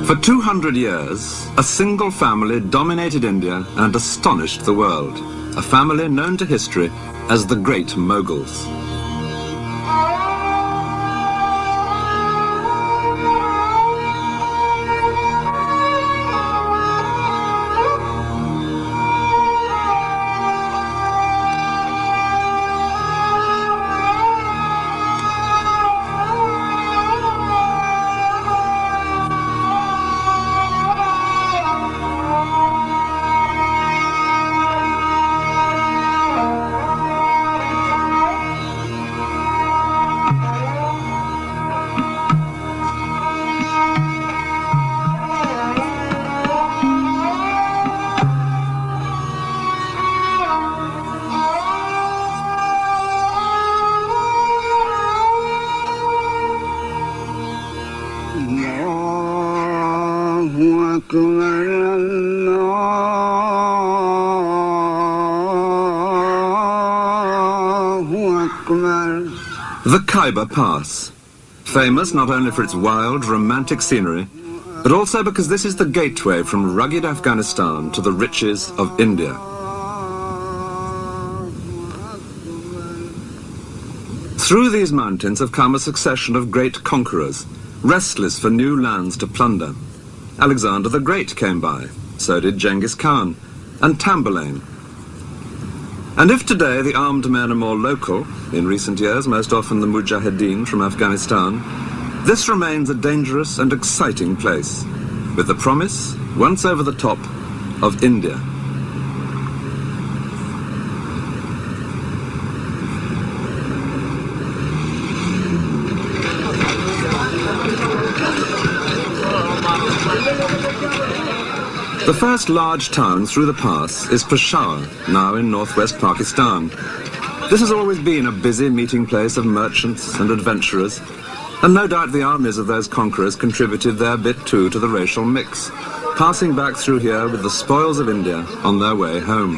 For 200 years, a single family dominated India and astonished the world. A family known to history as the Great Mughals. The Khyber Pass, famous not only for its wild, romantic scenery, but also because this is the gateway from rugged Afghanistan to the riches of India. Through these mountains have come a succession of great conquerors, restless for new lands to plunder. Alexander the Great came by, so did Genghis Khan, and Tamburlaine. And if today the armed men are more local, in recent years most often the Mujahideen from Afghanistan, this remains a dangerous and exciting place, with the promise, once over the top, of India. The first large town through the pass is Peshawar, now in northwest Pakistan. This has always been a busy meeting place of merchants and adventurers, and no doubt the armies of those conquerors contributed their bit too to the racial mix, passing back through here with the spoils of India on their way home.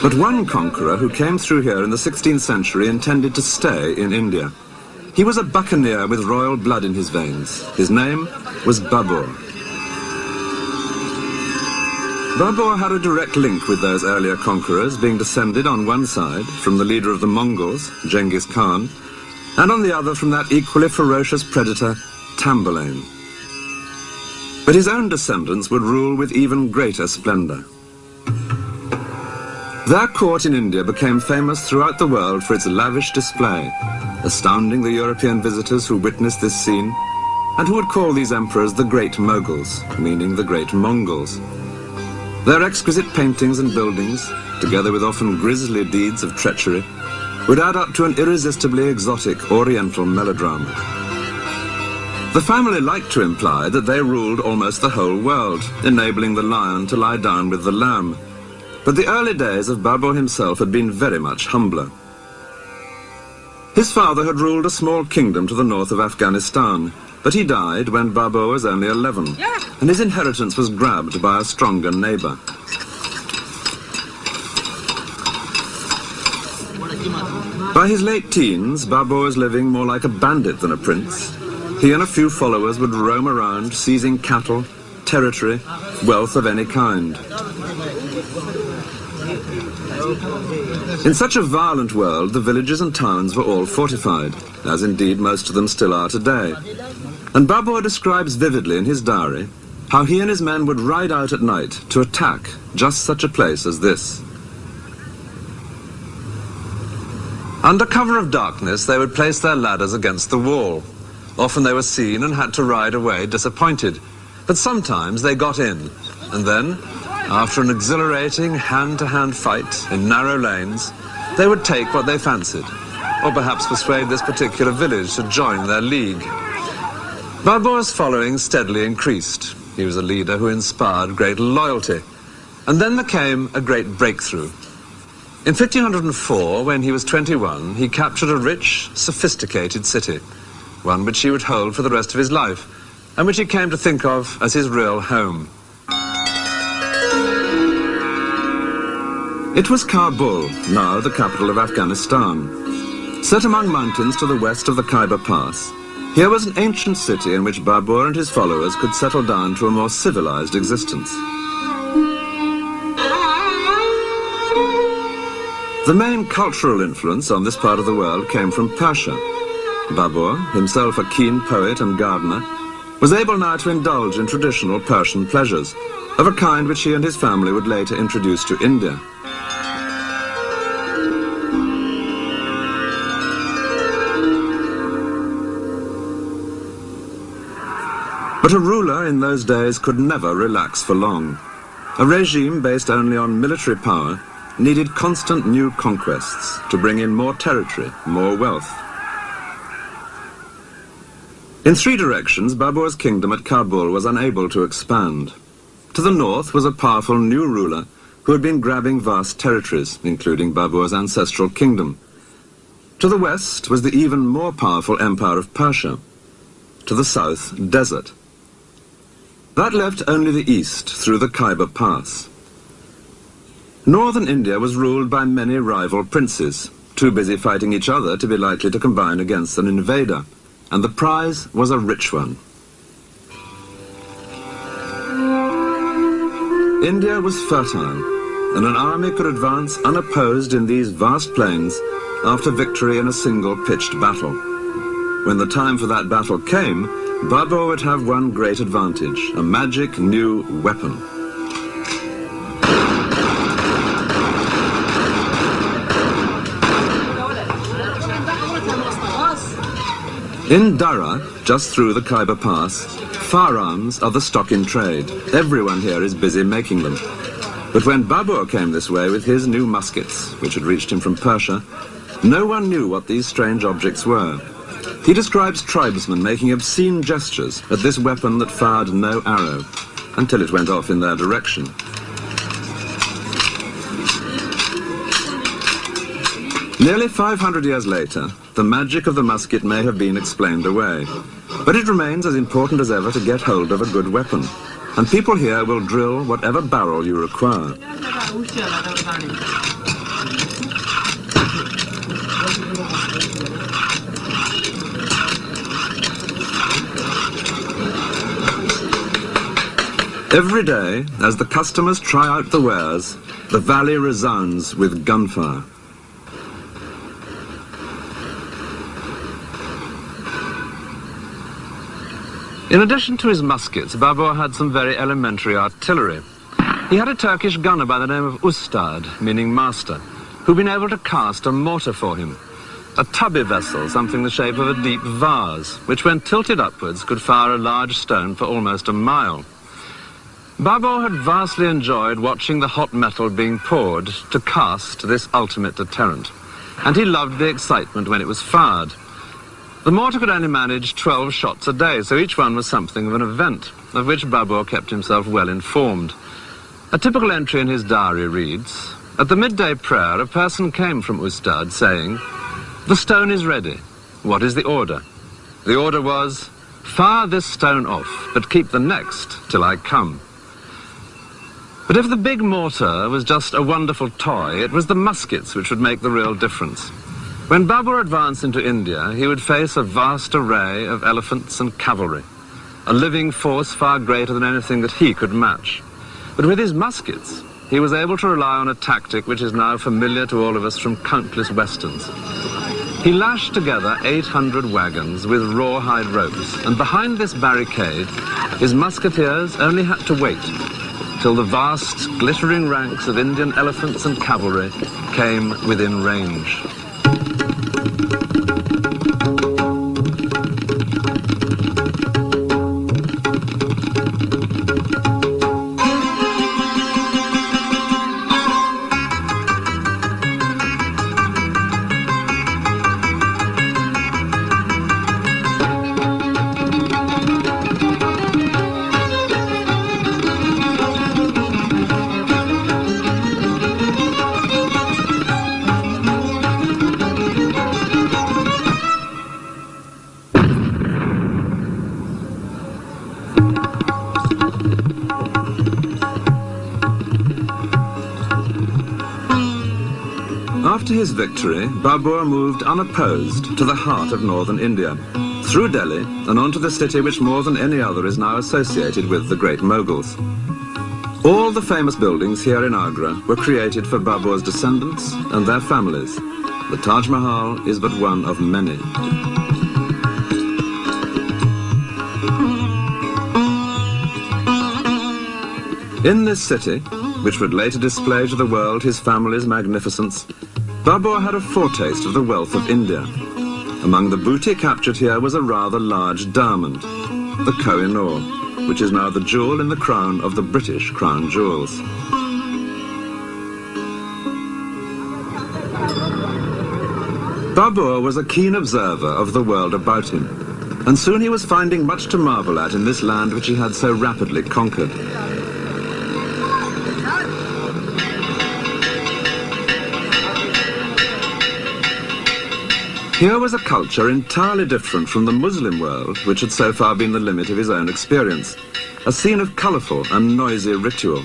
But one conqueror who came through here in the 16th century intended to stay in India. He was a buccaneer with royal blood in his veins. His name was Babur. Babur had a direct link with those earlier conquerors, being descended on one side from the leader of the Mongols, Genghis Khan, and on the other from that equally ferocious predator, Tamburlaine. But his own descendants would rule with even greater splendor. Their court in India became famous throughout the world for its lavish display, astounding the European visitors who witnessed this scene, and who would call these emperors the Great Mughals, meaning the Great Mongols. Their exquisite paintings and buildings, together with often grisly deeds of treachery, would add up to an irresistibly exotic Oriental melodrama. The family liked to imply that they ruled almost the whole world, enabling the lion to lie down with the lamb. But the early days of Babur himself had been very much humbler. His father had ruled a small kingdom to the north of Afghanistan, but he died when Babur was only 11, and his inheritance was grabbed by a stronger neighbor. By his late teens, Babur was living more like a bandit than a prince. He and a few followers would roam around, seizing cattle, territory, wealth of any kind. In such a violent world, the villages and towns were all fortified, as indeed most of them still are today. And Babur describes vividly in his diary how he and his men would ride out at night to attack just such a place as this. Under cover of darkness, they would place their ladders against the wall. Often they were seen and had to ride away disappointed, but sometimes they got in, and then, after an exhilarating hand-to-hand fight in narrow lanes, they would take what they fancied, or perhaps persuade this particular village to join their league. Babur's following steadily increased. He was a leader who inspired great loyalty. And then there came a great breakthrough. In 1504, when he was 21, he captured a rich, sophisticated city, one which he would hold for the rest of his life, and which he came to think of as his real home. It was Kabul, now the capital of Afghanistan. Set among mountains to the west of the Khyber Pass, here was an ancient city in which Babur and his followers could settle down to a more civilized existence. The main cultural influence on this part of the world came from Persia. Babur, himself a keen poet and gardener, was able now to indulge in traditional Persian pleasures, of a kind which he and his family would later introduce to India. But a ruler in those days could never relax for long. A regime based only on military power needed constant new conquests to bring in more territory, more wealth. In three directions, Babur's kingdom at Kabul was unable to expand. To the north was a powerful new ruler who had been grabbing vast territories, including Babur's ancestral kingdom. To the west was the even more powerful empire of Persia. To the south, desert. That left only the east through the Khyber Pass. Northern India was ruled by many rival princes, too busy fighting each other to be likely to combine against an invader, and the prize was a rich one. India was fertile, and an army could advance unopposed in these vast plains after victory in a single pitched battle. When the time for that battle came, Babur would have one great advantage, a magic new weapon. In Dara, just through the Khyber Pass, firearms are the stock in trade. Everyone here is busy making them. But when Babur came this way with his new muskets, which had reached him from Persia, no one knew what these strange objects were. He describes tribesmen making obscene gestures at this weapon that fired no arrow, until it went off in their direction. Nearly 500 years later, the magic of the musket may have been explained away, but it remains as important as ever to get hold of a good weapon, and people here will drill whatever barrel you require. Every day, as the customers try out the wares, the valley resounds with gunfire. In addition to his muskets, Babur had some very elementary artillery. He had a Turkish gunner by the name of Ustad, meaning master, who'd been able to cast a mortar for him. A tubby vessel, something the shape of a deep vase, which when tilted upwards could fire a large stone for almost a mile. Babur had vastly enjoyed watching the hot metal being poured to cast this ultimate deterrent, and he loved the excitement when it was fired. The mortar could only manage 12 shots a day, so each one was something of an event, of which Babur kept himself well informed. A typical entry in his diary reads, "At the midday prayer, a person came from Ustad saying, 'The stone is ready. What is the order?' The order was, 'Fire this stone off, but keep the next till I come.'" But if the big mortar was just a wonderful toy, it was the muskets which would make the real difference. When Babur advanced into India, he would face a vast array of elephants and cavalry, a living force far greater than anything that he could match. But with his muskets, he was able to rely on a tactic which is now familiar to all of us from countless westerns. He lashed together 800 wagons with rawhide ropes, and behind this barricade, his musketeers only had to wait till the vast, glittering ranks of Indian elephants and cavalry came within range. After his victory, Babur moved unopposed to the heart of northern India, through Delhi and on to the city which more than any other is now associated with the great Mughals. All the famous buildings here in Agra were created for Babur's descendants and their families. The Taj Mahal is but one of many. In this city, which would later display to the world his family's magnificence, Babur had a foretaste of the wealth of India. Among the booty captured here was a rather large diamond, the Koh-i-Noor, which is now the jewel in the crown of the British crown jewels. Babur was a keen observer of the world about him, and soon he was finding much to marvel at in this land which he had so rapidly conquered. Here was a culture entirely different from the Muslim world, which had so far been the limit of his own experience, a scene of colourful and noisy ritual,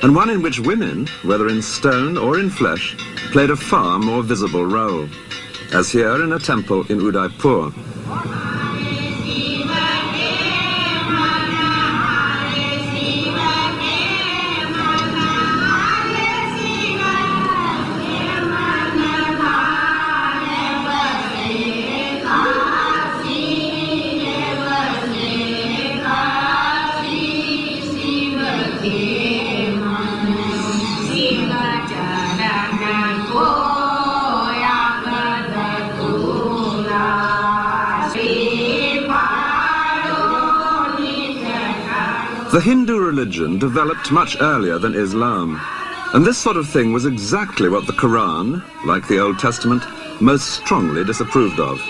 and one in which women, whether in stone or in flesh, played a far more visible role, as here in a temple in Udaipur. The Hindu religion developed much earlier than Islam, and this sort of thing was exactly what the Quran, like the Old Testament, most strongly disapproved of: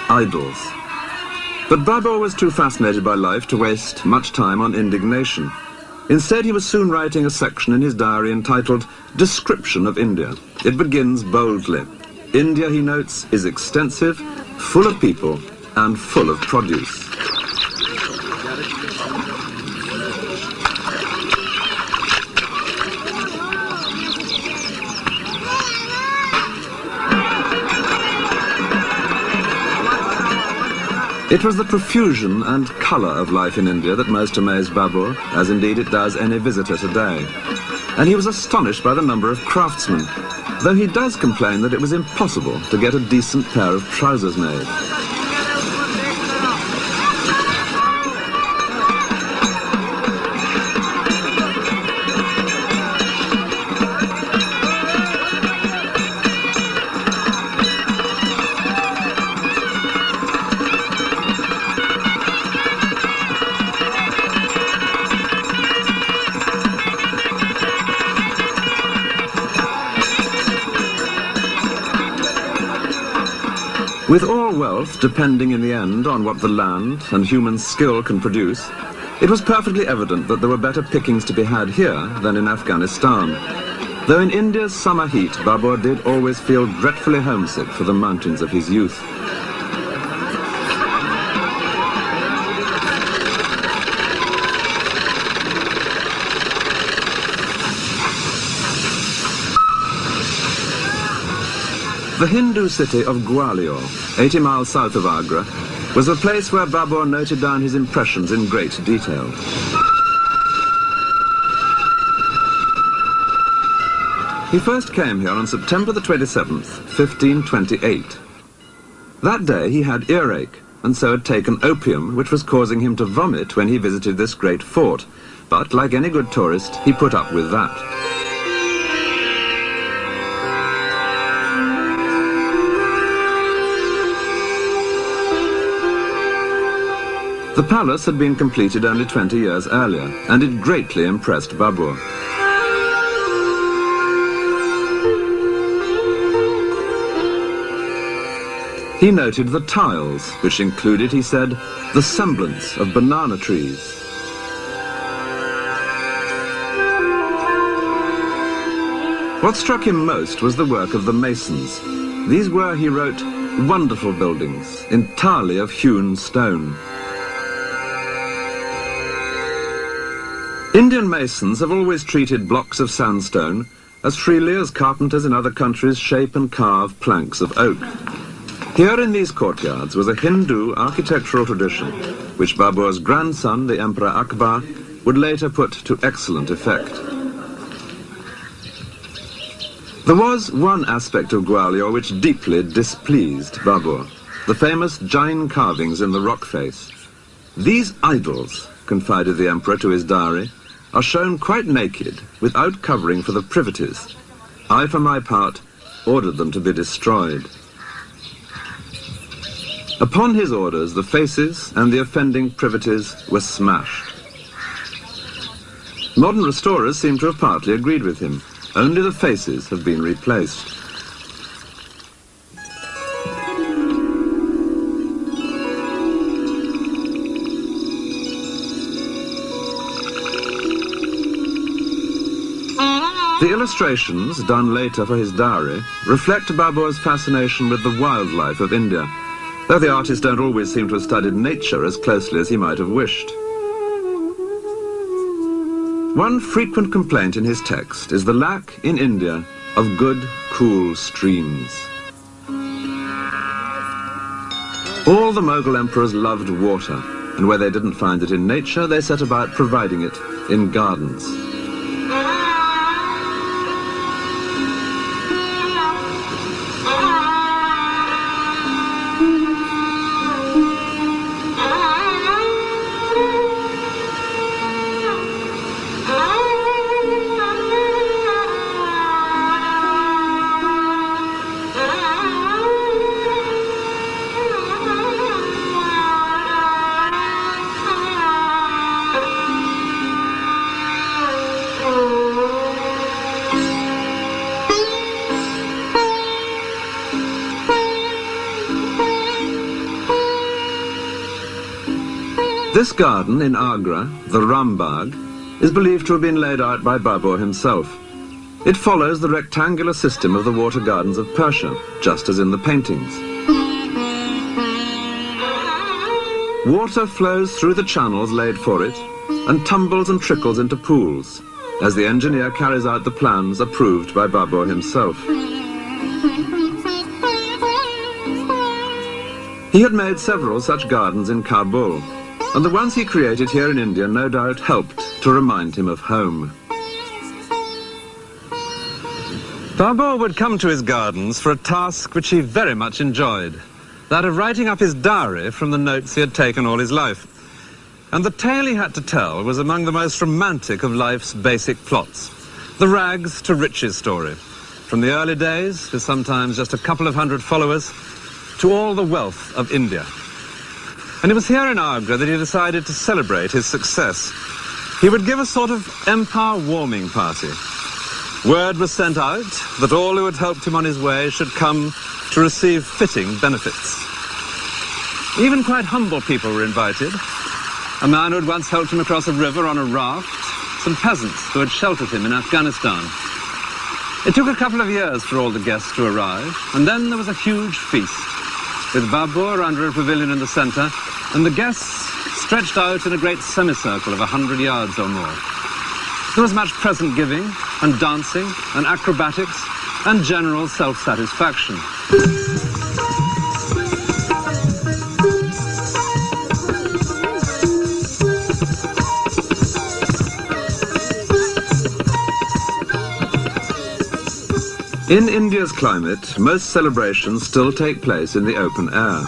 idols. But Babur was too fascinated by life to waste much time on indignation. Instead, he was soon writing a section in his diary entitled Description of India. It begins boldly. India, he notes, is extensive, full of people, and full of produce. It was the profusion and colour of life in India that most amazed Babur, as indeed it does any visitor today. And he was astonished by the number of craftsmen, though he does complain that it was impossible to get a decent pair of trousers made. With all wealth depending in the end on what the land and human skill can produce, it was perfectly evident that there were better pickings to be had here than in Afghanistan. Though in India's summer heat, Babur did always feel dreadfully homesick for the mountains of his youth. The Hindu city of Gwalior, 80 miles south of Agra, was the place where Babur noted down his impressions in great detail. He first came here on September the 27th, 1528. That day he had earache, and so had taken opium, which was causing him to vomit when he visited this great fort. But, like any good tourist, he put up with that. The palace had been completed only 20 years earlier, and it greatly impressed Babur. He noted the tiles, which included, he said, the semblance of banana trees. What struck him most was the work of the masons. These were, he wrote, wonderful buildings, entirely of hewn stone. Indian masons have always treated blocks of sandstone as freely as carpenters in other countries shape and carve planks of oak. Here in these courtyards was a Hindu architectural tradition, which Babur's grandson, the Emperor Akbar, would later put to excellent effect. There was one aspect of Gwalior which deeply displeased Babur, the famous Jain carvings in the rock face. These idols, confided the emperor to his diary, are shown quite naked, without covering for the privities. I, for my part, ordered them to be destroyed. Upon his orders, the faces and the offending privities were smashed. Modern restorers seem to have partly agreed with him. Only the faces have been replaced. The illustrations, done later for his diary, reflect Babur's fascination with the wildlife of India, though the artists don't always seem to have studied nature as closely as he might have wished. One frequent complaint in his text is the lack in India of good, cool streams. All the Mughal emperors loved water, and where they didn't find it in nature, they set about providing it in gardens. This garden in Agra, the Rambagh, is believed to have been laid out by Babur himself. It follows the rectangular system of the water gardens of Persia, just as in the paintings. Water flows through the channels laid for it and tumbles and trickles into pools, as the engineer carries out the plans approved by Babur himself. He had made several such gardens in Kabul, and the ones he created here in India no doubt helped to remind him of home. Babur would come to his gardens for a task which he very much enjoyed, that of writing up his diary from the notes he had taken all his life. And the tale he had to tell was among the most romantic of life's basic plots, the rags to riches story, from the early days, with sometimes just a couple of hundred followers, to all the wealth of India. And it was here in Agra that he decided to celebrate his success. He would give a sort of empire warming party. Word was sent out that all who had helped him on his way should come to receive fitting benefits. Even quite humble people were invited. A man who had once helped him across a river on a raft, some peasants who had sheltered him in Afghanistan. It took a couple of years for all the guests to arrive, and then there was a huge feast, with Babur under a pavilion in the center, and the guests stretched out in a great semicircle of 100 yards or more. There was much present giving, and dancing, and acrobatics, and general self-satisfaction. In India's climate, most celebrations still take place in the open air.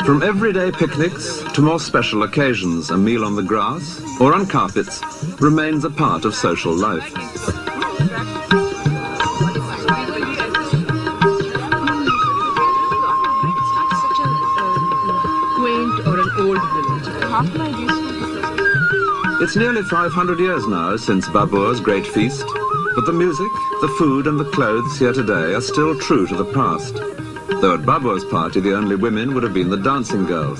From everyday picnics to more special occasions, a meal on the grass or on carpets remains a part of social life. It's nearly 500 years now since Babur's great feast, but the music, the food and the clothes here today are still true to the past, though at Babur's party the only women would have been the dancing girls.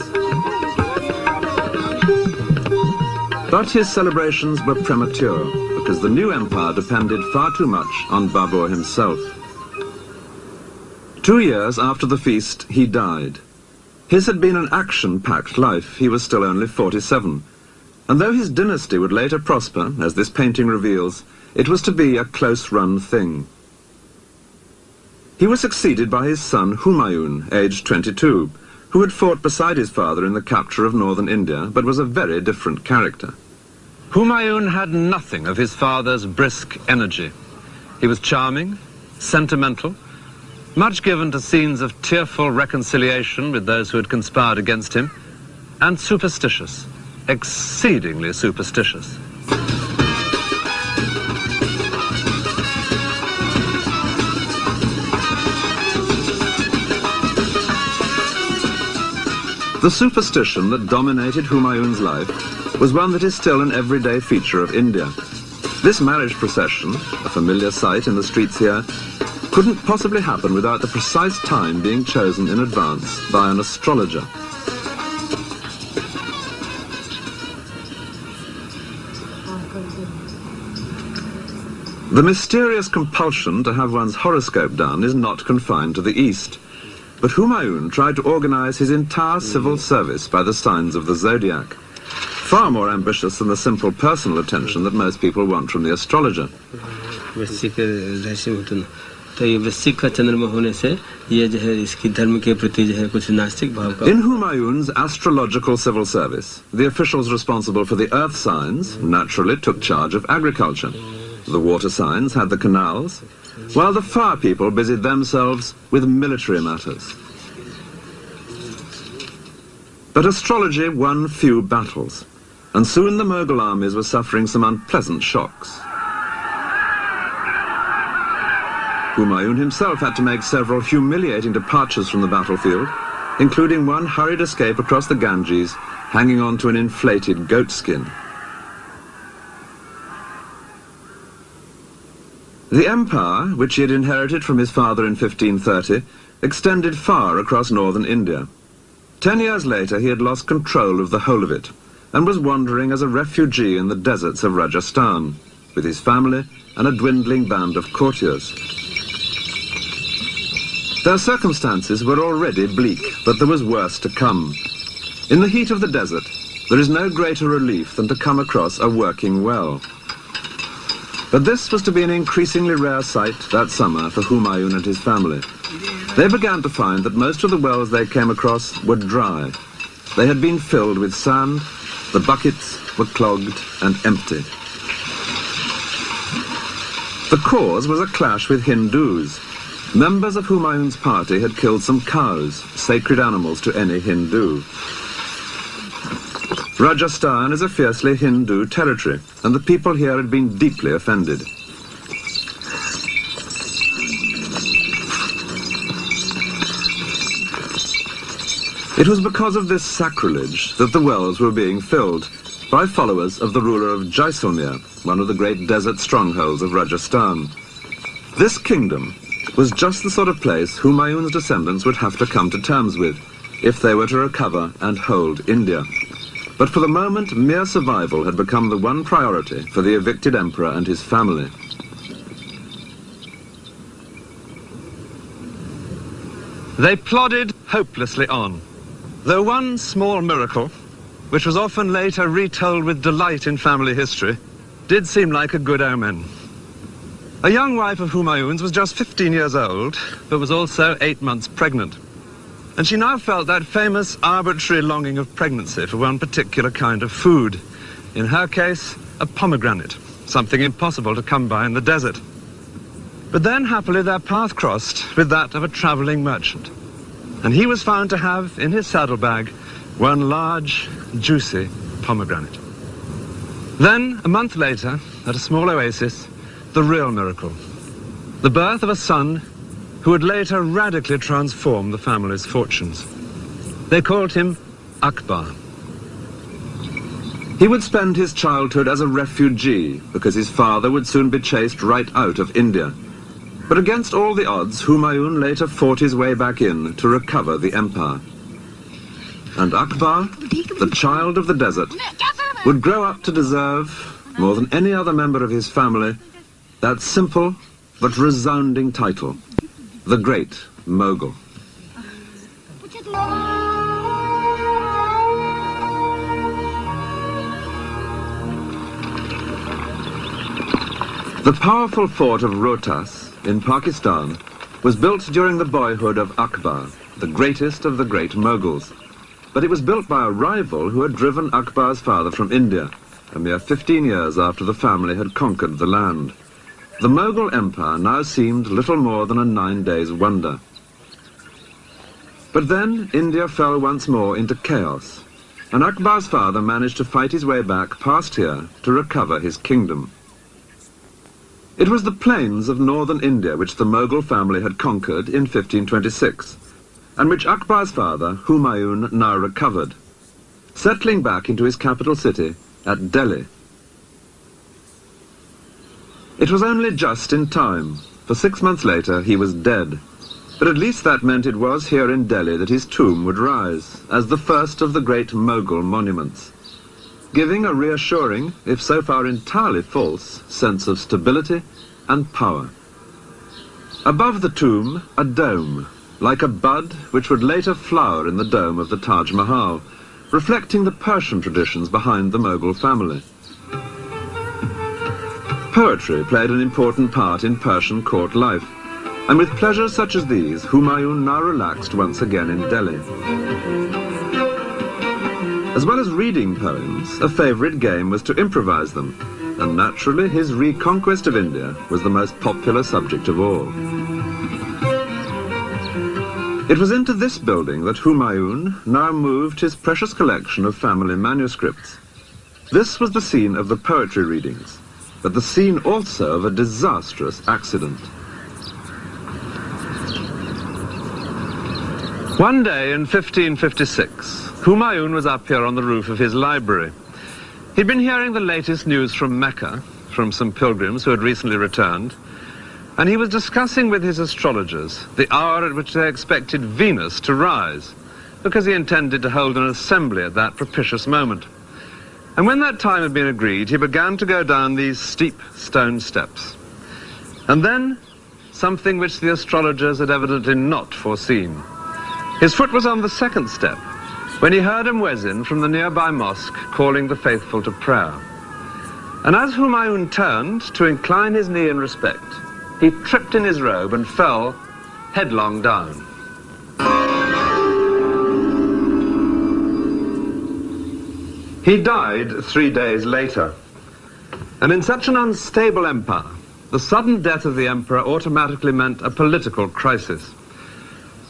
But his celebrations were premature, because the new empire depended far too much on Babur himself. 2 years after the feast, he died, His had been an action-packed life. He was still only 47. And though his dynasty would later prosper, as this painting reveals, it was to be a close-run thing. He was succeeded by his son Humayun, aged 22, who had fought beside his father in the capture of northern India, but was a very different character. Humayun had nothing of his father's brisk energy. He was charming, sentimental, much given to scenes of tearful reconciliation with those who had conspired against him, and superstitious, exceedingly superstitious. The superstition that dominated Humayun's life was one that is still an everyday feature of India. This marriage procession, a familiar sight in the streets here, couldn't possibly happen without the precise time being chosen in advance by an astrologer. The mysterious compulsion to have one's horoscope done is not confined to the East. But Humayun tried to organize his entire civil service by the signs of the zodiac, far more ambitious than the simple personal attention that most people want from the astrologer. In Humayun's astrological civil service, the officials responsible for the earth signs naturally took charge of agriculture. The water signs had the canals, while the fire people busied themselves with military matters. But astrology won few battles, and soon the Mughal armies were suffering some unpleasant shocks. Humayun himself had to make several humiliating departures from the battlefield, including one hurried escape across the Ganges, hanging on to an inflated goat skin. The empire, which he had inherited from his father in 1530, extended far across northern India. 10 years later, he had lost control of the whole of it, and was wandering as a refugee in the deserts of Rajasthan, with his family and a dwindling band of courtiers. Their circumstances were already bleak, but there was worse to come. In the heat of the desert, there is no greater relief than to come across a working well. But this was to be an increasingly rare sight that summer for Humayun and his family. They began to find that most of the wells they came across were dry. They had been filled with sand, the buckets were clogged and empty. The cause was a clash with Hindus. Members of Humayun's party had killed some cows, sacred animals to any Hindu. Rajasthan is a fiercely Hindu territory, and the people here had been deeply offended. It was because of this sacrilege that the wells were being filled by followers of the ruler of Jaisalmer, one of the great desert strongholds of Rajasthan. This kingdom was just the sort of place Humayun's descendants would have to come to terms with if they were to recover and hold India. But for the moment, mere survival had become the one priority for the evicted emperor and his family. They plodded hopelessly on, though one small miracle, which was often later retold with delight in family history, did seem like a good omen. A young wife of Humayun's was just 15 years old, but was also 8 months pregnant. And she now felt that famous arbitrary longing of pregnancy for one particular kind of food. In her case, a pomegranate, something impossible to come by in the desert. But then, happily, their path crossed with that of a traveling merchant. And he was found to have, in his saddlebag, one large, juicy pomegranate. Then, a month later, at a small oasis, the real miracle. The birth of a son who would later radically transform the family's fortunes. They called him Akbar. He would spend his childhood as a refugee because his father would soon be chased right out of India. But against all the odds, Humayun later fought his way back in to recover the empire. And Akbar, the child of the desert, would grow up to deserve, more than any other member of his family, that simple but resounding title, the Great Mughal. The powerful fort of Rohtas in Pakistan was built during the boyhood of Akbar, the greatest of the great Mughals. But it was built by a rival who had driven Akbar's father from India, a mere 15 years after the family had conquered the land. The Mughal Empire now seemed little more than a 9 days wonder. But then India fell once more into chaos, and Akbar's father managed to fight his way back past here to recover his kingdom. It was the plains of northern India which the Mughal family had conquered in 1526, and which Akbar's father, Humayun, now recovered, settling back into his capital city at Delhi. It was only just in time, for 6 months later he was dead, but at least that meant it was here in Delhi that his tomb would rise, as the first of the great Mughal monuments, giving a reassuring, if so far entirely false, sense of stability and power. Above the tomb, a dome, like a bud which would later flower in the dome of the Taj Mahal, reflecting the Persian traditions behind the Mughal family. Poetry played an important part in Persian court life, and with pleasures such as these, Humayun now relaxed once again in Delhi. As well as reading poems, a favourite game was to improvise them, and naturally his reconquest of India was the most popular subject of all. It was into this building that Humayun now moved his precious collection of family manuscripts. This was the scene of the poetry readings, but the scene also of a disastrous accident. One day in 1556, Humayun was up here on the roof of his library. He'd been hearing the latest news from Mecca, from some pilgrims who had recently returned, and he was discussing with his astrologers the hour at which they expected Venus to rise, because he intended to hold an assembly at that propitious moment. And when that time had been agreed, he began to go down these steep stone steps. And then, something which the astrologers had evidently not foreseen. His foot was on the second step, when he heard a muezzin from the nearby mosque calling the faithful to prayer. And as Humayun turned to incline his knee in respect, he tripped in his robe and fell headlong down. He died 3 days later. And in such an unstable empire, the sudden death of the emperor automatically meant a political crisis.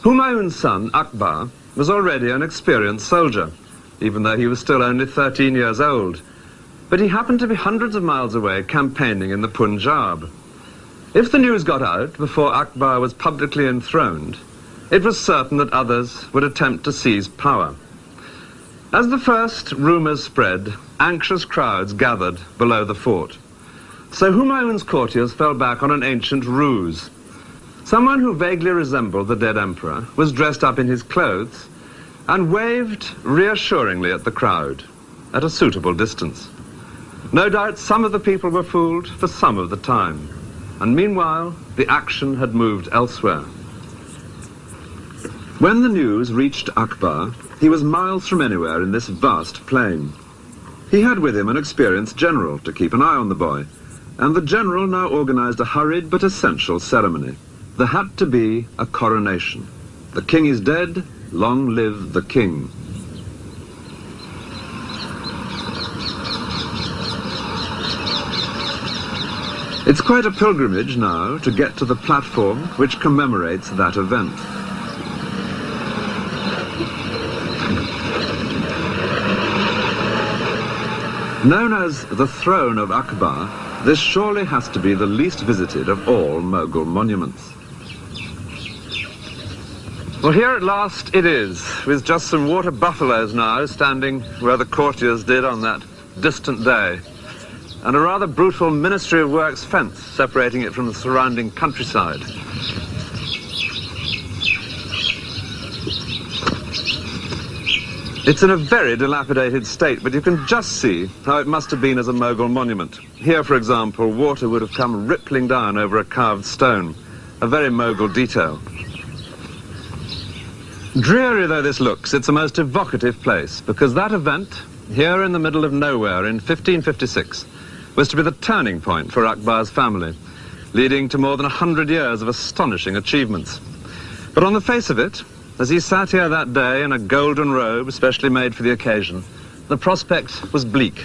Humayun's son, Akbar, was already an experienced soldier, even though he was still only 13 years old. But he happened to be hundreds of miles away campaigning in the Punjab. If the news got out before Akbar was publicly enthroned, it was certain that others would attempt to seize power. As the first rumours spread, anxious crowds gathered below the fort. So Humayun's courtiers fell back on an ancient ruse. Someone who vaguely resembled the dead emperor was dressed up in his clothes and waved reassuringly at the crowd at a suitable distance. No doubt some of the people were fooled for some of the time, and meanwhile the action had moved elsewhere. When the news reached Akbar, he was miles from anywhere in this vast plain. He had with him an experienced general to keep an eye on the boy, and the general now organized a hurried but essential ceremony. There had to be a coronation. The king is dead, long live the king. It's quite a pilgrimage now to get to the platform which commemorates that event. Known as the throne of Akbar, this surely has to be the least visited of all Mughal monuments. Well, here at last it is, with just some water buffaloes now standing where the courtiers did on that distant day, and a rather brutal Ministry of Works fence separating it from the surrounding countryside. It's in a very dilapidated state, but you can just see how it must have been as a Mughal monument. Here, for example, water would have come rippling down over a carved stone, a very Mughal detail. Dreary though this looks, it's a most evocative place, because that event, here in the middle of nowhere in 1556, was to be the turning point for Akbar's family, leading to more than 100 years of astonishing achievements. But on the face of it, as he sat here that day in a golden robe specially made for the occasion, the prospect was bleak.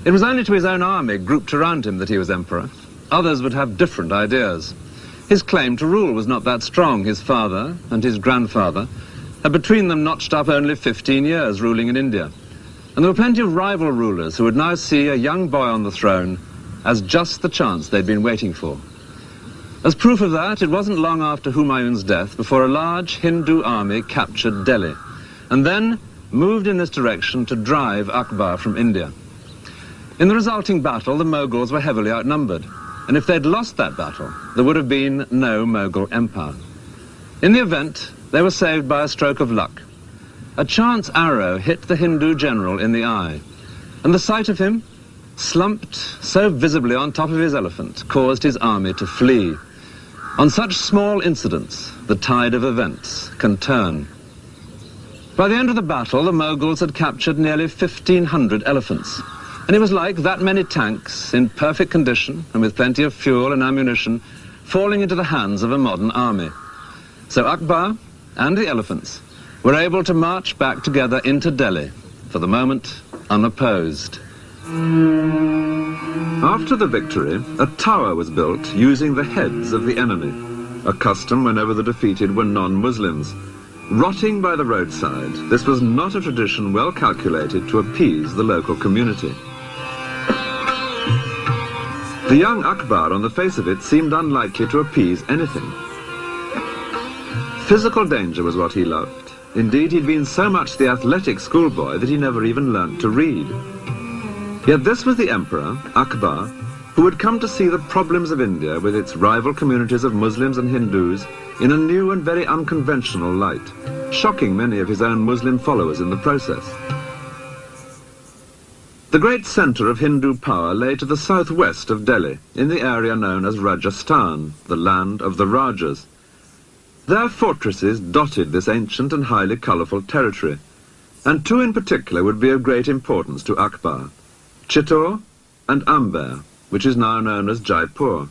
It was only to his own army grouped around him that he was emperor. Others would have different ideas. His claim to rule was not that strong. His father and his grandfather had between them notched up only 15 years ruling in India. And there were plenty of rival rulers who would now see a young boy on the throne as just the chance they'd been waiting for. As proof of that, it wasn't long after Humayun's death before a large Hindu army captured Delhi, and then moved in this direction to drive Akbar from India. In the resulting battle, the Mughals were heavily outnumbered, and if they'd lost that battle, there would have been no Mughal Empire. In the event, they were saved by a stroke of luck. A chance arrow hit the Hindu general in the eye, and the sight of him, slumped so visibly on top of his elephant, caused his army to flee. On such small incidents, the tide of events can turn. By the end of the battle, the Mughals had captured nearly 1,500 elephants, and it was like that many tanks, in perfect condition and with plenty of fuel and ammunition, falling into the hands of a modern army. So Akbar and the elephants were able to march back together into Delhi, for the moment unopposed. After the victory, a tower was built using the heads of the enemy, a custom whenever the defeated were non-Muslims. Rotting by the roadside, this was not a tradition well calculated to appease the local community. The young Akbar, on the face of it, seemed unlikely to appease anything. Physical danger was what he loved. Indeed, he'd been so much the athletic schoolboy that he never even learnt to read. Yet this was the emperor, Akbar, who had come to see the problems of India with its rival communities of Muslims and Hindus in a new and very unconventional light, shocking many of his own Muslim followers in the process. The great centre of Hindu power lay to the southwest of Delhi, in the area known as Rajasthan, the land of the Rajas. Their fortresses dotted this ancient and highly colourful territory, and two in particular would be of great importance to Akbar: Chittor and Amber, which is now known as Jaipur.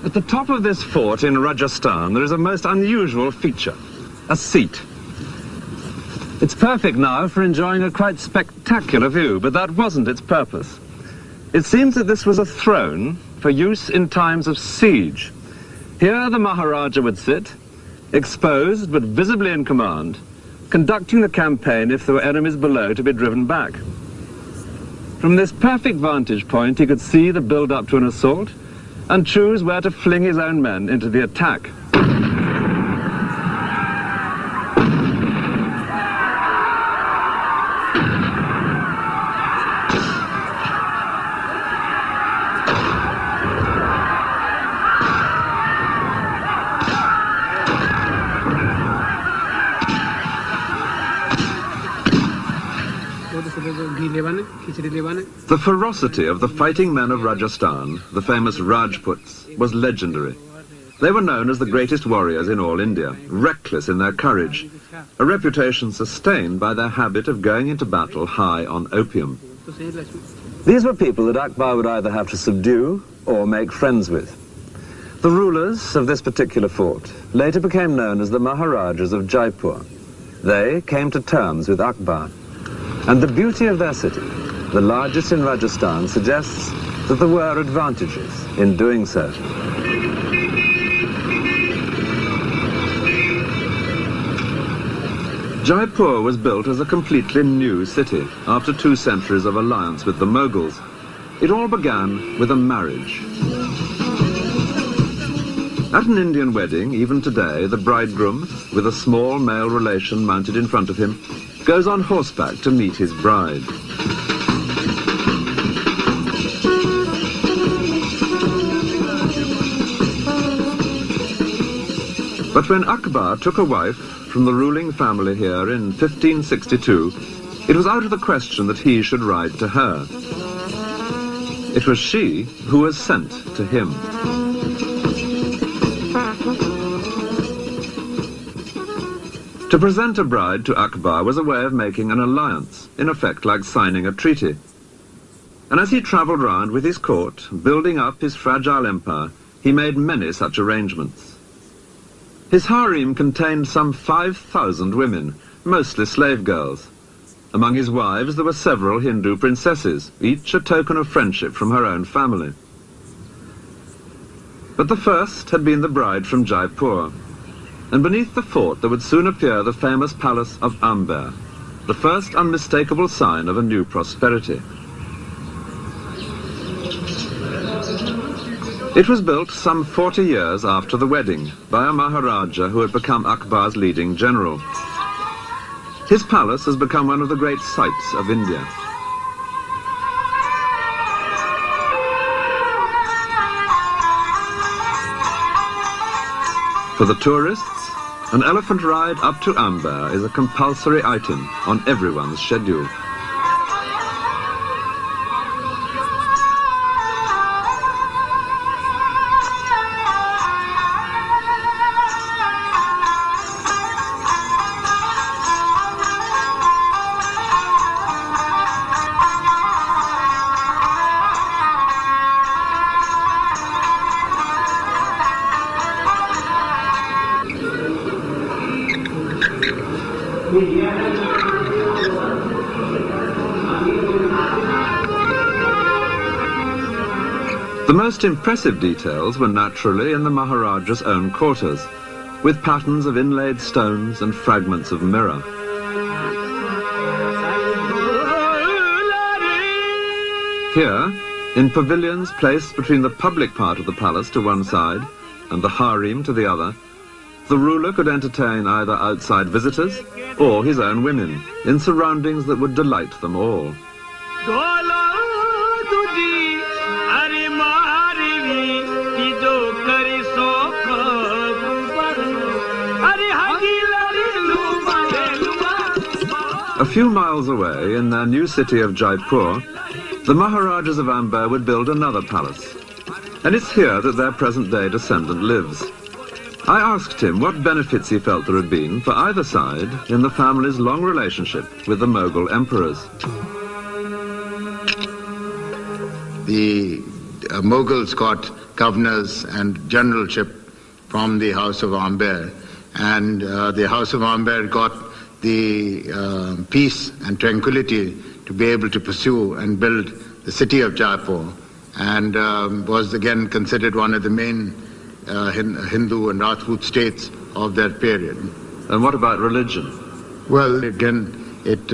At the top of this fort in Rajasthan, there is a most unusual feature, a seat. It's perfect now for enjoying a quite spectacular view, but that wasn't its purpose. It seems that this was a throne for use in times of siege. Here the Maharaja would sit, exposed but visibly in command, conducting the campaign if there were enemies below to be driven back. From this perfect vantage point, he could see the build-up to an assault and choose where to fling his own men into the attack. The ferocity of the fighting men of Rajasthan, the famous Rajputs, was legendary. They were known as the greatest warriors in all India, reckless in their courage, a reputation sustained by their habit of going into battle high on opium. These were people that Akbar would either have to subdue or make friends with. The rulers of this particular fort later became known as the Maharajas of Jaipur. They came to terms with Akbar, and the beauty of their city, the largest in Rajasthan, suggests that there were advantages in doing so. Jaipur was built as a completely new city after 2 centuries of alliance with the Mughals. It all began with a marriage. At an Indian wedding, even today, the bridegroom, with a small male relation mounted in front of him, goes on horseback to meet his bride. But when Akbar took a wife from the ruling family here in 1562, it was out of the question that he should ride to her. It was she who was sent to him. To present a bride to Akbar was a way of making an alliance, in effect like signing a treaty. And as he travelled round with his court, building up his fragile empire, he made many such arrangements. His harem contained some 5,000 women, mostly slave girls. Among his wives there were several Hindu princesses, each a token of friendship from her own family. But the first had been the bride from Jaipur, and beneath the fort there would soon appear the famous palace of Amber, the first unmistakable sign of a new prosperity. It was built some 40 years after the wedding by a Maharaja who had become Akbar's leading general. His palace has become one of the great sights of India. For the tourists, an elephant ride up to Amber is a compulsory item on everyone's schedule. The most impressive details were naturally in the Maharaja's own quarters, with patterns of inlaid stones and fragments of mirror. Here, in pavilions placed between the public part of the palace to one side and the harem to the other, the ruler could entertain either outside visitors or his own women, in surroundings that would delight them all. A few miles away, in their new city of Jaipur, the Maharajas of Amber would build another palace. And it's here that their present-day descendant lives. I asked him what benefits he felt there had been for either side in the family's long relationship with the Mughal emperors. The Mughals got governors and generalship from the House of Amber, and the House of Amber got the peace and tranquility to be able to pursue and build the city of Jaipur, and was again considered one of the main Hindu and Rajput states of that period. And what about religion? Well, again, it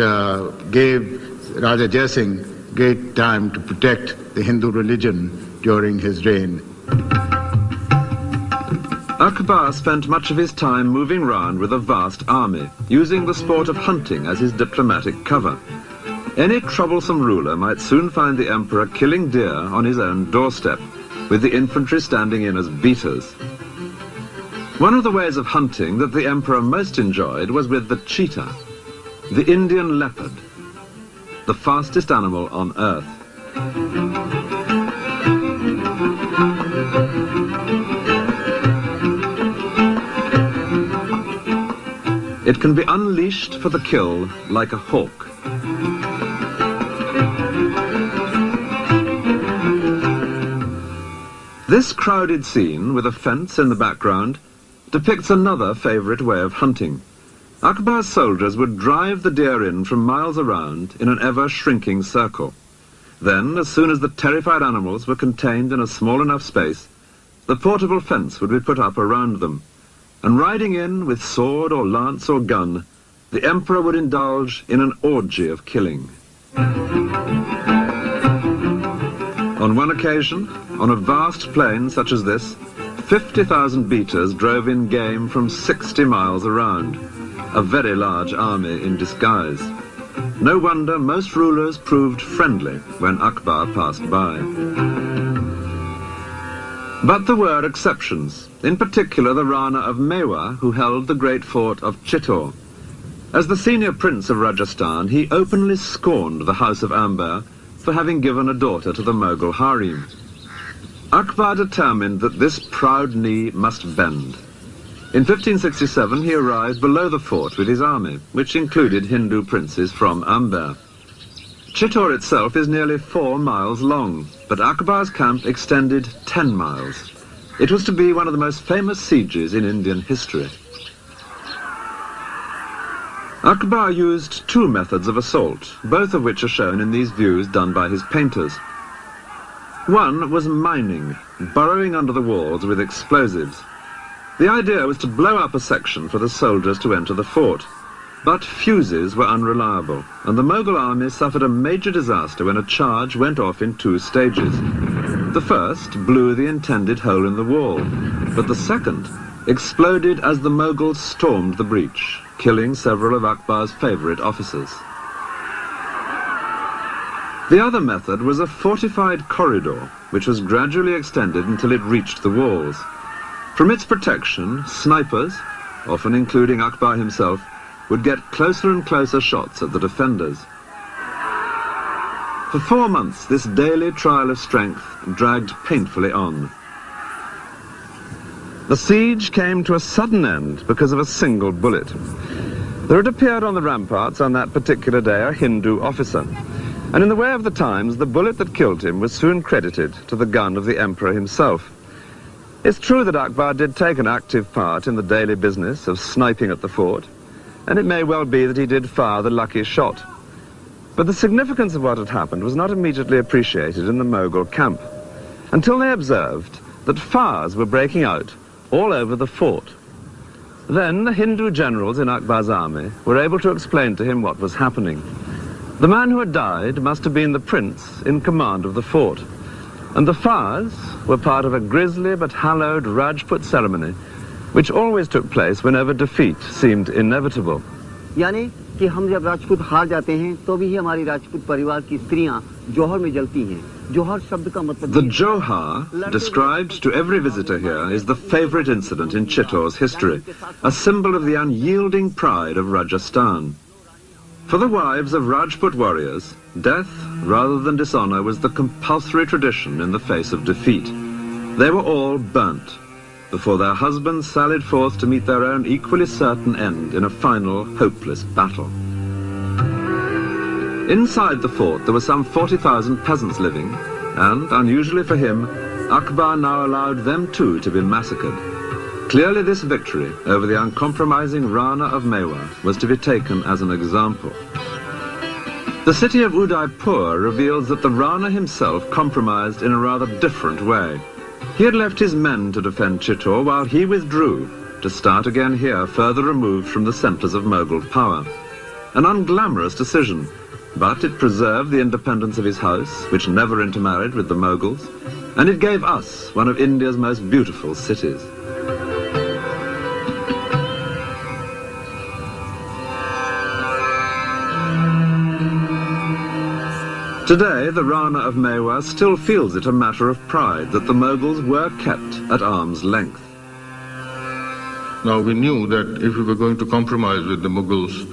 gave Raja Jai Singh great time to protect the Hindu religion during his reign. Akbar spent much of his time moving round with a vast army, using the sport of hunting as his diplomatic cover. Any troublesome ruler might soon find the emperor killing deer on his own doorstep, with the infantry standing in as beaters. One of the ways of hunting that the emperor most enjoyed was with the cheetah, the Indian leopard. the fastest animal on Earth. It can be unleashed for the kill like a hawk. This crowded scene, with a fence in the background, depicts another favourite way of hunting. Akbar's soldiers would drive the deer in from miles around in an ever-shrinking circle. Then, as soon as the terrified animals were contained in a small enough space, the portable fence would be put up around them, and riding in with sword or lance or gun, the emperor would indulge in an orgy of killing. On one occasion, on a vast plain such as this, 50,000 beaters drove in game from 60 miles around, a very large army in disguise. No wonder most rulers proved friendly when Akbar passed by. But there were exceptions, in particular the Rana of Mewa, who held the great fort of Chittor. As the senior prince of Rajasthan, he openly scorned the House of Amber for having given a daughter to the Mughal harem. Akbar determined that this proud knee must bend. In 1567 he arrived below the fort with his army, which included Hindu princes from Amber. Chittor itself is nearly 4 miles long, but Akbar's camp extended 10 miles. It was to be one of the most famous sieges in Indian history. Akbar used 2 methods of assault, both of which are shown in these views done by his painters. One was mining, burrowing under the walls with explosives. The idea was to blow up a section for the soldiers to enter the fort, but fuses were unreliable, and the Mughal army suffered a major disaster when a charge went off in 2 stages. The first blew the intended hole in the wall, but the second exploded as the Mughals stormed the breach, killing several of Akbar's favourite officers. The other method was a fortified corridor, which was gradually extended until it reached the walls. From its protection, snipers, often including Akbar himself, would get closer and closer shots at the defenders. For 4 months, this daily trial of strength dragged painfully on. The siege came to a sudden end because of a single bullet. There had appeared on the ramparts on that particular day a Hindu officer, and in the way of the times, the bullet that killed him was soon credited to the gun of the emperor himself. It's true that Akbar did take an active part in the daily business of sniping at the fort, and it may well be that he did fire the lucky shot. But the significance of what had happened was not immediately appreciated in the Mughal camp, until they observed that fires were breaking out all over the fort. Then the Hindu generals in Akbar's army were able to explain to him what was happening. The man who had died must have been the prince in command of the fort, and the fires were part of a grisly but hallowed Rajput ceremony which always took place whenever defeat seemed inevitable. यानी कि हम जब राजपूत हार जाते हैं तो भी हमारी राजपूत परिवार की स्त्रियां जोहर में जलती हैं. जोहर शब्द का मतलब The Johar, described to every visitor here, is the favourite incident in Chittor's history, a symbol of the unyielding pride of Rajasthan. For the wives of Rajput warriors, death rather than dishonour was the compulsory tradition in the face of defeat. They were all burnt before their husbands sallied forth to meet their own equally certain end in a final, hopeless battle. Inside the fort there were some 40,000 peasants living, and, unusually for him, Akbar now allowed them too to be massacred. Clearly this victory over the uncompromising Rana of Mewa was to be taken as an example. The city of Udaipur reveals that the Rana himself compromised in a rather different way. He had left his men to defend Chittor while he withdrew to start again here, further removed from the centres of Mughal power. An unglamorous decision, but it preserved the independence of his house, which never intermarried with the Mughals, and it gave us one of India's most beautiful cities. Today, the Rana of Mewa still feels it a matter of pride that the Mughals were kept at arm's length. Now, we knew that if we were going to compromise with the Mughals,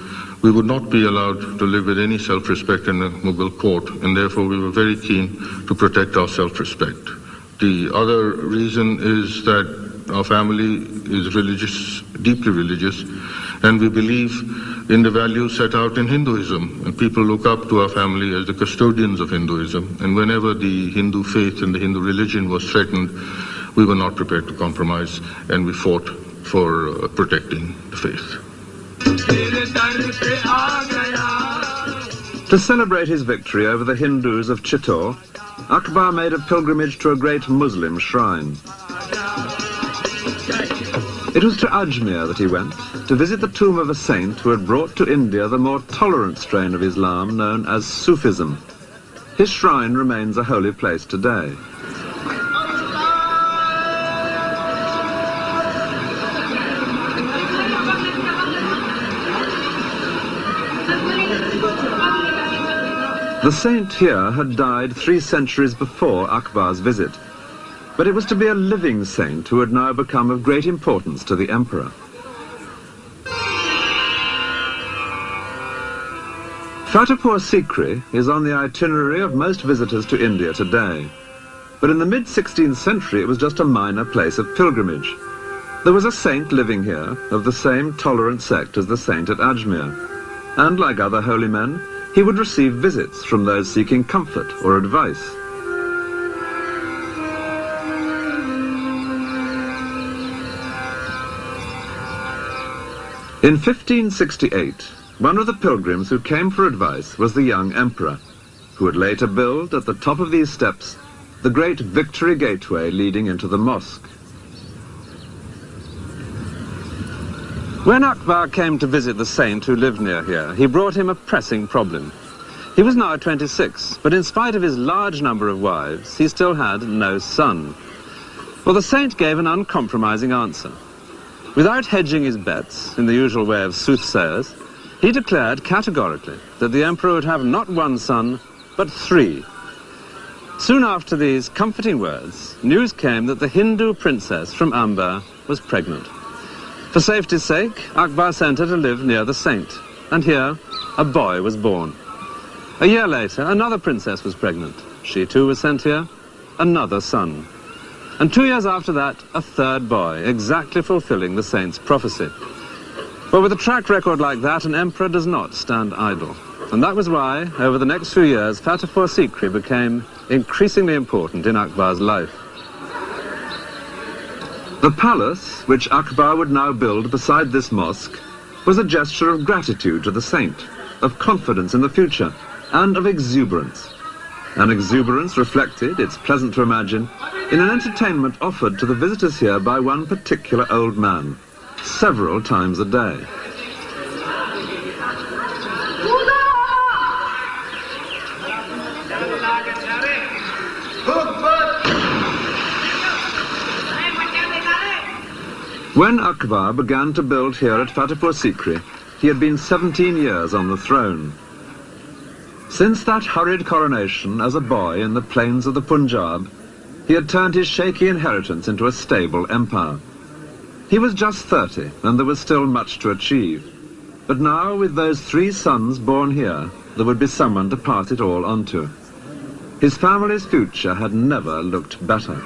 we would not be allowed to live with any self-respect in a Mughal court, and therefore we were very keen to protect our self-respect. The other reason is that our family is religious, deeply religious, and we believe in the values set out in Hinduism, and people look up to our family as the custodians of Hinduism, and whenever the Hindu faith and the Hindu religion was threatened, we were not prepared to compromise, and we fought for protecting the faith. To celebrate his victory over the Hindus of Chittor, Akbar made a pilgrimage to a great Muslim shrine. It was to Ajmer that he went, to visit the tomb of a saint who had brought to India the more tolerant strain of Islam known as Sufism. His shrine remains a holy place today. The saint here had died 3 centuries before Akbar's visit, but it was to be a living saint who had now become of great importance to the emperor. Fatehpur Sikri is on the itinerary of most visitors to India today, but in the mid-16th century it was just a minor place of pilgrimage. There was a saint living here of the same tolerant sect as the saint at Ajmer, and like other holy men, he would receive visits from those seeking comfort or advice. In 1568, one of the pilgrims who came for advice was the young emperor, who would later build at the top of these steps the great Victory Gateway leading into the mosque. When Akbar came to visit the saint who lived near here, he brought him a pressing problem. He was now 26, but in spite of his large number of wives, he still had no son. Well, the saint gave an uncompromising answer. Without hedging his bets, in the usual way of soothsayers, he declared categorically that the emperor would have not 1 son, but 3. Soon after these comforting words, news came that the Hindu princess from Amber was pregnant. For safety's sake, Akbar sent her to live near the saint, and here a boy was born. A year later, another princess was pregnant. She too was sent here, another son. And 2 years after that, a 3rd boy, exactly fulfilling the saint's prophecy. But with a track record like that, an emperor does not stand idle. And that was why, over the next few years, Fatehpur Sikri became increasingly important in Akbar's life. The palace, which Akbar would now build beside this mosque, was a gesture of gratitude to the saint, of confidence in the future, and of exuberance. An exuberance reflected, it's pleasant to imagine, in an entertainment offered to the visitors here by one particular old man, several times a day. When Akbar began to build here at Fatehpur Sikri, he had been 17 years on the throne. Since that hurried coronation as a boy in the plains of the Punjab, he had turned his shaky inheritance into a stable empire. He was just 30, and there was still much to achieve. But now, with those 3 sons born here, there would be someone to pass it all on to. His family's future had never looked better.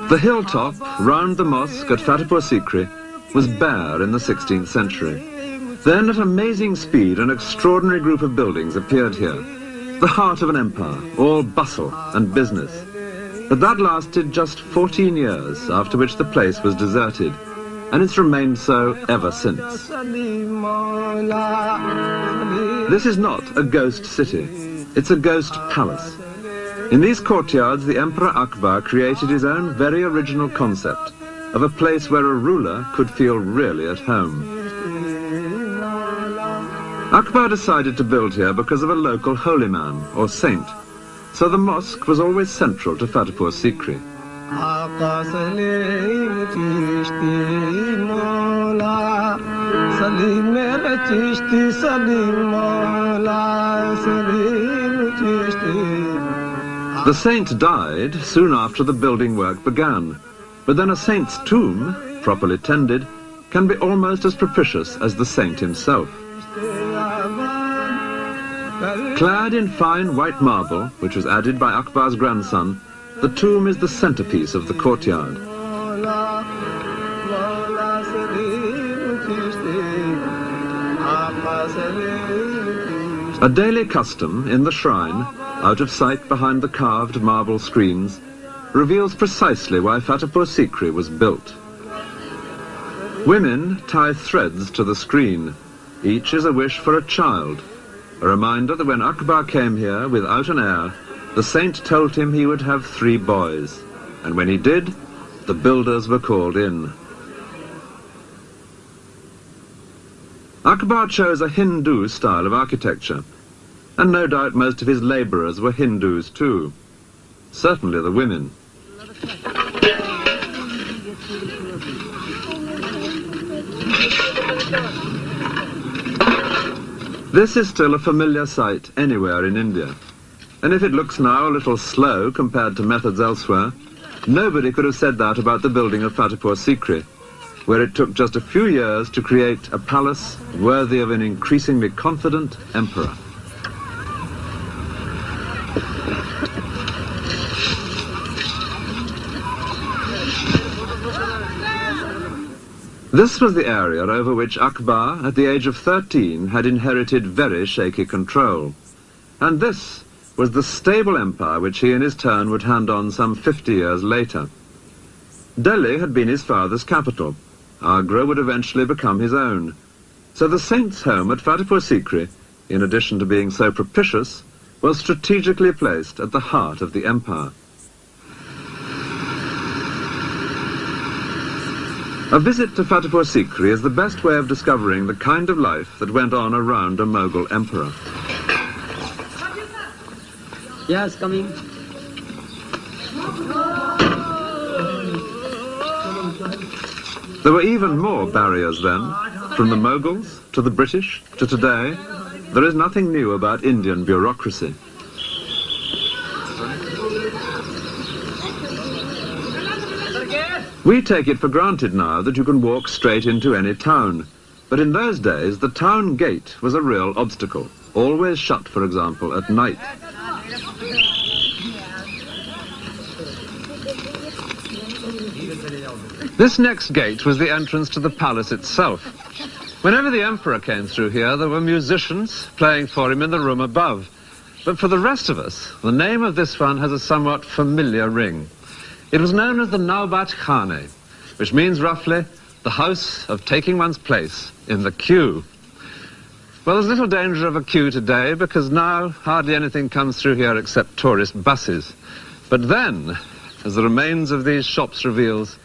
The hilltop round the mosque at Fatehpur Sikri was bare in the 16th century. Then at amazing speed an extraordinary group of buildings appeared here, the heart of an empire, all bustle and business. But that lasted just 14 years, after which the place was deserted, and it's remained so ever since. This is not a ghost city, it's a ghost palace. In these courtyards, the Emperor Akbar created his own very original concept of a place where a ruler could feel really at home. Akbar decided to build here because of a local holy man, or saint, so the mosque was always central to Fatehpur Sikri. The saint died soon after the building work began, but then a saint's tomb, properly tended, can be almost as propitious as the saint himself. Clad in fine white marble, which was added by Akbar's grandson, the tomb is the centerpiece of the courtyard. A daily custom in the shrine, out of sight behind the carved marble screens, reveals precisely why Fatehpur Sikri was built. Women tie threads to the screen. Each is a wish for a child, a reminder that when Akbar came here without an heir, the saint told him he would have 3 boys, and when he did, the builders were called in. Akbar chose a Hindu style of architecture, and no doubt most of his labourers were Hindus too. Certainly the women. This is still a familiar sight anywhere in India, and if it looks now a little slow compared to methods elsewhere, nobody could have said that about the building of Fatehpur Sikri, where it took just a few years to create a palace worthy of an increasingly confident emperor. This was the area over which Akbar, at the age of 13, had inherited very shaky control. And this was the stable empire which he in his turn would hand on some 50 years later. Delhi had been his father's capital. Agra would eventually become his own. So the saint's home at Fatehpur Sikri, in addition to being so propitious, was strategically placed at the heart of the empire. A visit to Fatehpur Sikri is the best way of discovering the kind of life that went on around a Mughal emperor. Yes, coming. There were even more barriers then. From the Mughals to the British to today, there is nothing new about Indian bureaucracy. We take it for granted now that you can walk straight into any town, but in those days the town gate was a real obstacle, always shut, for example, at night. This next gate was the entrance to the palace itself. Whenever the emperor came through here, there were musicians playing for him in the room above. But for the rest of us, the name of this one has a somewhat familiar ring. It was known as the Naubat Khane, which means roughly the house of taking one's place in the queue. Well, there's little danger of a queue today because now hardly anything comes through here except tourist buses. But then, as the remains of these shops reveals,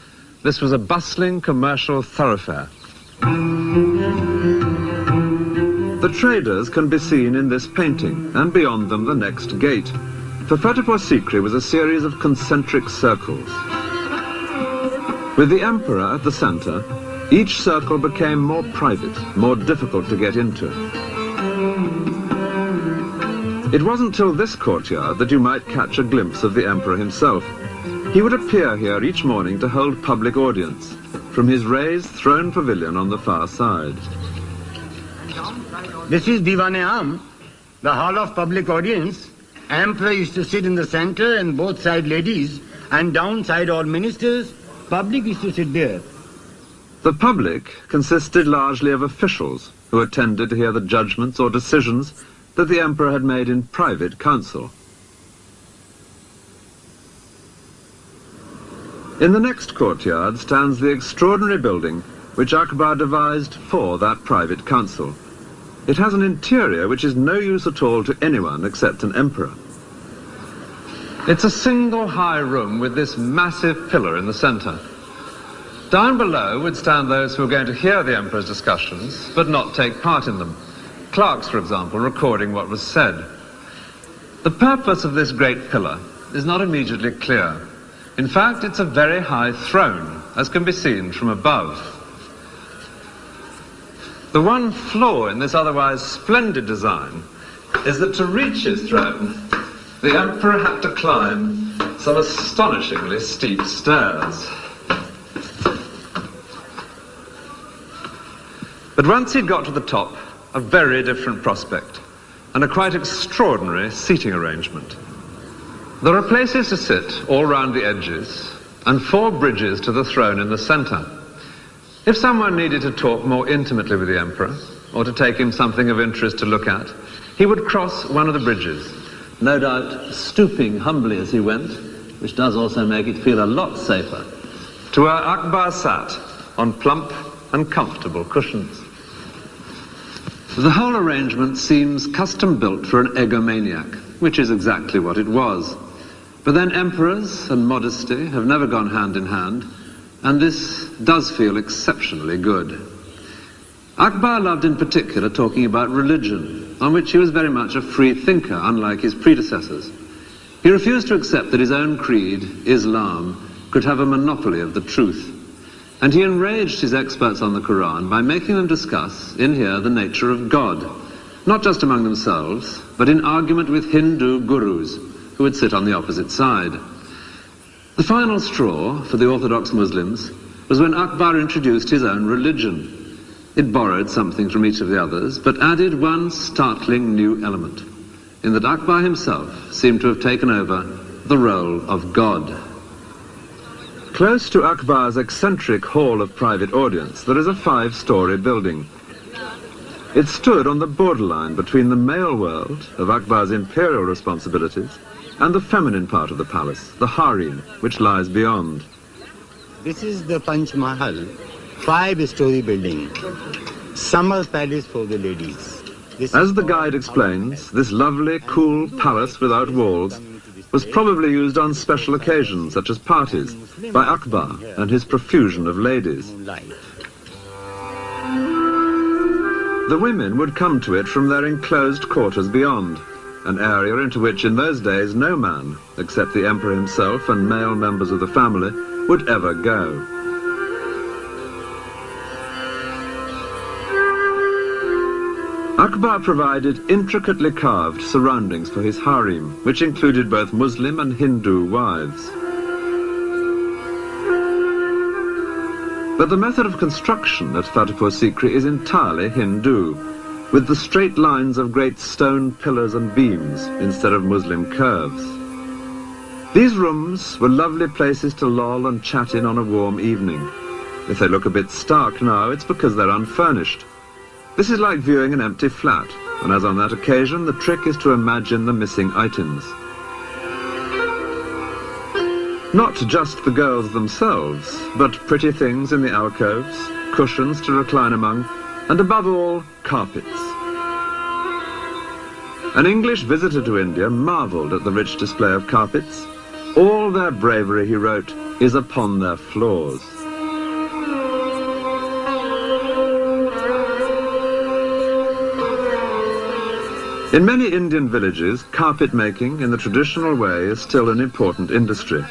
this was a bustling commercial thoroughfare. The traders can be seen in this painting, and beyond them the next gate. For Fatehpur Sikri was a series of concentric circles. With the emperor at the center, each circle became more private, more difficult to get into. It wasn't till this courtyard that you might catch a glimpse of the emperor himself. He would appear here each morning to hold public audience from his raised throne pavilion on the far side. This is Diwan-e-Am, the hall of public audience. Emperor used to sit in the center and both side ladies, and downside all ministers. Public used to sit there. The public consisted largely of officials who attended to hear the judgments or decisions that the emperor had made in private council. In the next courtyard stands the extraordinary building which Akbar devised for that private council. It has an interior which is no use at all to anyone except an emperor. It's a single high room with this massive pillar in the center. Down below would stand those who were going to hear the emperor's discussions, but not take part in them. Clerks, for example, recording what was said. The purpose of this great pillar is not immediately clear. In fact, it's a very high throne, as can be seen from above. The one flaw in this otherwise splendid design is that to reach his throne, the emperor had to climb some astonishingly steep stairs. But once he'd got to the top, a very different prospect, and a quite extraordinary seating arrangement. There are places to sit all round the edges, and 4 bridges to the throne in the centre. If someone needed to talk more intimately with the emperor, or to take him something of interest to look at, he would cross one of the bridges, no doubt stooping humbly as he went, which does also make it feel a lot safer, to where Akbar sat on plump and comfortable cushions. The whole arrangement seems custom-built for an egomaniac, which is exactly what it was. But then emperors and modesty have never gone hand in hand, and this does feel exceptionally good. Akbar loved in particular talking about religion, on which he was very much a free thinker, unlike his predecessors. He refused to accept that his own creed, Islam, could have a monopoly of the truth. And he enraged his experts on the Quran by making them discuss, in here, the nature of God, not just among themselves, but in argument with Hindu gurus, who would sit on the opposite side. The final straw for the Orthodox Muslims was when Akbar introduced his own religion. It borrowed something from each of the others, but added one startling new element, in that Akbar himself seemed to have taken over the role of God. Close to Akbar's eccentric hall of private audience, there is a 5-story building. It stood on the borderline between the male world of Akbar's imperial responsibilities and the feminine part of the palace, the harem, which lies beyond. This is the Panch Mahal, 5-story building, summer palace for the ladies. As the guide explains, this lovely, cool palace without walls was probably used on special occasions, such as parties, by Akbar and his profusion of ladies. The women would come to it from their enclosed quarters beyond, an area into which in those days no man, except the emperor himself and male members of the family, would ever go. Akbar provided intricately carved surroundings for his harem, which included both Muslim and Hindu wives. But the method of construction at Fatehpur Sikri is entirely Hindu, with the straight lines of great stone pillars and beams instead of Muslim curves. These rooms were lovely places to loll and chat in on a warm evening. If they look a bit stark now, it's because they're unfurnished. This is like viewing an empty flat, and as on that occasion, the trick is to imagine the missing items. Not just the girls themselves, but pretty things in the alcoves, cushions to recline among, and above all, carpets. An English visitor to India marvelled at the rich display of carpets. All their bravery, he wrote, is upon their floors. In many Indian villages, carpet making in the traditional way is still an important industry.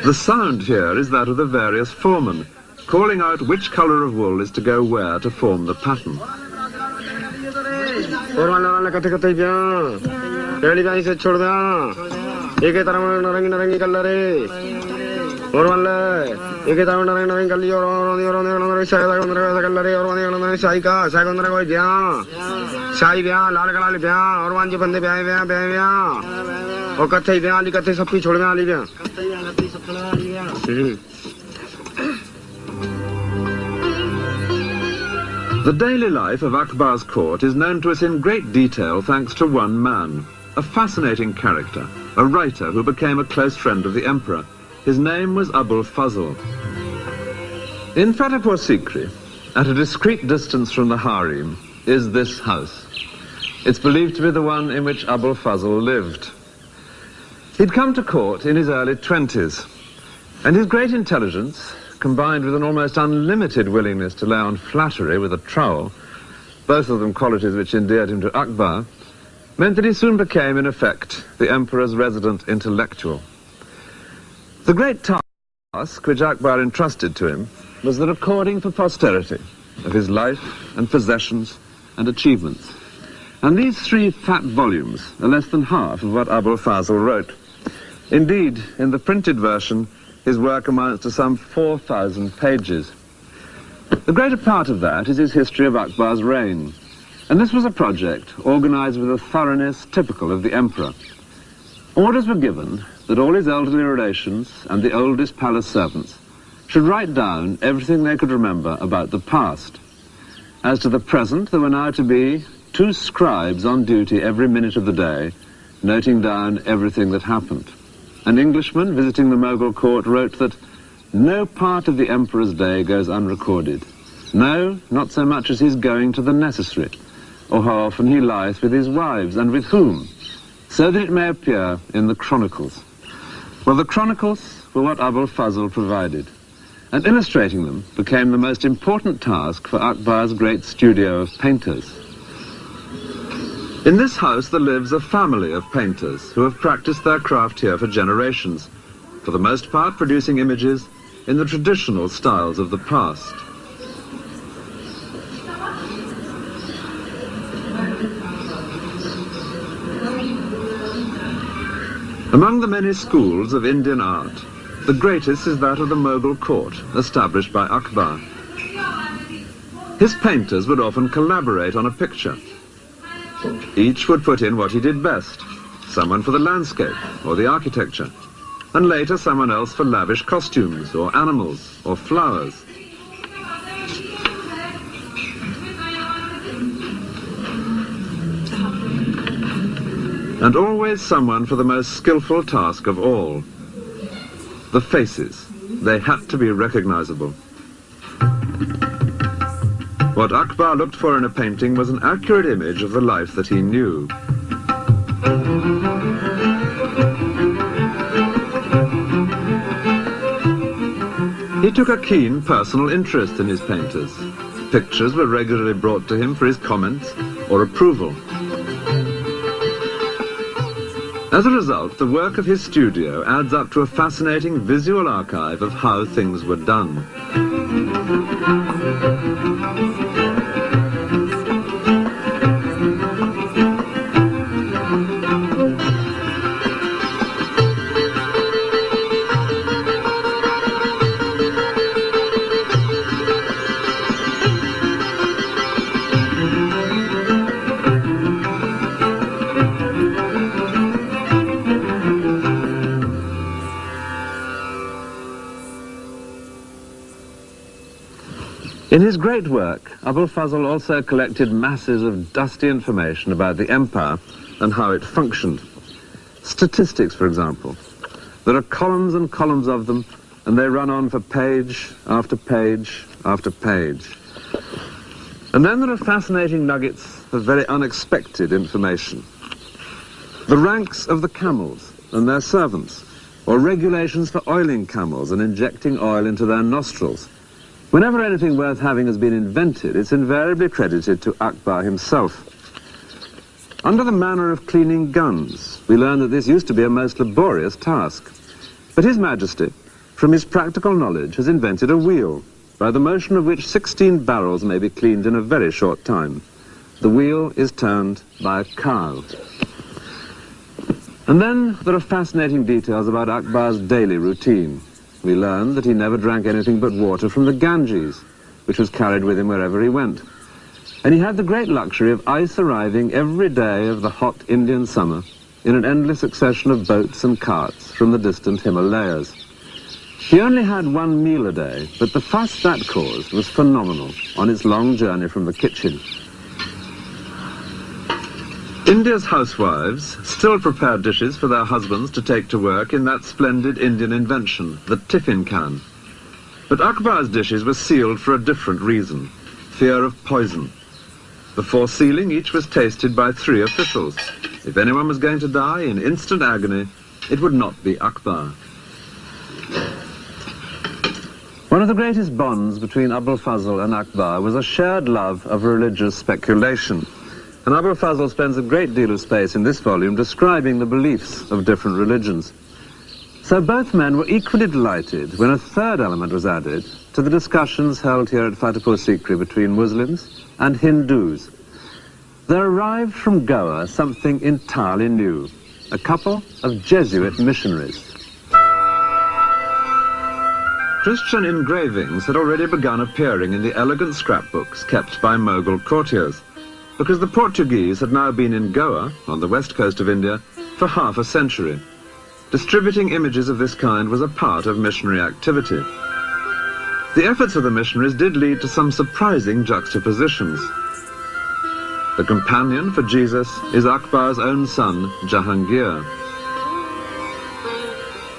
The sound here is that of the various foremen, calling out which colour of wool is to go where to form the pattern. The daily life of Akbar's court is known to us in great detail thanks to one man, a fascinating character, a writer who became a close friend of the emperor. His name was Abul Fazl. In Fatehpur Sikri, at a discreet distance from the harem, is this house. It's believed to be the one in which Abul Fazl lived. He'd come to court in his early 20s, and his great intelligence, combined with an almost unlimited willingness to lay on flattery with a trowel, both of them qualities which endeared him to Akbar, meant that he soon became, in effect, the emperor's resident intellectual. The great task which Akbar entrusted to him was the recording for posterity of his life and possessions and achievements. And these 3 fat volumes are less than half of what Abul Fazl wrote. Indeed, in the printed version, his work amounts to some 4,000 pages. The greater part of that is his history of Akbar's reign. And this was a project organized with a thoroughness typical of the emperor. Orders were given that all his elderly relations and the oldest palace servants should write down everything they could remember about the past. As to the present, there were now to be 2 scribes on duty every minute of the day, noting down everything that happened. An Englishman visiting the Mughal court wrote that no part of the emperor's day goes unrecorded. No, not so much as his going to the necessary, or how often he lieth with his wives, and with whom, so that it may appear in the chronicles. Well, the chronicles were what Abul Fazl provided, and illustrating them became the most important task for Akbar's great studio of painters. In this house there lives a family of painters who have practiced their craft here for generations, for the most part producing images in the traditional styles of the past. Among the many schools of Indian art, the greatest is that of the Mughal court, established by Akbar. His painters would often collaborate on a picture. Each would put in what he did best, someone for the landscape or the architecture, and later someone else for lavish costumes or animals or flowers. And always someone for the most skillful task of all, the faces. They had to be recognizable. What Akbar looked for in a painting was an accurate image of the life that he knew. He took a keen personal interest in his painters. Pictures were regularly brought to him for his comments or approval. As a result, the work of his studio adds up to a fascinating visual archive of how things were done. In his great work, Abul Fazl also collected masses of dusty information about the empire and how it functioned. Statistics, for example. There are columns and columns of them, and they run on for page after page after page. And then there are fascinating nuggets of very unexpected information. The ranks of the camels and their servants, or regulations for oiling camels and injecting oil into their nostrils. Whenever anything worth having has been invented, it's invariably credited to Akbar himself. Under the manner of cleaning guns, we learn that this used to be a most laborious task. But His Majesty, from his practical knowledge, has invented a wheel, by the motion of which 16 barrels may be cleaned in a very short time. The wheel is turned by a cow. And then there are fascinating details about Akbar's daily routine. We learn that he never drank anything but water from the Ganges, which was carried with him wherever he went. And he had the great luxury of ice arriving every day of the hot Indian summer in an endless succession of boats and carts from the distant Himalayas. He only had one meal a day, but the fuss that caused was phenomenal on its long journey from the kitchen. India's housewives still prepare dishes for their husbands to take to work in that splendid Indian invention, the tiffin can. But Akbar's dishes were sealed for a different reason, fear of poison. Before sealing, each was tasted by 3 officials. If anyone was going to die in instant agony, it would not be Akbar. One of the greatest bonds between Abul Fazl and Akbar was a shared love of religious speculation. and Abul Fazl spends a great deal of space in this volume describing the beliefs of different religions. So both men were equally delighted when a third element was added to the discussions held here at Fatehpur Sikri between Muslims and Hindus. There arrived from Goa something entirely new, a couple of Jesuit missionaries. Christian engravings had already begun appearing in the elegant scrapbooks kept by Mughal courtiers, because the Portuguese had now been in Goa, on the west coast of India, for half a century. Distributing images of this kind was a part of missionary activity. The efforts of the missionaries did lead to some surprising juxtapositions. The companion for Jesus is Akbar's own son, Jahangir.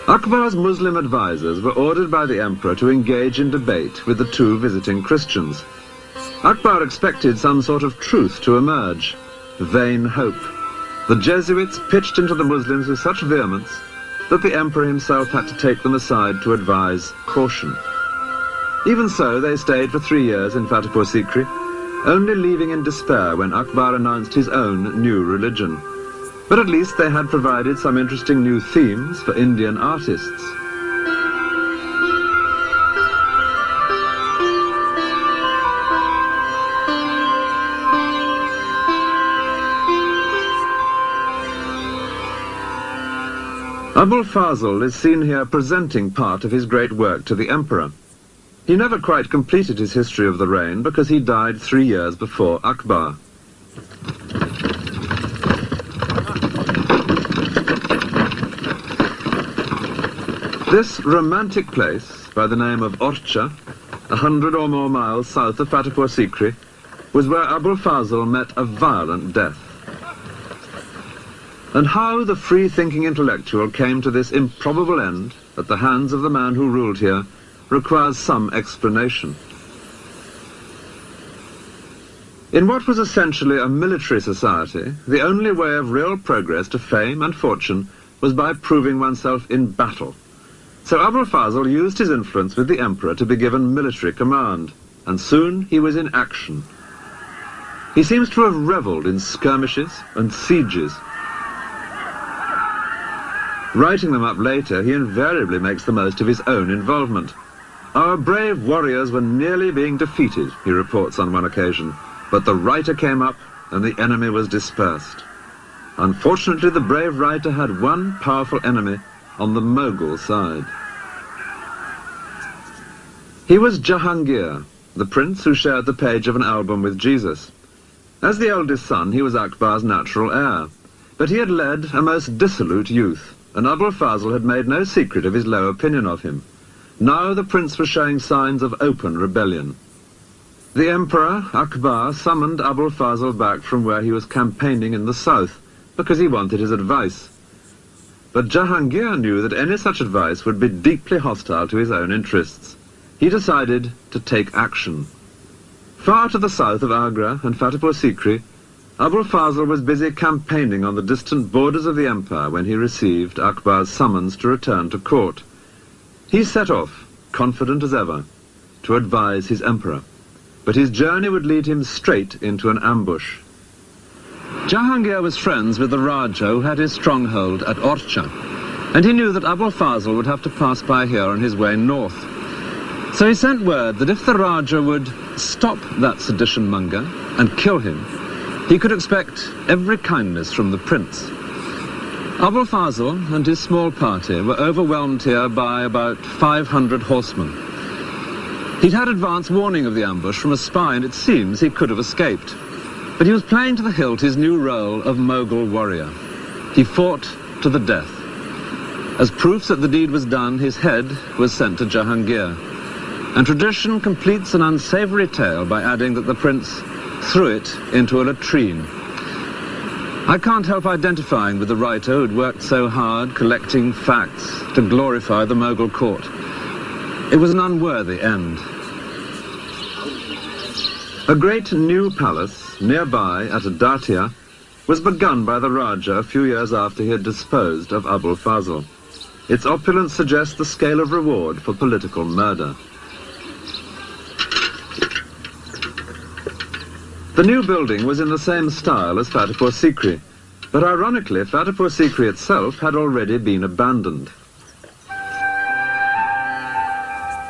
Akbar's Muslim advisors were ordered by the emperor to engage in debate with the two visiting Christians. Akbar expected some sort of truth to emerge. Vain hope. The Jesuits pitched into the Muslims with such vehemence that the emperor himself had to take them aside to advise caution. Even so, they stayed for 3 years in Fatehpur Sikri, only leaving in despair when Akbar announced his own new religion. But at least they had provided some interesting new themes for Indian artists. Abul Fazl is seen here presenting part of his great work to the emperor. He never quite completed his history of the reign because he died 3 years before Akbar. This romantic place, by the name of Orcha, 100 or more miles south of Fatehpur Sikri, was where Abul Fazl met a violent death. And how the free-thinking intellectual came to this improbable end at the hands of the man who ruled here requires some explanation. In what was essentially a military society, the only way of real progress to fame and fortune was by proving oneself in battle. So Abul Fazl used his influence with the emperor to be given military command, and soon he was in action. He seems to have revelled in skirmishes and sieges. Writing them up later, he invariably makes the most of his own involvement. Our brave warriors were nearly being defeated, he reports on one occasion, but the writer came up and the enemy was dispersed. Unfortunately, the brave writer had one powerful enemy on the Mughal side. He was Jahangir, the prince who shared the page of an album with Jesus. As the eldest son, he was Akbar's natural heir, but he had led a most dissolute youth, and Abul Fazl had made no secret of his low opinion of him. Now the prince was showing signs of open rebellion. The emperor, Akbar, summoned Abul Fazl back from where he was campaigning in the south, because he wanted his advice. But Jahangir knew that any such advice would be deeply hostile to his own interests. He decided to take action. Far to the south of Agra and Fatehpur Sikri, Abul Fazl was busy campaigning on the distant borders of the empire when he received Akbar's summons to return to court. He set off, confident as ever, to advise his emperor. But his journey would lead him straight into an ambush. Jahangir was friends with the Raja who had his stronghold at Orcha, and he knew that Abul Fazl would have to pass by here on his way north. So he sent word that if the Raja would stop that sedition monger and kill him, he could expect every kindness from the prince. Abul Fazl and his small party were overwhelmed here by about 500 horsemen. He'd had advance warning of the ambush from a spy, and it seems he could have escaped. But he was playing to the hilt his new role of Mughal warrior. He fought to the death. As proofs that the deed was done, his head was sent to Jahangir. And tradition completes an unsavory tale by adding that the prince threw it into a latrine. I can't help identifying with the writer who'd worked so hard collecting facts to glorify the Mughal court. It was an unworthy end. A great new palace nearby at Datia was begun by the Raja a few years after he had disposed of Abul Fazl. Its opulence suggests the scale of reward for political murder. The new building was in the same style as Fatehpur Sikri, but ironically, Fatehpur Sikri itself had already been abandoned.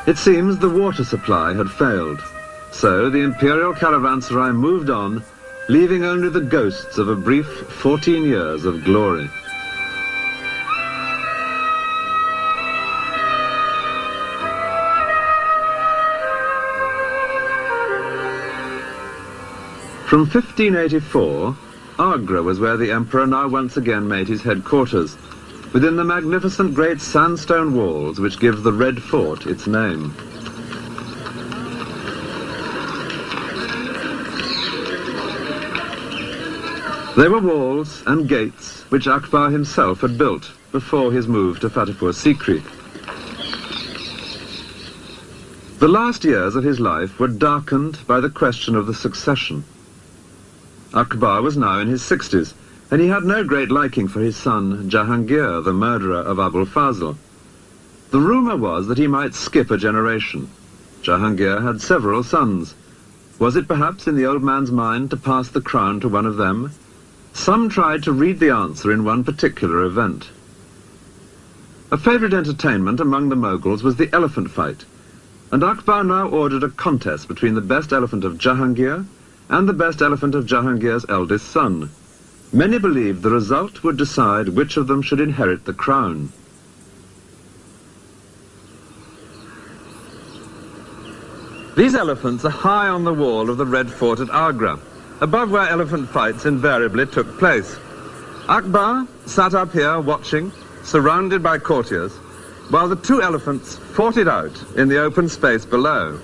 It seems the water supply had failed, so the imperial caravanserai moved on, leaving only the ghosts of a brief 14 years of glory. From 1584, Agra was where the emperor now once again made his headquarters, within the magnificent great sandstone walls which give the Red Fort its name. They were walls and gates which Akbar himself had built before his move to Fatehpur Sikri. The last years of his life were darkened by the question of the succession. Akbar was now in his 60s, and he had no great liking for his son Jahangir, the murderer of Abul Fazl. The rumour was that he might skip a generation. Jahangir had several sons. Was it perhaps in the old man's mind to pass the crown to one of them? Some tried to read the answer in one particular event. A favourite entertainment among the Mughals was the elephant fight, and Akbar now ordered a contest between the best elephant of Jahangir and the best elephant of Jahangir's eldest son. Many believed the result would decide which of them should inherit the crown. These elephants are high on the wall of the Red Fort at Agra, above where elephant fights invariably took place. Akbar sat up here watching, surrounded by courtiers, while the two elephants fought it out in the open space below.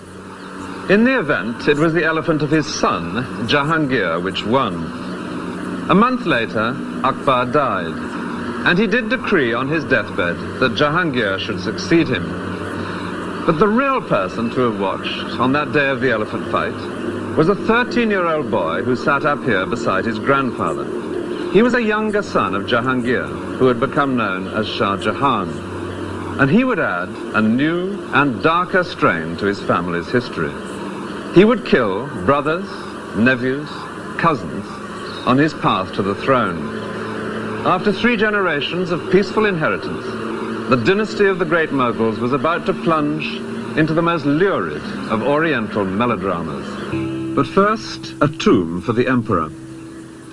In the event, it was the elephant of his son, Jahangir, which won. A month later, Akbar died, and he did decree on his deathbed that Jahangir should succeed him. But the real person to have watched on that day of the elephant fight was a 13-year-old boy who sat up here beside his grandfather. He was a younger son of Jahangir, who had become known as Shah Jahan, and he would add a new and darker strain to his family's history. He would kill brothers, nephews, cousins on his path to the throne. After 3 generations of peaceful inheritance, the dynasty of the great Mughals was about to plunge into the most lurid of Oriental melodramas. But first, a tomb for the emperor.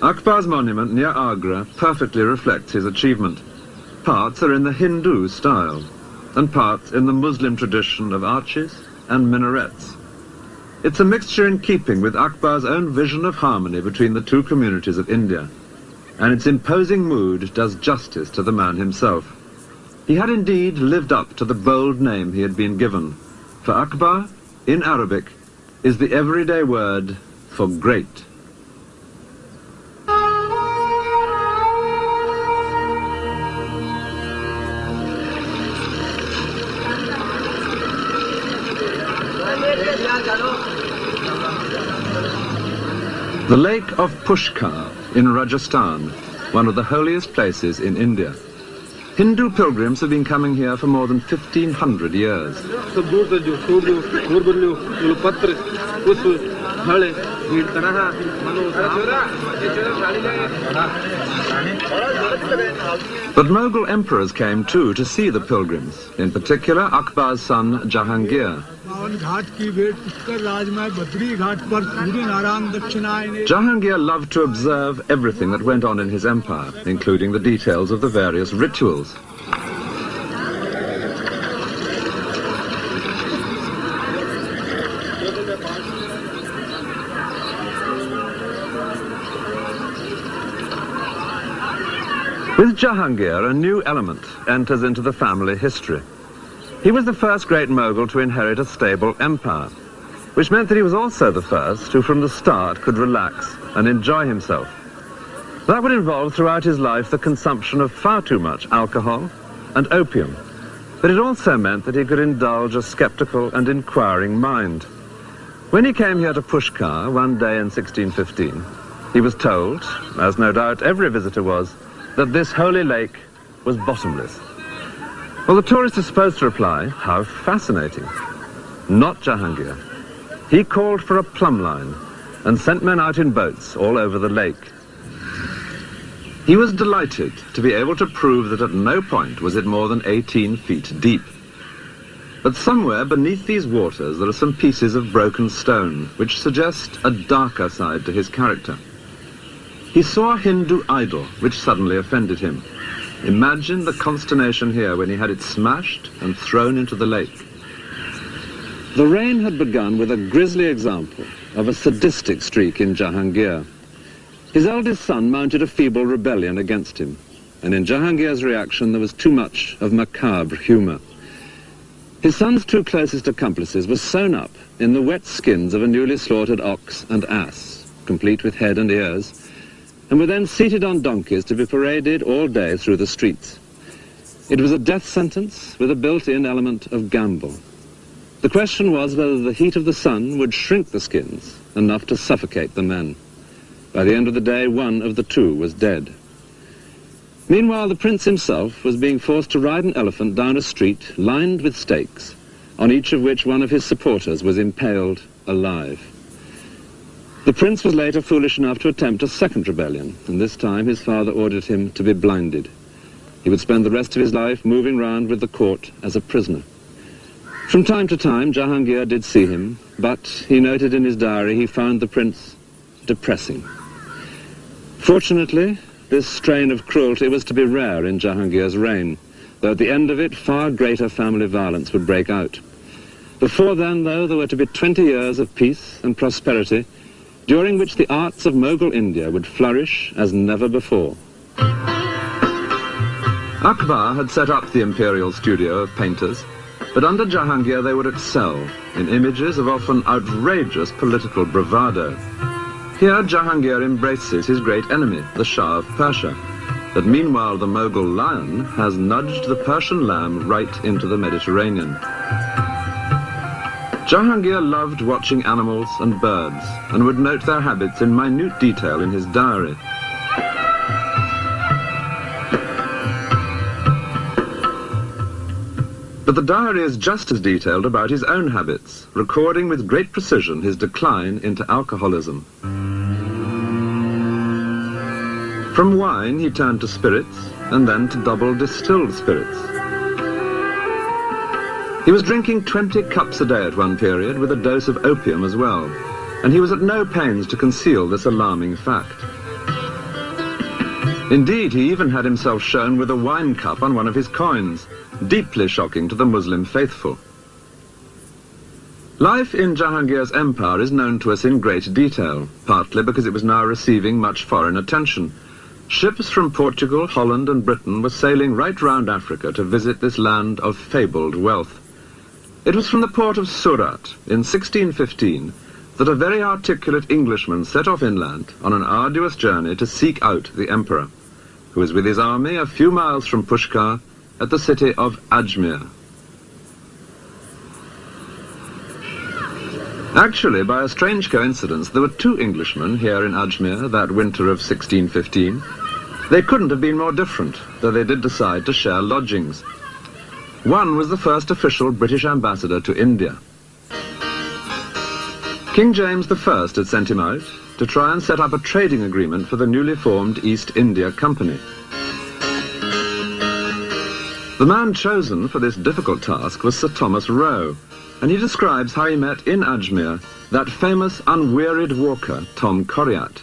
Akbar's monument near Agra perfectly reflects his achievement. Parts are in the Hindu style, and parts in the Muslim tradition of arches and minarets. It's a mixture in keeping with Akbar's own vision of harmony between the two communities of India, and its imposing mood does justice to the man himself. He had indeed lived up to the bold name he had been given, for Akbar, in Arabic, is the everyday word for great. The Lake of Pushkar in Rajasthan, one of the holiest places in India. Hindu pilgrims have been coming here for more than 1,500 years. But Mughal emperors came too to see the pilgrims, in particular Akbar's son Jahangir. Jahangir loved to observe everything that went on in his empire, including the details of the various rituals. With Jahangir, a new element enters into the family history. He was the first great Mughal to inherit a stable empire, which meant that he was also the first who from the start could relax and enjoy himself. That would involve throughout his life the consumption of far too much alcohol and opium, but it also meant that he could indulge a skeptical and inquiring mind. When he came here to Pushkar one day in 1615, he was told, as no doubt every visitor was, that this holy lake was bottomless. Well, the tourist is supposed to reply, how fascinating. Not Jahangir. He called for a plumb line and sent men out in boats all over the lake. He was delighted to be able to prove that at no point was it more than 18 feet deep. But somewhere beneath these waters there are some pieces of broken stone which suggest a darker side to his character. He saw a Hindu idol which suddenly offended him. Imagine the consternation here when he had it smashed and thrown into the lake. The reign had begun with a grisly example of a sadistic streak in Jahangir. His eldest son mounted a feeble rebellion against him, and in Jahangir's reaction there was too much of macabre humour. His son's two closest accomplices were sewn up in the wet skins of a newly slaughtered ox and ass, complete with head and ears, and were then seated on donkeys to be paraded all day through the streets. It was a death sentence with a built-in element of gamble. The question was whether the heat of the sun would shrink the skins enough to suffocate the men. By the end of the day, one of the two was dead. Meanwhile, the prince himself was being forced to ride an elephant down a street lined with stakes, on each of which one of his supporters was impaled alive. The prince was later foolish enough to attempt a second rebellion, and this time his father ordered him to be blinded. He would spend the rest of his life moving round with the court as a prisoner. From time to time, Jahangir did see him, but he noted in his diary he found the prince depressing. Fortunately, this strain of cruelty was to be rare in Jahangir's reign, though at the end of it far greater family violence would break out. Before then, though, there were to be 20 years of peace and prosperity, during which the arts of Mughal India would flourish as never before. Akbar had set up the imperial studio of painters, but under Jahangir they would excel in images of often outrageous political bravado. Here Jahangir embraces his great enemy, the Shah of Persia, but meanwhile the Mughal lion has nudged the Persian lamb right into the Mediterranean. Jahangir loved watching animals and birds, and would note their habits in minute detail in his diary. But the diary is just as detailed about his own habits, recording with great precision his decline into alcoholism. From wine he turned to spirits, and then to double distilled spirits. He was drinking 20 cups a day at one period, with a dose of opium as well, and he was at no pains to conceal this alarming fact. Indeed, he even had himself shown with a wine cup on one of his coins, deeply shocking to the Muslim faithful. Life in Jahangir's empire is known to us in great detail, partly because it was now receiving much foreign attention. Ships from Portugal, Holland and Britain were sailing right round Africa to visit this land of fabled wealth. It was from the port of Surat in 1615 that a very articulate Englishman set off inland on an arduous journey to seek out the emperor, who was with his army a few miles from Pushkar at the city of Ajmer. Actually, by a strange coincidence, there were two Englishmen here in Ajmer that winter of 1615. They couldn't have been more different, though they did decide to share lodgings. One was the first official British ambassador to India. King James I had sent him out to try and set up a trading agreement for the newly formed East India Company. The man chosen for this difficult task was Sir Thomas Roe, and he describes how he met in Ajmer that famous unwearied walker, Tom Coriat.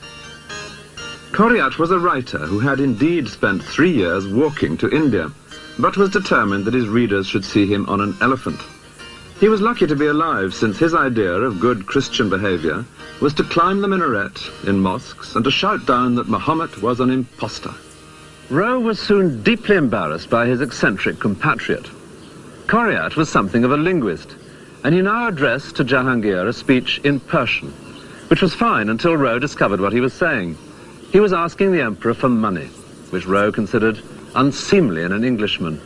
Coriat was a writer who had indeed spent 3 years walking to India, but was determined that his readers should see him on an elephant. He was lucky to be alive, since his idea of good Christian behavior was to climb the minaret in mosques and to shout down that Muhammad was an impostor. Roe was soon deeply embarrassed by his eccentric compatriot. Coriat was something of a linguist, and he now addressed to Jahangir a speech in Persian, which was fine until Roe discovered what he was saying. He was asking the emperor for money, which Roe considered unseemly in an Englishman.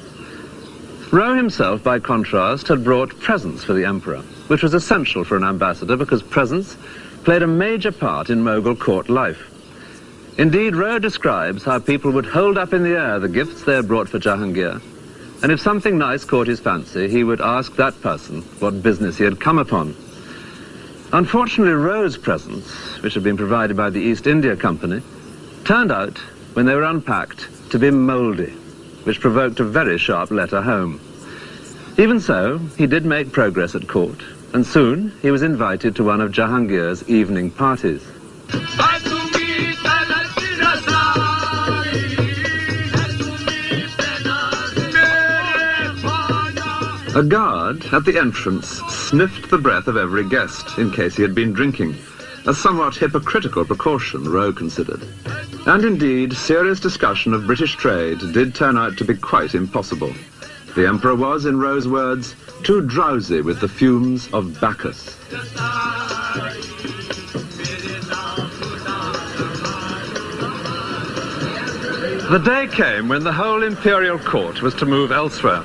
Roe himself, by contrast, had brought presents for the emperor, which was essential for an ambassador because presents played a major part in Mughal court life. Indeed, Roe describes how people would hold up in the air the gifts they had brought for Jahangir, and if something nice caught his fancy, he would ask that person what business he had come upon. Unfortunately, Rowe's presents, which had been provided by the East India Company, turned out, when they were unpacked, to be mouldy, which provoked a very sharp letter home. Even so, he did make progress at court, and soon he was invited to one of Jahangir's evening parties. A guard at the entrance sniffed the breath of every guest in case he had been drinking, a somewhat hypocritical precaution, Rowe considered. And indeed, serious discussion of British trade did turn out to be quite impossible. The Emperor was, in Rowe's words, too drowsy with the fumes of Bacchus. The day came when the whole imperial court was to move elsewhere,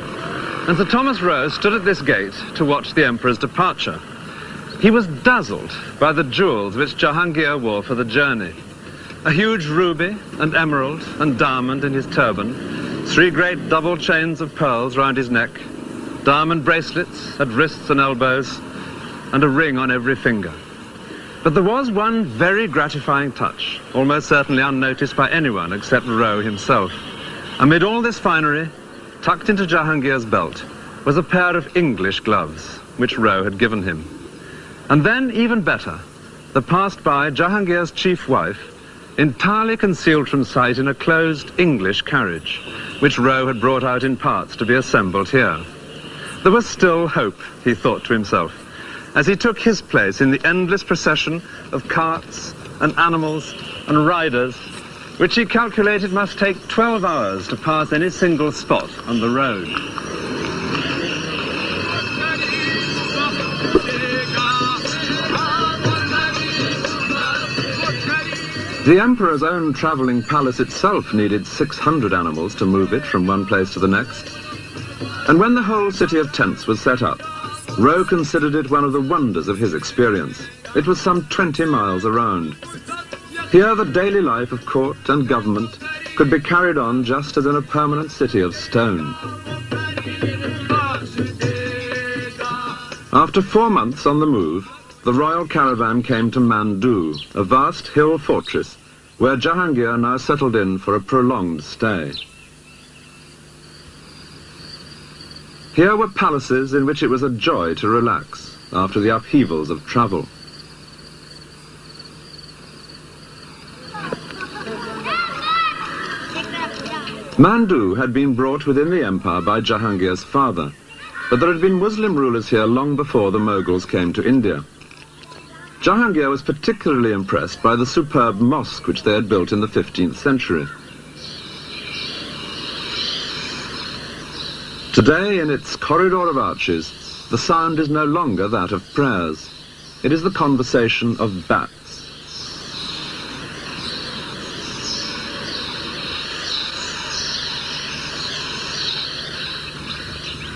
and Sir Thomas Rowe stood at this gate to watch the Emperor's departure. He was dazzled by the jewels which Jahangir wore for the journey. A huge ruby and emerald and diamond in his turban, 3 great double chains of pearls round his neck, diamond bracelets at wrists and elbows, and a ring on every finger. But there was one very gratifying touch, almost certainly unnoticed by anyone except Rowe himself. Amid all this finery, tucked into Jahangir's belt, was a pair of English gloves, which Rowe had given him. And then, even better, there passed by Jahangir's chief wife, entirely concealed from sight in a closed English carriage, which Rowe had brought out in parts to be assembled here. There was still hope, he thought to himself, as he took his place in the endless procession of carts and animals and riders, which he calculated must take 12 hours to pass any single spot on the road. The Emperor's own travelling palace itself needed 600 animals to move it from one place to the next. And when the whole city of tents was set up, Rowe considered it one of the wonders of his experience. It was some 20 miles around. Here the daily life of court and government could be carried on just as in a permanent city of stone. After 4 months on the move, the royal caravan came to Mandu, a vast hill fortress, where Jahangir now settled in for a prolonged stay. Here were palaces in which it was a joy to relax after the upheavals of travel. Mandu had been brought within the empire by Jahangir's father, but there had been Muslim rulers here long before the Mughals came to India. Jahangir was particularly impressed by the superb mosque which they had built in the 15th century. Today, in its corridor of arches, the sound is no longer that of prayers. It is the conversation of bats.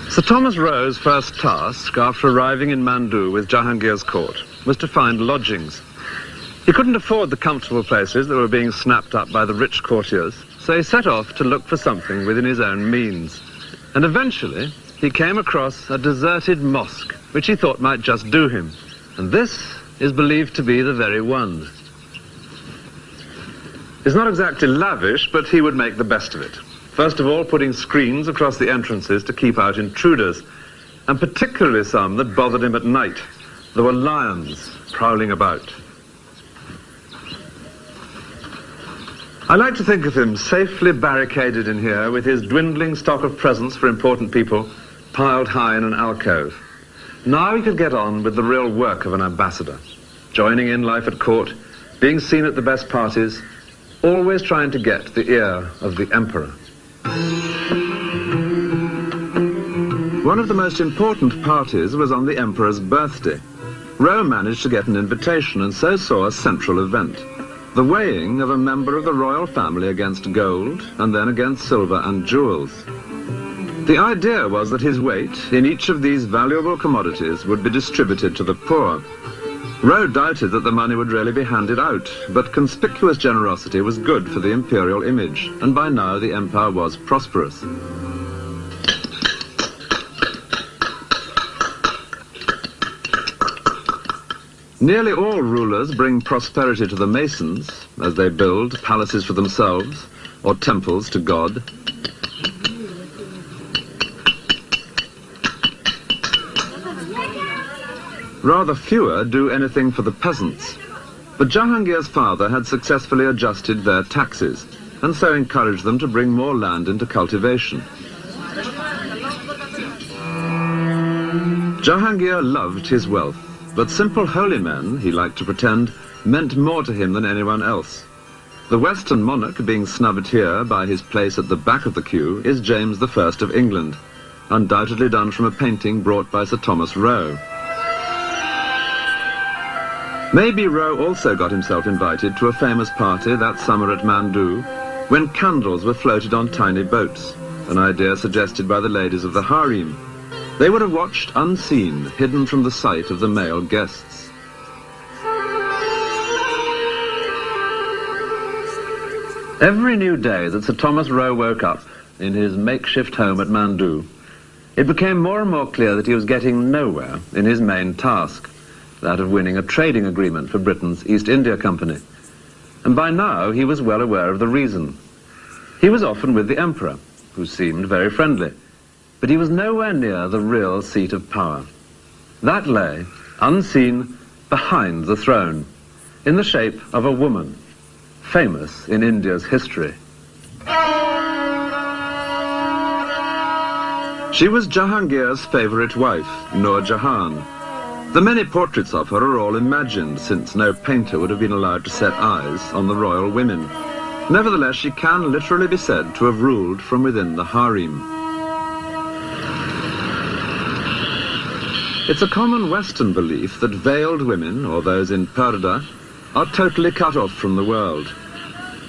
Sir Thomas Rowe's first task after arriving in Mandu with Jahangir's court was to find lodgings. He couldn't afford the comfortable places that were being snapped up by the rich courtiers, so he set off to look for something within his own means. And eventually, he came across a deserted mosque, which he thought might just do him. And this is believed to be the very one. It's not exactly lavish, but he would make the best of it. First of all, putting screens across the entrances to keep out intruders, and particularly some that bothered him at night. There were lions prowling about. I like to think of him safely barricaded in here with his dwindling stock of presents for important people piled high in an alcove. Now he could get on with the real work of an ambassador, joining in life at court, being seen at the best parties, always trying to get the ear of the emperor. One of the most important parties was on the emperor's birthday. Rowe managed to get an invitation and so saw a central event, the weighing of a member of the royal family against gold and then against silver and jewels. The idea was that his weight in each of these valuable commodities would be distributed to the poor. Rowe doubted that the money would really be handed out, but conspicuous generosity was good for the imperial image, and by now the empire was prosperous. Nearly all rulers bring prosperity to the masons as they build palaces for themselves or temples to God. Rather fewer do anything for the peasants. But Jahangir's father had successfully adjusted their taxes and so encouraged them to bring more land into cultivation. Jahangir loved his wealth, but simple holy men, he liked to pretend, meant more to him than anyone else. The Western monarch being snubbed here by his place at the back of the queue is James I of England, undoubtedly done from a painting brought by Sir Thomas Roe. Maybe Roe also got himself invited to a famous party that summer at Mandu, when candles were floated on tiny boats, an idea suggested by the ladies of the harem. They would have watched unseen, hidden from the sight of the male guests. Every new day that Sir Thomas Roe woke up in his makeshift home at Mandu, it became more and more clear that he was getting nowhere in his main task, that of winning a trading agreement for Britain's East India Company. And by now he was well aware of the reason. He was often with the Emperor, who seemed very friendly, but he was nowhere near the real seat of power. That lay, unseen, behind the throne, in the shape of a woman, famous in India's history. She was Jahangir's favourite wife, Nur Jahan. The many portraits of her are all imagined, since no painter would have been allowed to set eyes on the royal women. Nevertheless, she can literally be said to have ruled from within the harem. It's a common Western belief that veiled women, or those in purdah, are totally cut off from the world.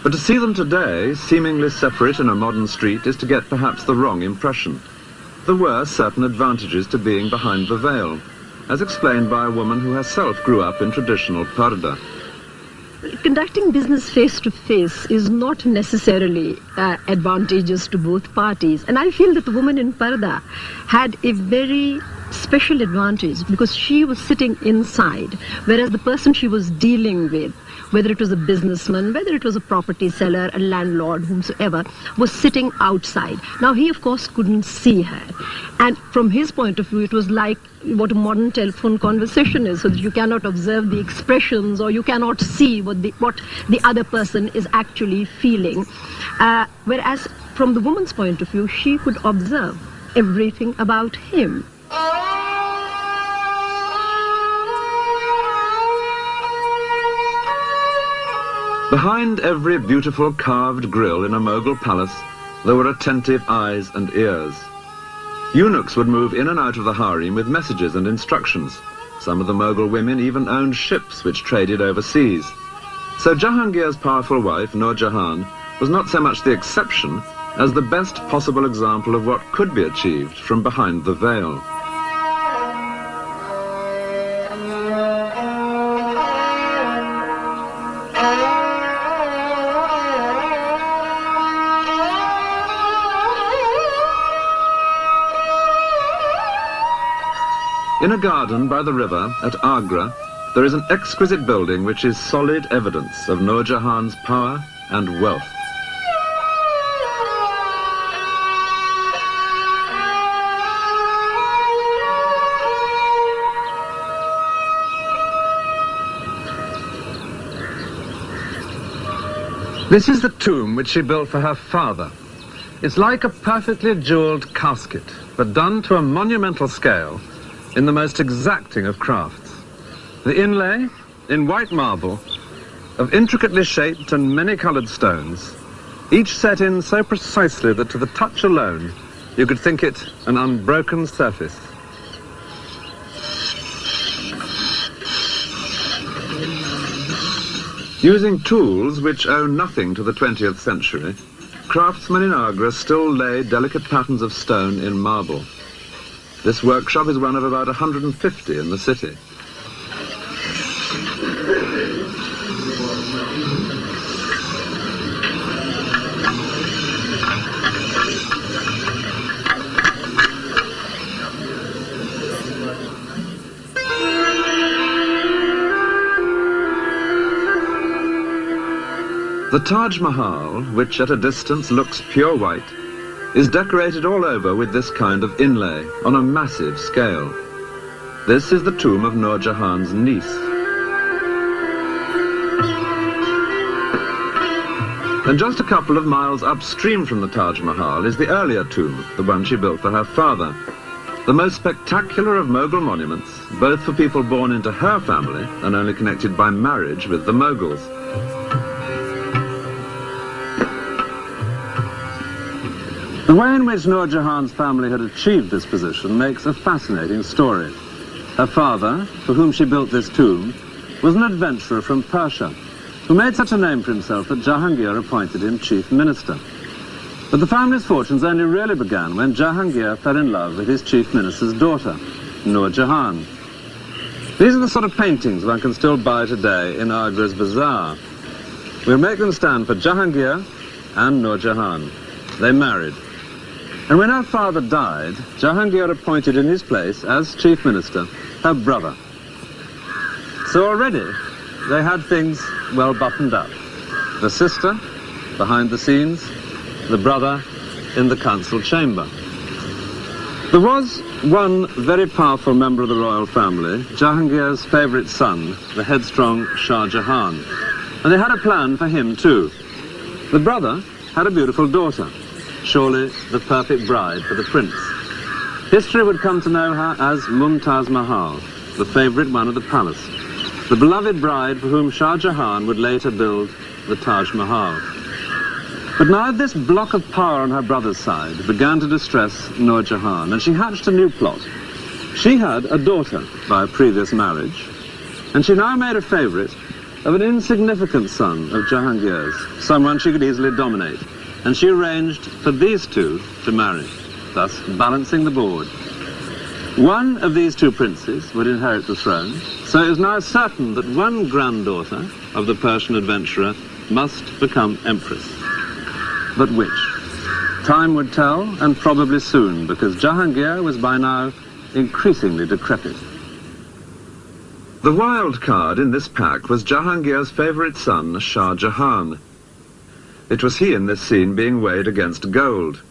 But to see them today, seemingly separate in a modern street, is to get perhaps the wrong impression. There were certain advantages to being behind the veil, as explained by a woman who herself grew up in traditional purdah. Conducting business face-to-face is not necessarily advantageous to both parties. And I feel that the woman in purdah had a very special advantage because she was sitting inside, whereas the person she was dealing with, whether it was a businessman, whether it was a property seller, a landlord, whomsoever, was sitting outside. Now, he, of course, couldn't see her. And from his point of view, it was like what a modern telephone conversation is, so that you cannot observe the expressions or you cannot see what the other person is actually feeling. Whereas, from the woman's point of view, she could observe everything about him. Behind every beautiful carved grille in a Mughal palace, there were attentive eyes and ears. Eunuchs would move in and out of the harem with messages and instructions. Some of the Mughal women even owned ships which traded overseas. So Jahangir's powerful wife, Nur Jahan, was not so much the exception as the best possible example of what could be achieved from behind the veil. In a garden by the river at Agra, there is an exquisite building which is solid evidence of Nur Jahan's power and wealth. This is the tomb which she built for her father. It's like a perfectly jeweled casket, but done to a monumental scale in the most exacting of crafts. The inlay, in white marble, of intricately shaped and many-coloured stones, each set in so precisely that to the touch alone you could think it an unbroken surface. Using tools which owe nothing to the 20th century, craftsmen in Agra still lay delicate patterns of stone in marble. This workshop is one of about 150 in the city. The Taj Mahal, which at a distance looks pure white, is decorated all over with this kind of inlay on a massive scale. This is the tomb of Nur Jahan's niece. And just a couple of miles upstream from the Taj Mahal is the earlier tomb, the one she built for her father. The most spectacular of Mughal monuments, both for people born into her family and only connected by marriage with the Mughals. The way in which Nur Jahan's family had achieved this position makes a fascinating story. Her father, for whom she built this tomb, was an adventurer from Persia, who made such a name for himself that Jahangir appointed him chief minister. But the family's fortunes only really began when Jahangir fell in love with his chief minister's daughter, Nur Jahan. These are the sort of paintings one can still buy today in Agra's bazaar. We'll make them stand for Jahangir and Nur Jahan. They married. And when her father died, Jahangir appointed in his place, as chief minister, her brother. So already, they had things well buttoned up. The sister, behind the scenes, the brother in the council chamber. There was one very powerful member of the royal family, Jahangir's favourite son, the headstrong Shah Jahan. And they had a plan for him too. The brother had a beautiful daughter, surely the perfect bride for the prince. History would come to know her as Mumtaz Mahal, the favourite one of the palace, the beloved bride for whom Shah Jahan would later build the Taj Mahal. But now this block of power on her brother's side began to distress Nur Jahan, and she hatched a new plot. She had a daughter by a previous marriage, and she now made a favourite of an insignificant son of Jahangir's, someone she could easily dominate, and she arranged for these two to marry, thus balancing the board. One of these two princes would inherit the throne, so it was now certain that one granddaughter of the Persian adventurer must become empress. But which? Time would tell, and probably soon, because Jahangir was by now increasingly decrepit. The wild card in this pack was Jahangir's favourite son, Shah Jahan. It was he in this scene being weighed against gold.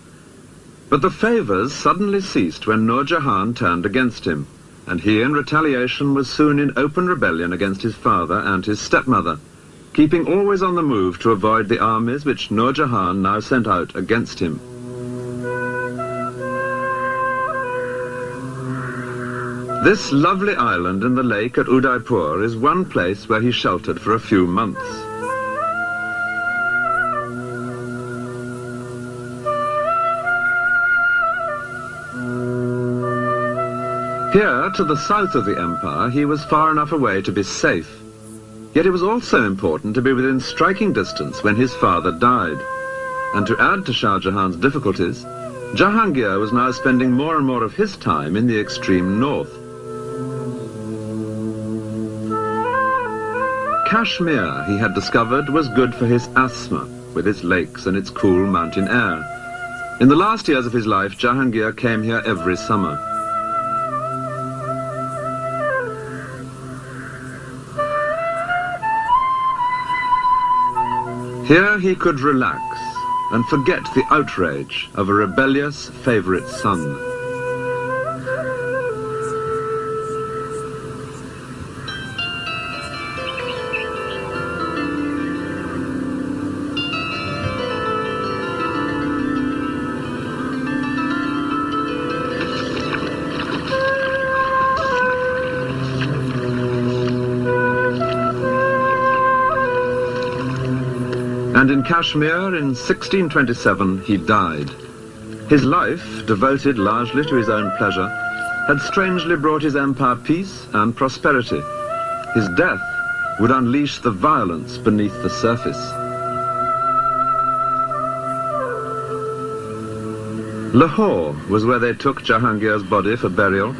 But the favours suddenly ceased when Nur Jahan turned against him, and he in retaliation was soon in open rebellion against his father and his stepmother, keeping always on the move to avoid the armies which Nur Jahan now sent out against him. This lovely island in the lake at Udaipur is one place where he sheltered for a few months. Here, to the south of the empire, he was far enough away to be safe. Yet it was also important to be within striking distance when his father died. And to add to Shah Jahan's difficulties, Jahangir was now spending more and more of his time in the extreme north. Kashmir, he had discovered, was good for his asthma, with its lakes and its cool mountain air. In the last years of his life, Jahangir came here every summer. Here he could relax and forget the outrage of a rebellious favourite son. And in Kashmir, in 1627, he died. His life, devoted largely to his own pleasure, had strangely brought his empire peace and prosperity. His death would unleash the violence beneath the surface. Lahore was where they took Jahangir's body for burial.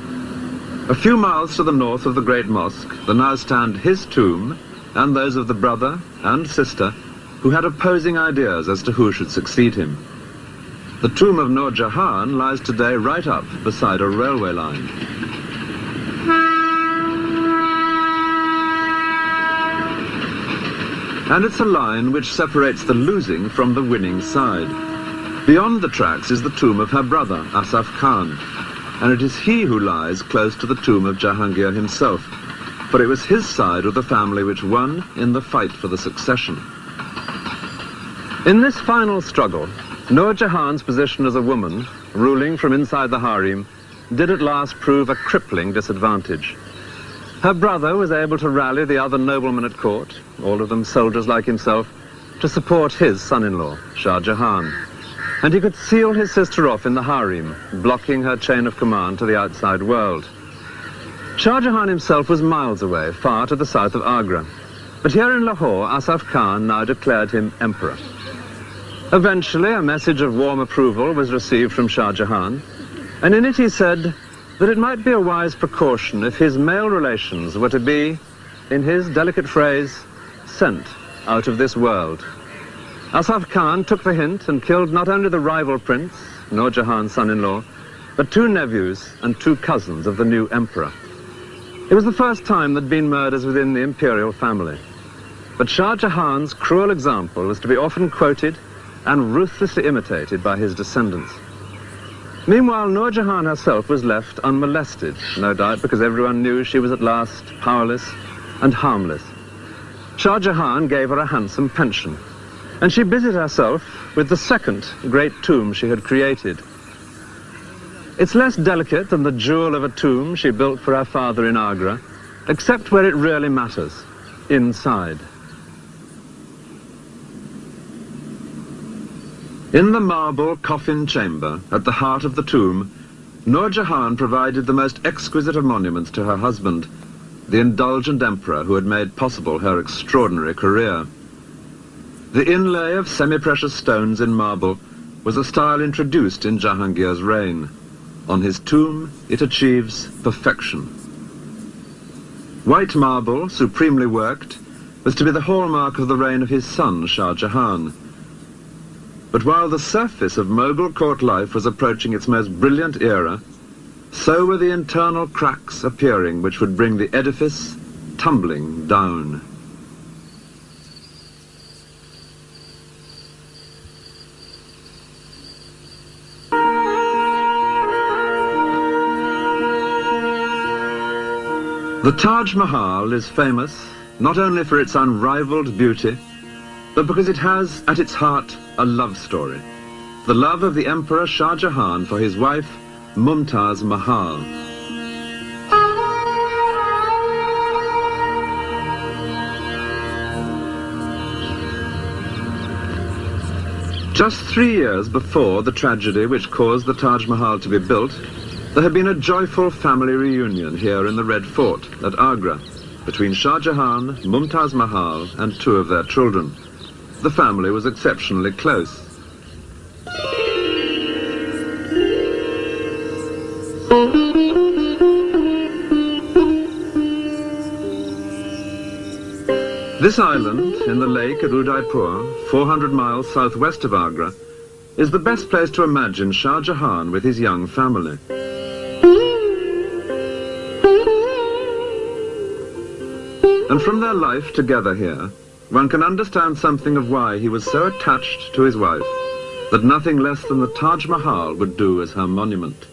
A few miles to the north of the great mosque, there now stand his tomb and those of the brother and sister who had opposing ideas as to who should succeed him. The tomb of Nur Jahan lies today right up beside a railway line. And it's a line which separates the losing from the winning side. Beyond the tracks is the tomb of her brother, Asaf Khan, and it is he who lies close to the tomb of Jahangir himself, for it was his side of the family which won in the fight for the succession. In this final struggle, Nur Jahan's position as a woman, ruling from inside the harem, did at last prove a crippling disadvantage. Her brother was able to rally the other noblemen at court, all of them soldiers like himself, to support his son-in-law, Shah Jahan. And he could seal his sister off in the harem, blocking her chain of command to the outside world. Shah Jahan himself was miles away, far to the south of Agra. But here in Lahore, Asaf Khan now declared him emperor. Eventually, a message of warm approval was received from Shah Jahan, and in it he said that it might be a wise precaution if his male relations were to be, in his delicate phrase, sent out of this world. Asaf Khan took the hint and killed not only the rival prince, Nur Jahan's son-in-law, but 2 nephews and 2 cousins of the new emperor. It was the first time there'd been murders within the imperial family. But Shah Jahan's cruel example was to be often quoted and ruthlessly imitated by his descendants. Meanwhile, Nur Jahan herself was left unmolested, no doubt because everyone knew she was at last powerless and harmless. Shah Jahan gave her a handsome pension, and she busied herself with the second great tomb she had created. It's less delicate than the jewel of a tomb she built for her father in Agra, except where it really matters, inside. In the marble coffin chamber at the heart of the tomb, Nur Jahan provided the most exquisite of monuments to her husband, the indulgent emperor who had made possible her extraordinary career. The inlay of semi-precious stones in marble was a style introduced in Jahangir's reign. On his tomb, it achieves perfection. White marble, supremely worked, was to be the hallmark of the reign of his son, Shah Jahan. But while the surface of Mughal court life was approaching its most brilliant era, so were the internal cracks appearing which would bring the edifice tumbling down. The Taj Mahal is famous not only for its unrivaled beauty, but because it has at its heart a love story, the love of the Emperor Shah Jahan for his wife, Mumtaz Mahal. Just 3 years before the tragedy which caused the Taj Mahal to be built, there had been a joyful family reunion here in the Red Fort at Agra between Shah Jahan, Mumtaz Mahal and 2 of their children. The family was exceptionally close. This island in the lake at Udaipur, 400 miles southwest of Agra, is the best place to imagine Shah Jahan with his young family. And from their life together here, one can understand something of why he was so attached to his wife that nothing less than the Taj Mahal would do as her monument.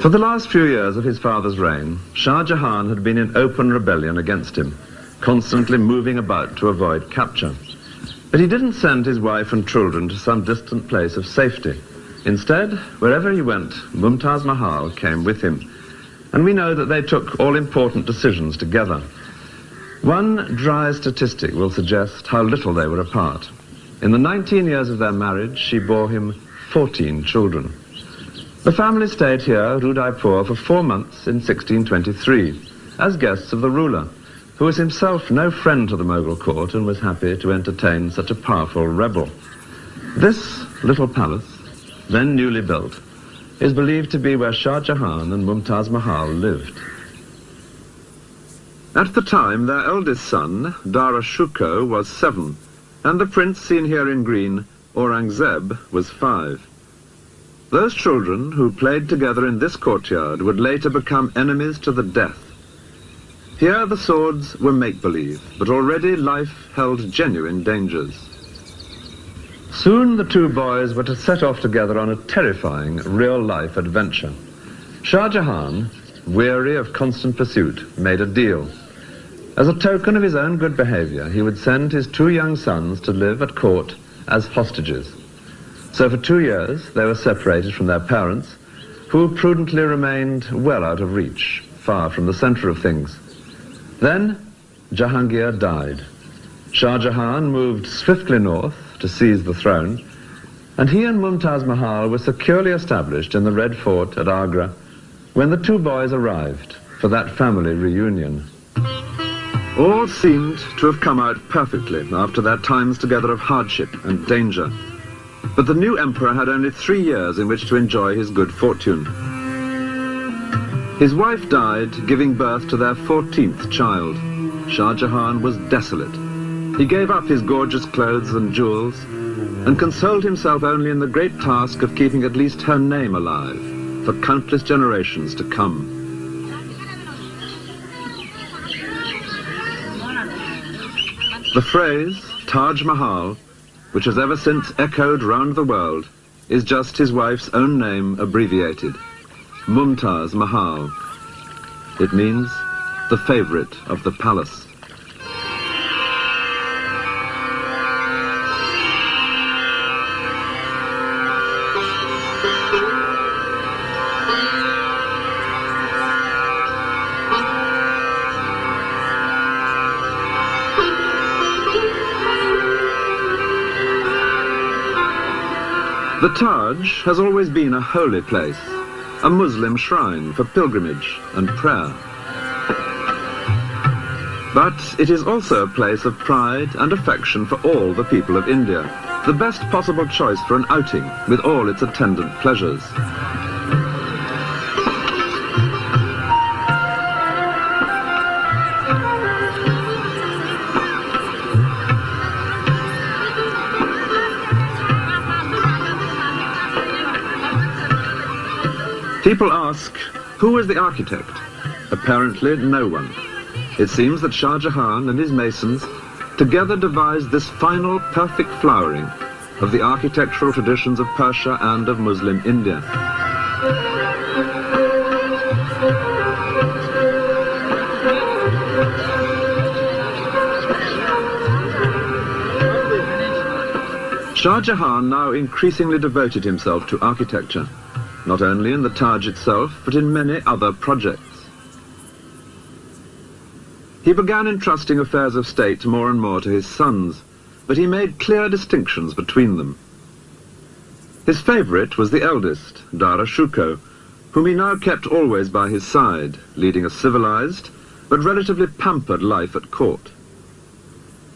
For the last few years of his father's reign, Shah Jahan had been in open rebellion against him, constantly moving about to avoid capture. But he didn't send his wife and children to some distant place of safety. Instead, wherever he went, Mumtaz Mahal came with him. And we know that they took all-important decisions together. One dry statistic will suggest how little they were apart. In the 19 years of their marriage, she bore him 14 children. The family stayed here at Udaipur for 4 months in 1623, as guests of the ruler, who was himself no friend to the Mughal court and was happy to entertain such a powerful rebel. This little palace, then newly built, is believed to be where Shah Jahan and Mumtaz Mahal lived. At the time, their eldest son, Dara Shukho, was 7, and the prince seen here in green, Aurangzeb, was 5. Those children who played together in this courtyard would later become enemies to the death. Here the swords were make-believe, but already life held genuine dangers. Soon the two boys were to set off together on a terrifying real-life adventure. Shah Jahan, weary of constant pursuit, made a deal. As a token of his own good behavior, he would send his two young sons to live at court as hostages. So for 2 years they were separated from their parents, who prudently remained well out of reach, far from the center of things. Then Jahangir died. Shah Jahan moved swiftly north to seize the throne, and he and Mumtaz Mahal were securely established in the Red Fort at Agra when the two boys arrived for that family reunion. All seemed to have come out perfectly after their times together of hardship and danger. But the new emperor had only 3 years in which to enjoy his good fortune. His wife died, giving birth to their 14th child. Shah Jahan was desolate. He gave up his gorgeous clothes and jewels and consoled himself only in the great task of keeping at least her name alive for countless generations to come. The phrase Taj Mahal, which has ever since echoed round the world, is just his wife's own name abbreviated, Mumtaz Mahal. It means the favorite of the palace. The Taj has always been a holy place, a Muslim shrine for pilgrimage and prayer. But it is also a place of pride and affection for all the people of India, the best possible choice for an outing with all its attendant pleasures. People ask, who was the architect? Apparently no one. It seems that Shah Jahan and his masons together devised this final perfect flowering of the architectural traditions of Persia and of Muslim India. Shah Jahan now increasingly devoted himself to architecture, not only in the Taj itself, but in many other projects. He began entrusting affairs of state more and more to his sons, but he made clear distinctions between them. His favorite was the eldest, Dara Shikoh, whom he now kept always by his side, leading a civilized but relatively pampered life at court.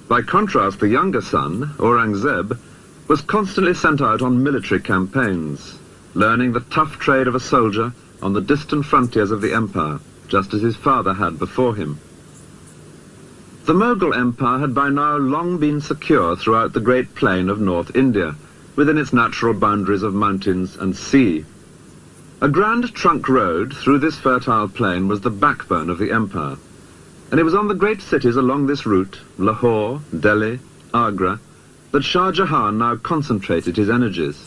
By contrast, the younger son, Aurangzeb, was constantly sent out on military campaigns, learning the tough trade of a soldier on the distant frontiers of the empire, just as his father had before him. The Mughal Empire had by now long been secure throughout the great plain of North India, within its natural boundaries of mountains and sea. A grand trunk road through this fertile plain was the backbone of the empire, and it was on the great cities along this route, Lahore, Delhi, Agra, that Shah Jahan now concentrated his energies.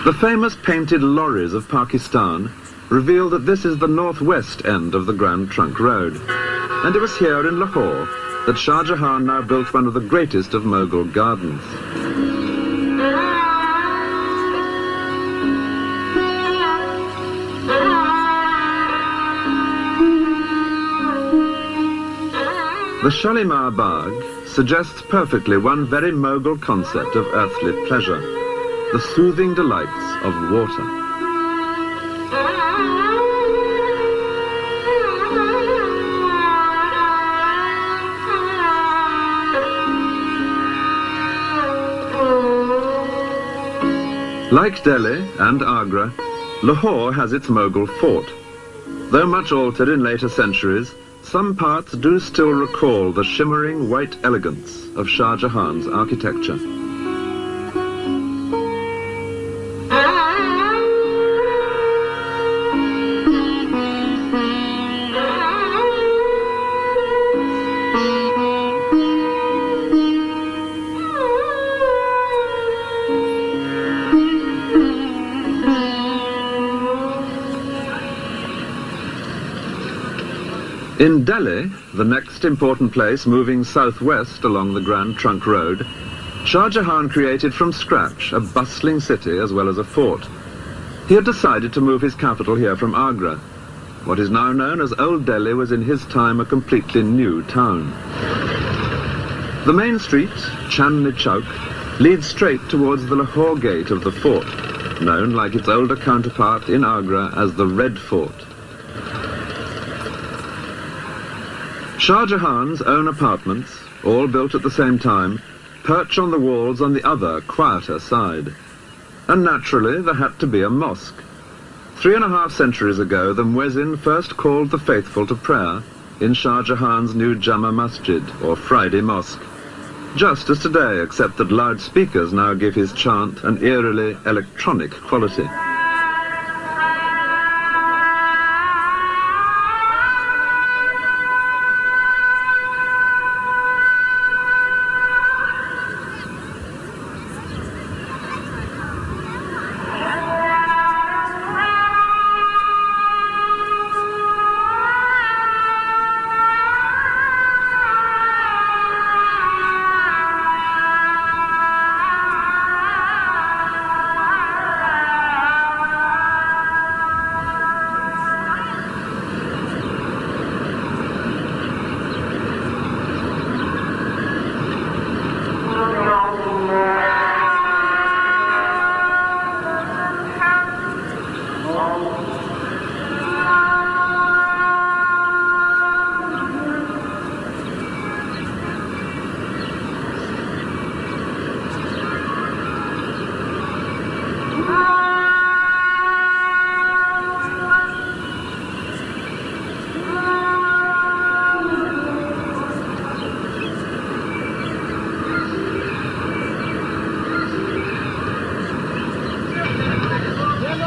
The famous painted lorries of Pakistan reveal that this is the northwest end of the Grand Trunk Road, and it was here in Lahore that Shah Jahan now built one of the greatest of Mughal gardens. The Shalimar Bagh suggests perfectly one very Mughal concept of earthly pleasure, the soothing delights of water. Like Delhi and Agra, Lahore has its Mughal fort. Though much altered in later centuries, some parts do still recall the shimmering white elegance of Shah Jahan's architecture. In Delhi, the next important place moving southwest along the Grand Trunk Road, Shah Jahan created from scratch a bustling city as well as a fort. He had decided to move his capital here from Agra. What is now known as Old Delhi was in his time a completely new town. The main street, Chandni Chowk, leads straight towards the Lahore gate of the fort, known like its older counterpart in Agra as the Red Fort. Shah Jahan's own apartments, all built at the same time, perch on the walls on the other, quieter side. And naturally, there had to be a mosque. 3.5 centuries ago, the Muezzin first called the faithful to prayer in Shah Jahan's new Jama Masjid, or Friday Mosque. Just as today, except that loudspeakers now give his chant an eerily electronic quality.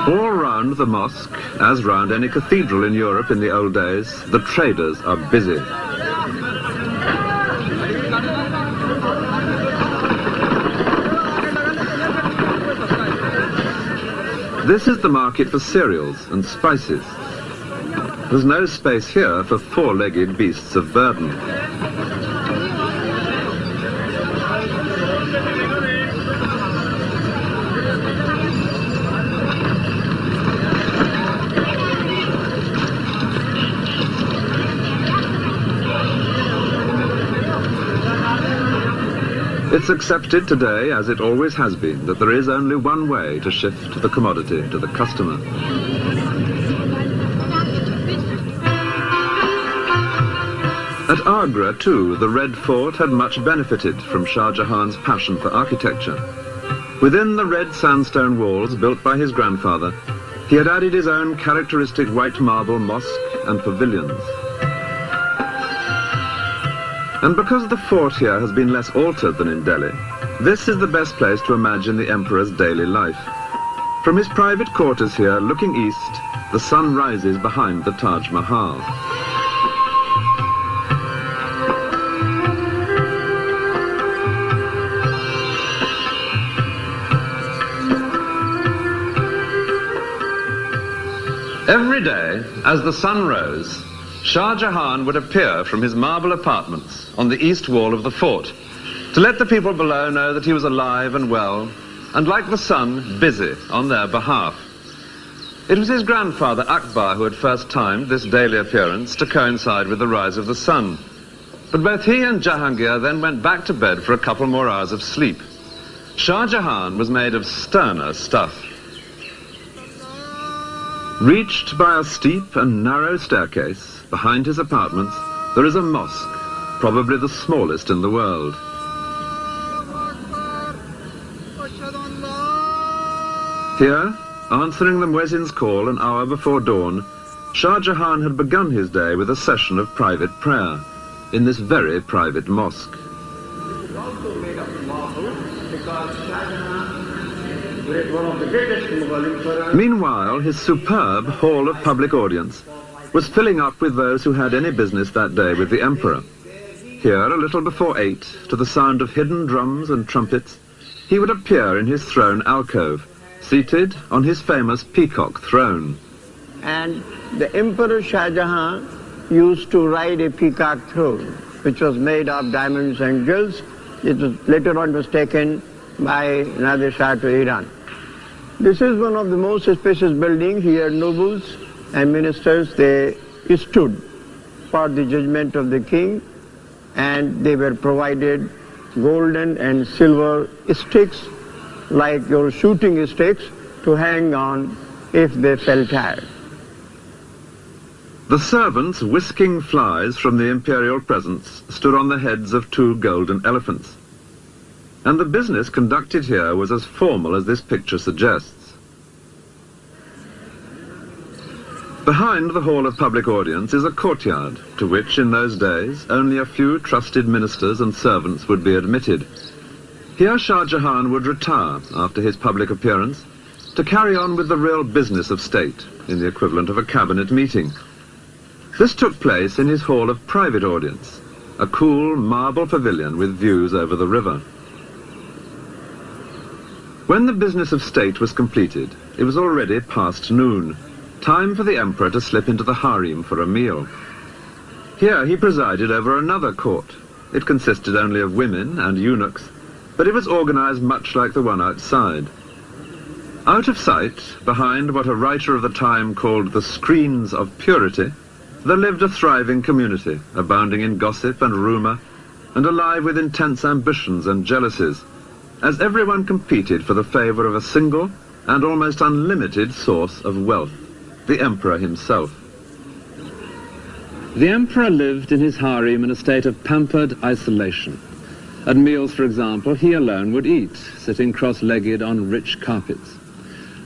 All round the mosque, as round any cathedral in Europe in the old days, the traders are busy. This is the market for cereals and spices. There's no space here for four-legged beasts of burden. It's accepted today, as it always has been, that there is only one way to shift the commodity to the customer. At Agra, too, the Red Fort had much benefited from Shah Jahan's passion for architecture. Within the red sandstone walls built by his grandfather, he had added his own characteristic white marble mosque and pavilions. And because the fort here has been less altered than in Delhi, this is the best place to imagine the emperor's daily life. From his private quarters here, looking east, the sun rises behind the Taj Mahal. Every day, as the sun rose, Shah Jahan would appear from his marble apartments on the east wall of the fort to let the people below know that he was alive and well, and like the sun, busy on their behalf. It was his grandfather Akbar who had first timed this daily appearance to coincide with the rise of the sun. But both he and Jahangir then went back to bed for a couple more hours of sleep. Shah Jahan was made of sterner stuff. Reached by a steep and narrow staircase, behind his apartments, there is a mosque, probably the smallest in the world. Here, answering the Muezzin's call an hour before dawn, Shah Jahan had begun his day with a session of private prayer in this very private mosque. It is also made of marble because Shah Jahan was one of the greatest Mughal emperors. Meanwhile, his superb hall of public audience was filling up with those who had any business that day with the emperor. Here, a little before 8, to the sound of hidden drums and trumpets, he would appear in his throne alcove, seated on his famous peacock throne. And the Emperor Shah Jahan used to ride a peacock throne, which was made of diamonds and jewels. It was later on was taken by Nadir Shah to Iran. This is one of the most spacious buildings. Here nobles and ministers, they stood for the judgment of the king, and they were provided golden and silver sticks like your shooting sticks to hang on if they fell tired. The servants whisking flies from the imperial presence stood on the heads of 2 golden elephants. And the business conducted here was as formal as this picture suggests. Behind the hall of public audience is a courtyard, to which in those days only a few trusted ministers and servants would be admitted. Here Shah Jahan would retire after his public appearance to carry on with the real business of state in the equivalent of a cabinet meeting. This took place in his hall of private audience, a cool marble pavilion with views over the river. When the business of state was completed, it was already past noon, time for the emperor to slip into the harem for a meal. Here he presided over another court. It consisted only of women and eunuchs, but it was organized much like the one outside. Out of sight, behind what a writer of the time called the screens of purity, there lived a thriving community, abounding in gossip and rumor, and alive with intense ambitions and jealousies, as everyone competed for the favor of a single and almost unlimited source of wealth, the emperor himself. The emperor lived in his harem in a state of pampered isolation. At meals, for example, he alone would eat, sitting cross-legged on rich carpets.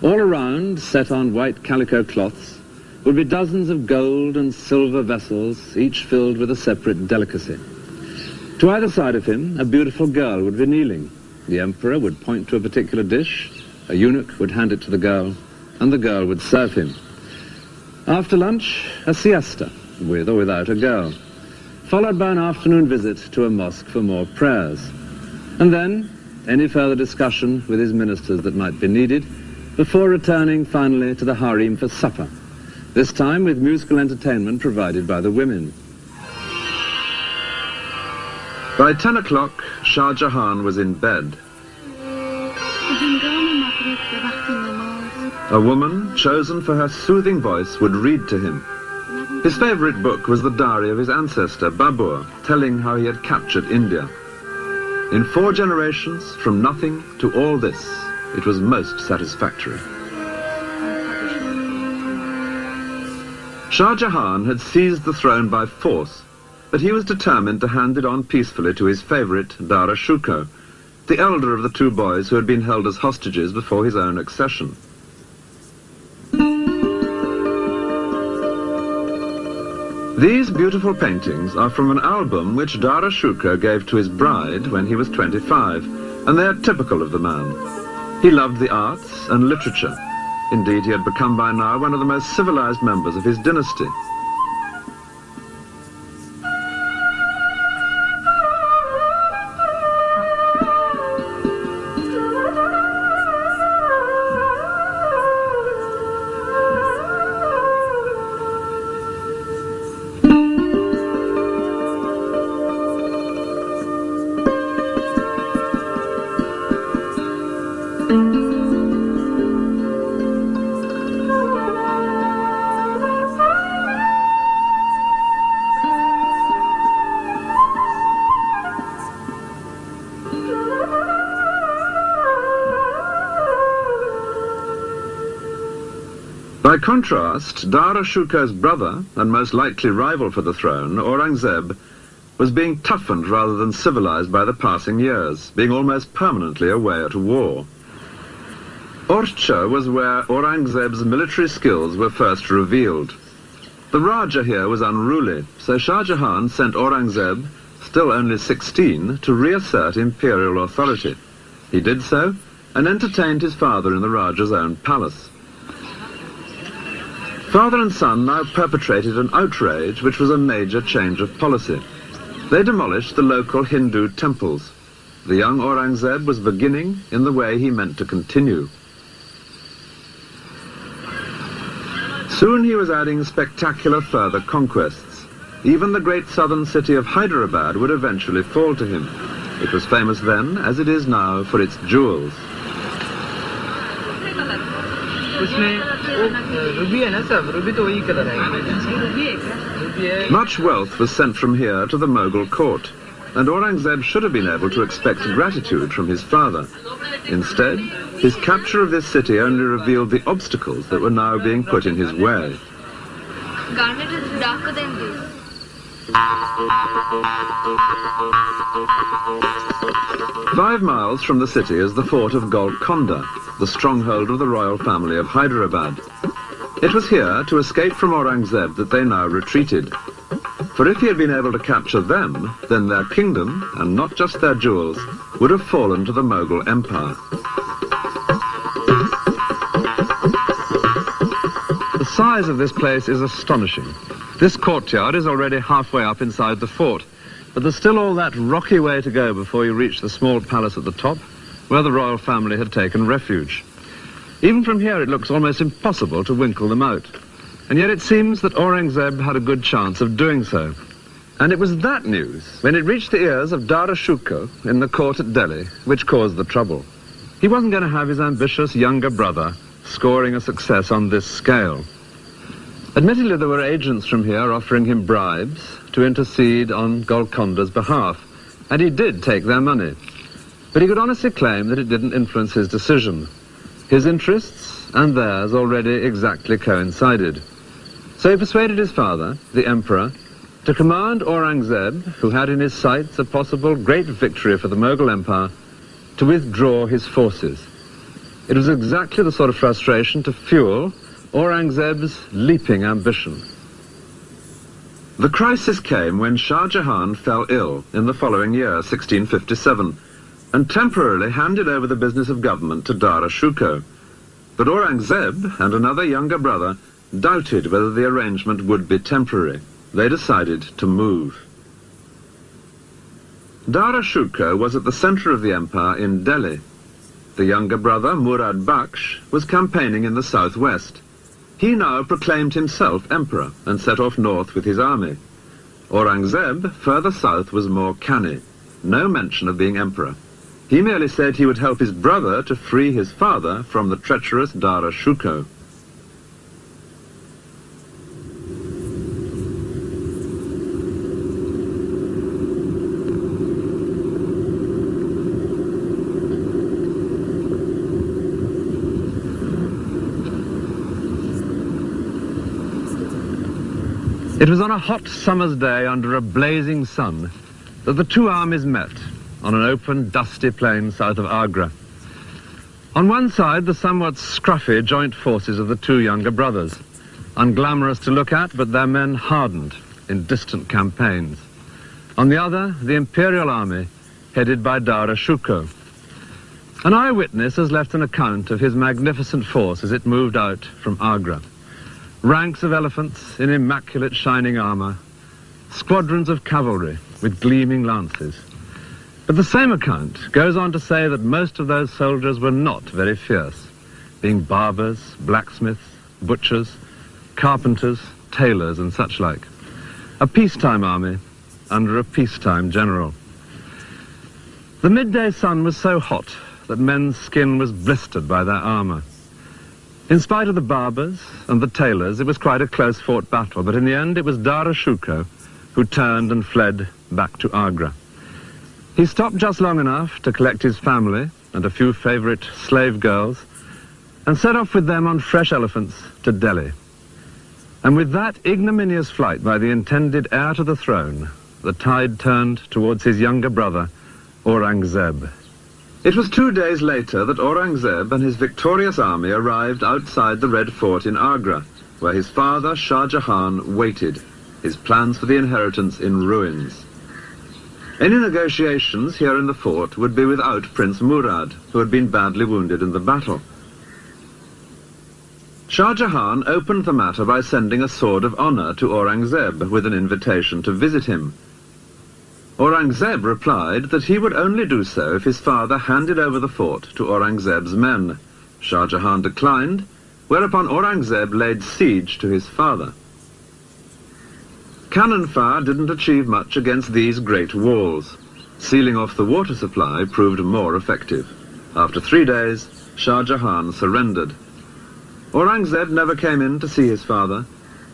All around, set on white calico cloths, would be dozens of gold and silver vessels, each filled with a separate delicacy. To either side of him, a beautiful girl would be kneeling. The emperor would point to a particular dish, a eunuch would hand it to the girl, and the girl would serve him. After lunch, a siesta, with or without a girl, followed by an afternoon visit to a mosque for more prayers. And then, any further discussion with his ministers that might be needed, before returning finally to the harem for supper, this time with musical entertainment provided by the women. By 10 o'clock, Shah Jahan was in bed. A woman, chosen for her soothing voice, would read to him. His favorite book was the diary of his ancestor, Babur, telling how he had captured India. In 4 generations, from nothing to all this, it was most satisfactory. Shah Jahan had seized the throne by force, but he was determined to hand it on peacefully to his favorite, Dara Shikoh, the elder of the 2 boys who had been held as hostages before his own accession. These beautiful paintings are from an album which Dara Shikoh gave to his bride when he was 25, and they are typical of the man. He loved the arts and literature. Indeed, he had become by now one of the most civilized members of his dynasty. By contrast, Dara Shikoh's brother, and most likely rival for the throne, Aurangzeb, was being toughened rather than civilized by the passing years, being almost permanently away at war. Orcha was where Aurangzeb's military skills were first revealed. The Raja here was unruly, so Shah Jahan sent Aurangzeb, still only 16, to reassert imperial authority. He did so, and entertained his father in the Raja's own palace. Father and son now perpetrated an outrage which was a major change of policy. They demolished the local Hindu temples. The young Aurangzeb was beginning in the way he meant to continue. Soon he was adding spectacular further conquests. even the great southern city of Hyderabad would eventually fall to him. It was famous then, as it is now, for its jewels. Much wealth was sent from here to the Mughal court, and Aurangzeb should have been able to expect gratitude from his father. Instead, his capture of this city only revealed the obstacles that were now being put in his way. Garnet is darker than this. 5 miles from the city is the fort of Golconda, the stronghold of the royal family of Hyderabad. It was here, to escape from Aurangzeb, that they now retreated. For if he had been able to capture them, then their kingdom, and not just their jewels, would have fallen to the Mughal Empire. The size of this place is astonishing. This courtyard is already halfway up inside the fort, but there's still all that rocky way to go before you reach the small palace at the top, where the royal family had taken refuge. Even from here it looks almost impossible to winkle them out. And yet it seems that Aurangzeb had a good chance of doing so. And it was that news, when it reached the ears of Dara Shikoh in the court at Delhi, which caused the trouble. He wasn't going to have his ambitious younger brother scoring a success on this scale. Admittedly, there were agents from here offering him bribes to intercede on Golconda's behalf, and he did take their money. But he could honestly claim that it didn't influence his decision. His interests and theirs already exactly coincided. So he persuaded his father, the emperor, to command Aurangzeb, who had in his sights a possible great victory for the Mughal Empire, to withdraw his forces. It was exactly the sort of frustration to fuel Aurangzeb's leaping ambition. The crisis came when Shah Jahan fell ill in the following year, 1657, and temporarily handed over the business of government to Dara Shikoh. But Aurangzeb and another younger brother doubted whether the arrangement would be temporary. They decided to move. Dara Shikoh was at the center of the empire in Delhi. The younger brother, Murad Baksh, was campaigning in the southwest. He now proclaimed himself emperor and set off north with his army. Aurangzeb, further south, was more canny. No mention of being emperor. He merely said he would help his brother to free his father from the treacherous Dara Shikoh. It was on a hot summer's day under a blazing sun that the two armies met on an open, dusty plain south of Agra. On one side, the somewhat scruffy joint forces of the two younger brothers, unglamorous to look at, but their men hardened in distant campaigns. On the other, the imperial army, headed by Dara Shikoh. An eyewitness has left an account of his magnificent force as it moved out from Agra. Ranks of elephants in immaculate shining armor, squadrons of cavalry with gleaming lances. But the same account goes on to say that most of those soldiers were not very fierce, being barbers, blacksmiths, butchers, carpenters, tailors and such like. A peacetime army under a peacetime general. The midday sun was so hot that men's skin was blistered by their armor. In spite of the barbers and the tailors, it was quite a close-fought battle, but in the end it was Dara Shikoh who turned and fled back to Agra. He stopped just long enough to collect his family and a few favorite slave girls and set off with them on fresh elephants to Delhi. And with that ignominious flight by the intended heir to the throne, the tide turned towards his younger brother, Aurangzeb. It was 2 days later that Aurangzeb and his victorious army arrived outside the Red Fort in Agra, where his father, Shah Jahan, waited, his plans for the inheritance in ruins. Any negotiations here in the fort would be without Prince Murad, who had been badly wounded in the battle. Shah Jahan opened the matter by sending a sword of honor to Aurangzeb with an invitation to visit him. Aurangzeb replied that he would only do so if his father handed over the fort to Aurangzeb's men. Shah Jahan declined, whereupon Aurangzeb laid siege to his father. Cannon fire didn't achieve much against these great walls. Sealing off the water supply proved more effective. After 3 days, Shah Jahan surrendered. Aurangzeb never came in to see his father,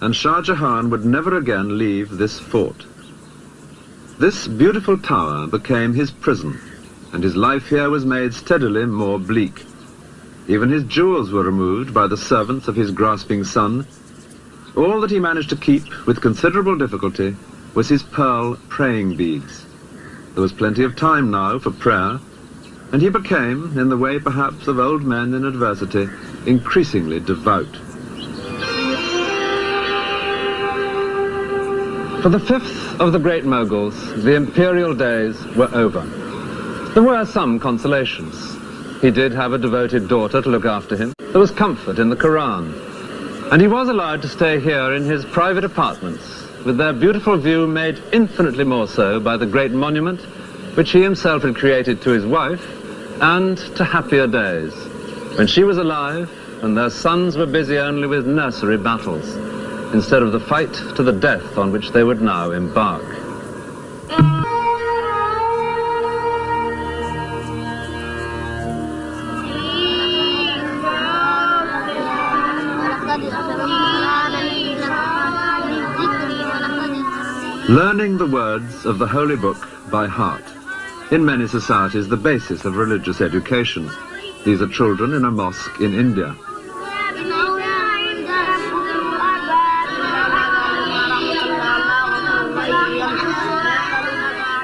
and Shah Jahan would never again leave this fort. This beautiful tower became his prison, and his life here was made steadily more bleak. Even his jewels were removed by the servants of his grasping son. All that he managed to keep with considerable difficulty was his pearl praying beads. There was plenty of time now for prayer, and he became, in the way perhaps of old men in adversity, increasingly devout. For the fifth of the great Mughals, the imperial days were over. There were some consolations. He did have a devoted daughter to look after him. There was comfort in the Quran. And he was allowed to stay here in his private apartments, with their beautiful view made infinitely more so by the great monument which he himself had created to his wife, and to happier days, when she was alive and their sons were busy only with nursery battles, instead of the fight to the death on which they would now embark. Learning the words of the Holy Book by heart. In many societies, the basis of religious education. These are children in a mosque in India.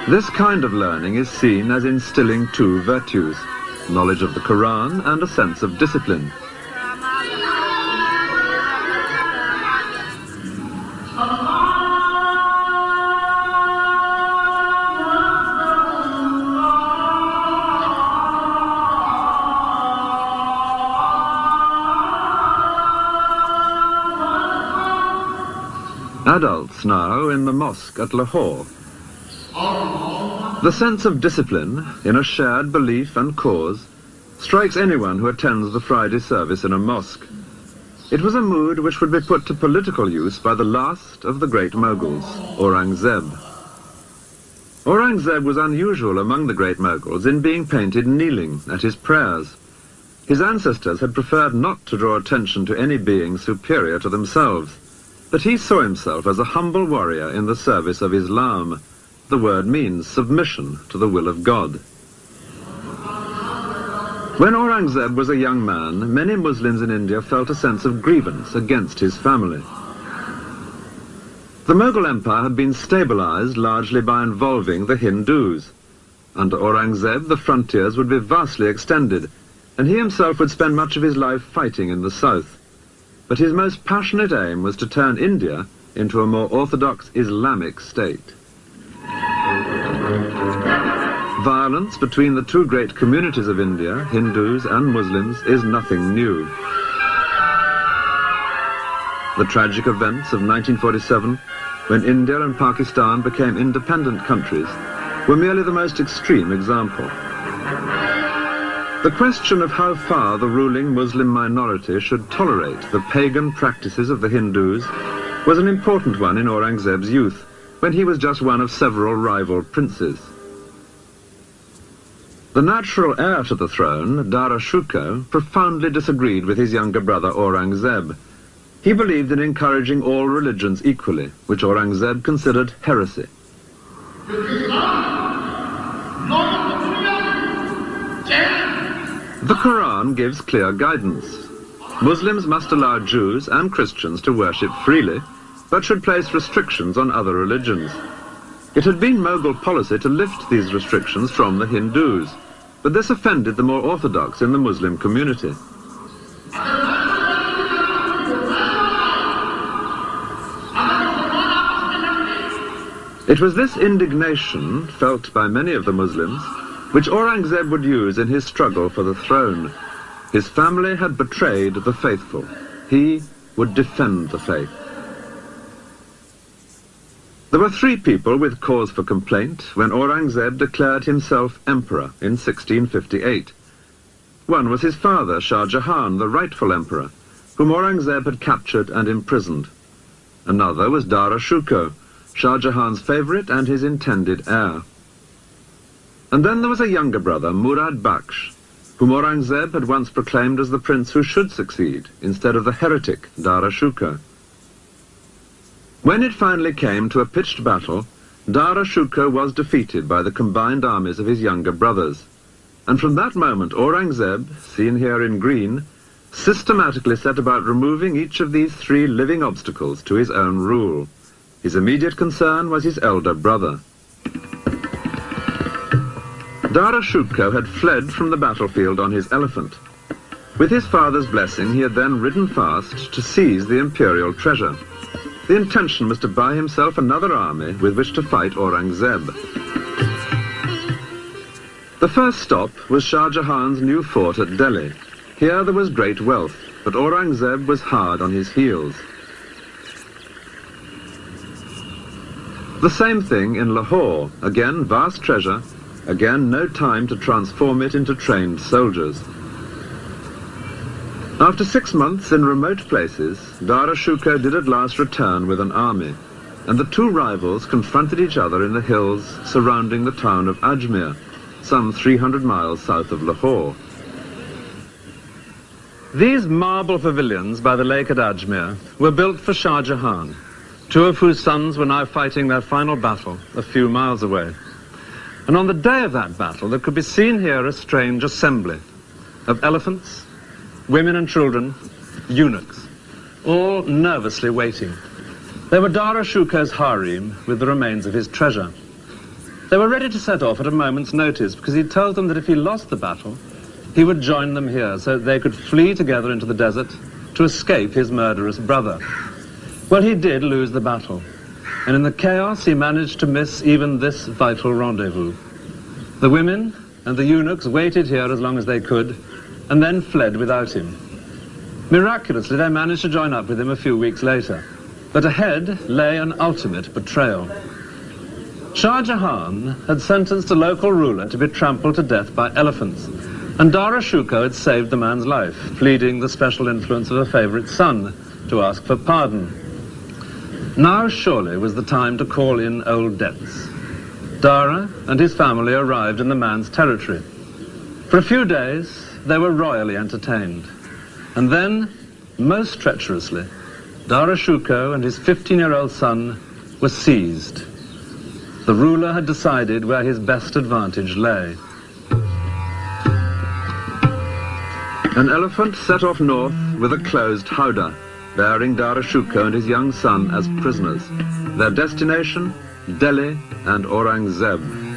This kind of learning is seen as instilling two virtues, knowledge of the Quran and a sense of discipline. Adults now in the mosque at Lahore. The sense of discipline in a shared belief and cause strikes anyone who attends the Friday service in a mosque. It was a mood which would be put to political use by the last of the great Mughals, Aurangzeb. Aurangzeb was unusual among the great Mughals in being painted kneeling at his prayers. His ancestors had preferred not to draw attention to any being superior to themselves, but he saw himself as a humble warrior in the service of Islam. The word means submission to the will of God. When Aurangzeb was a young man, many Muslims in India felt a sense of grievance against his family. The Mughal Empire had been stabilized largely by involving the Hindus. Under Aurangzeb, the frontiers would be vastly extended, and he himself would spend much of his life fighting in the south. But his most passionate aim was to turn India into a more orthodox Islamic state. Violence between the two great communities of India, Hindus and Muslims, is nothing new. The tragic events of 1947, when India and Pakistan became independent countries, were merely the most extreme example. The question of how far the ruling Muslim minority should tolerate the pagan practices of the Hindus was an important one in Aurangzeb's youth, when he was just one of several rival princes. The natural heir to the throne, Dara Shikoh, profoundly disagreed with his younger brother Aurangzeb. He believed in encouraging all religions equally, which Aurangzeb considered heresy. The Quran gives clear guidance. Muslims must allow Jews and Christians to worship freely, but should place restrictions on other religions. It had been Mughal policy to lift these restrictions from the Hindus, but this offended the more orthodox in the Muslim community. It was this indignation, felt by many of the Muslims, which Aurangzeb would use in his struggle for the throne. His family had betrayed the faithful. He would defend the faith. There were three people with cause for complaint when Aurangzeb declared himself emperor in 1658. One was his father, Shah Jahan, the rightful emperor, whom Aurangzeb had captured and imprisoned. Another was Dara Shikoh, Shah Jahan's favourite and his intended heir. And then there was a younger brother, Murad Bakhsh, whom Aurangzeb had once proclaimed as the prince who should succeed, instead of the heretic Dara Shukar. When it finally came to a pitched battle, Dara Shukar was defeated by the combined armies of his younger brothers, and from that moment Aurangzeb, seen here in green, systematically set about removing each of these three living obstacles to his own rule. His immediate concern was his elder brother. Dara Shukar had fled from the battlefield on his elephant. With his father's blessing, he had then ridden fast to seize the imperial treasure. The intention was to buy himself another army with which to fight Aurangzeb. The first stop was Shah Jahan's new fort at Delhi. Here there was great wealth, but Aurangzeb was hard on his heels. The same thing in Lahore. Again, vast treasure. Again, no time to transform it into trained soldiers. After 6 months in remote places, Dara Shukar did at last return with an army, and the two rivals confronted each other in the hills surrounding the town of Ajmer, some 300 miles south of Lahore. These marble pavilions by the lake at Ajmer were built for Shah Jahan, two of whose sons were now fighting their final battle a few miles away. And on the day of that battle, there could be seen here a strange assembly of elephants, women and children, eunuchs, all nervously waiting. They were Dara Shukar's harem with the remains of his treasure. They were ready to set off at a moment's notice because he'd told them that if he lost the battle, he would join them here so that they could flee together into the desert to escape his murderous brother. Well, he did lose the battle, and in the chaos he managed to miss even this vital rendezvous. The women and the eunuchs waited here as long as they could, and then fled without him. Miraculously, they managed to join up with him a few weeks later, but ahead lay an ultimate betrayal. Shah Jahan had sentenced a local ruler to be trampled to death by elephants, and Dara Shukar had saved the man's life, pleading the special influence of a favourite son to ask for pardon. Now surely was the time to call in old debts. Dara and his family arrived in the man's territory. For a few days, they were royally entertained. And then, most treacherously, Dara Shukar and his 15-year-old son were seized. The ruler had decided where his best advantage lay. An elephant set off north with a closed howdah, bearing Dara Shukar and his young son as prisoners. Their destination, Delhi and Aurangzeb.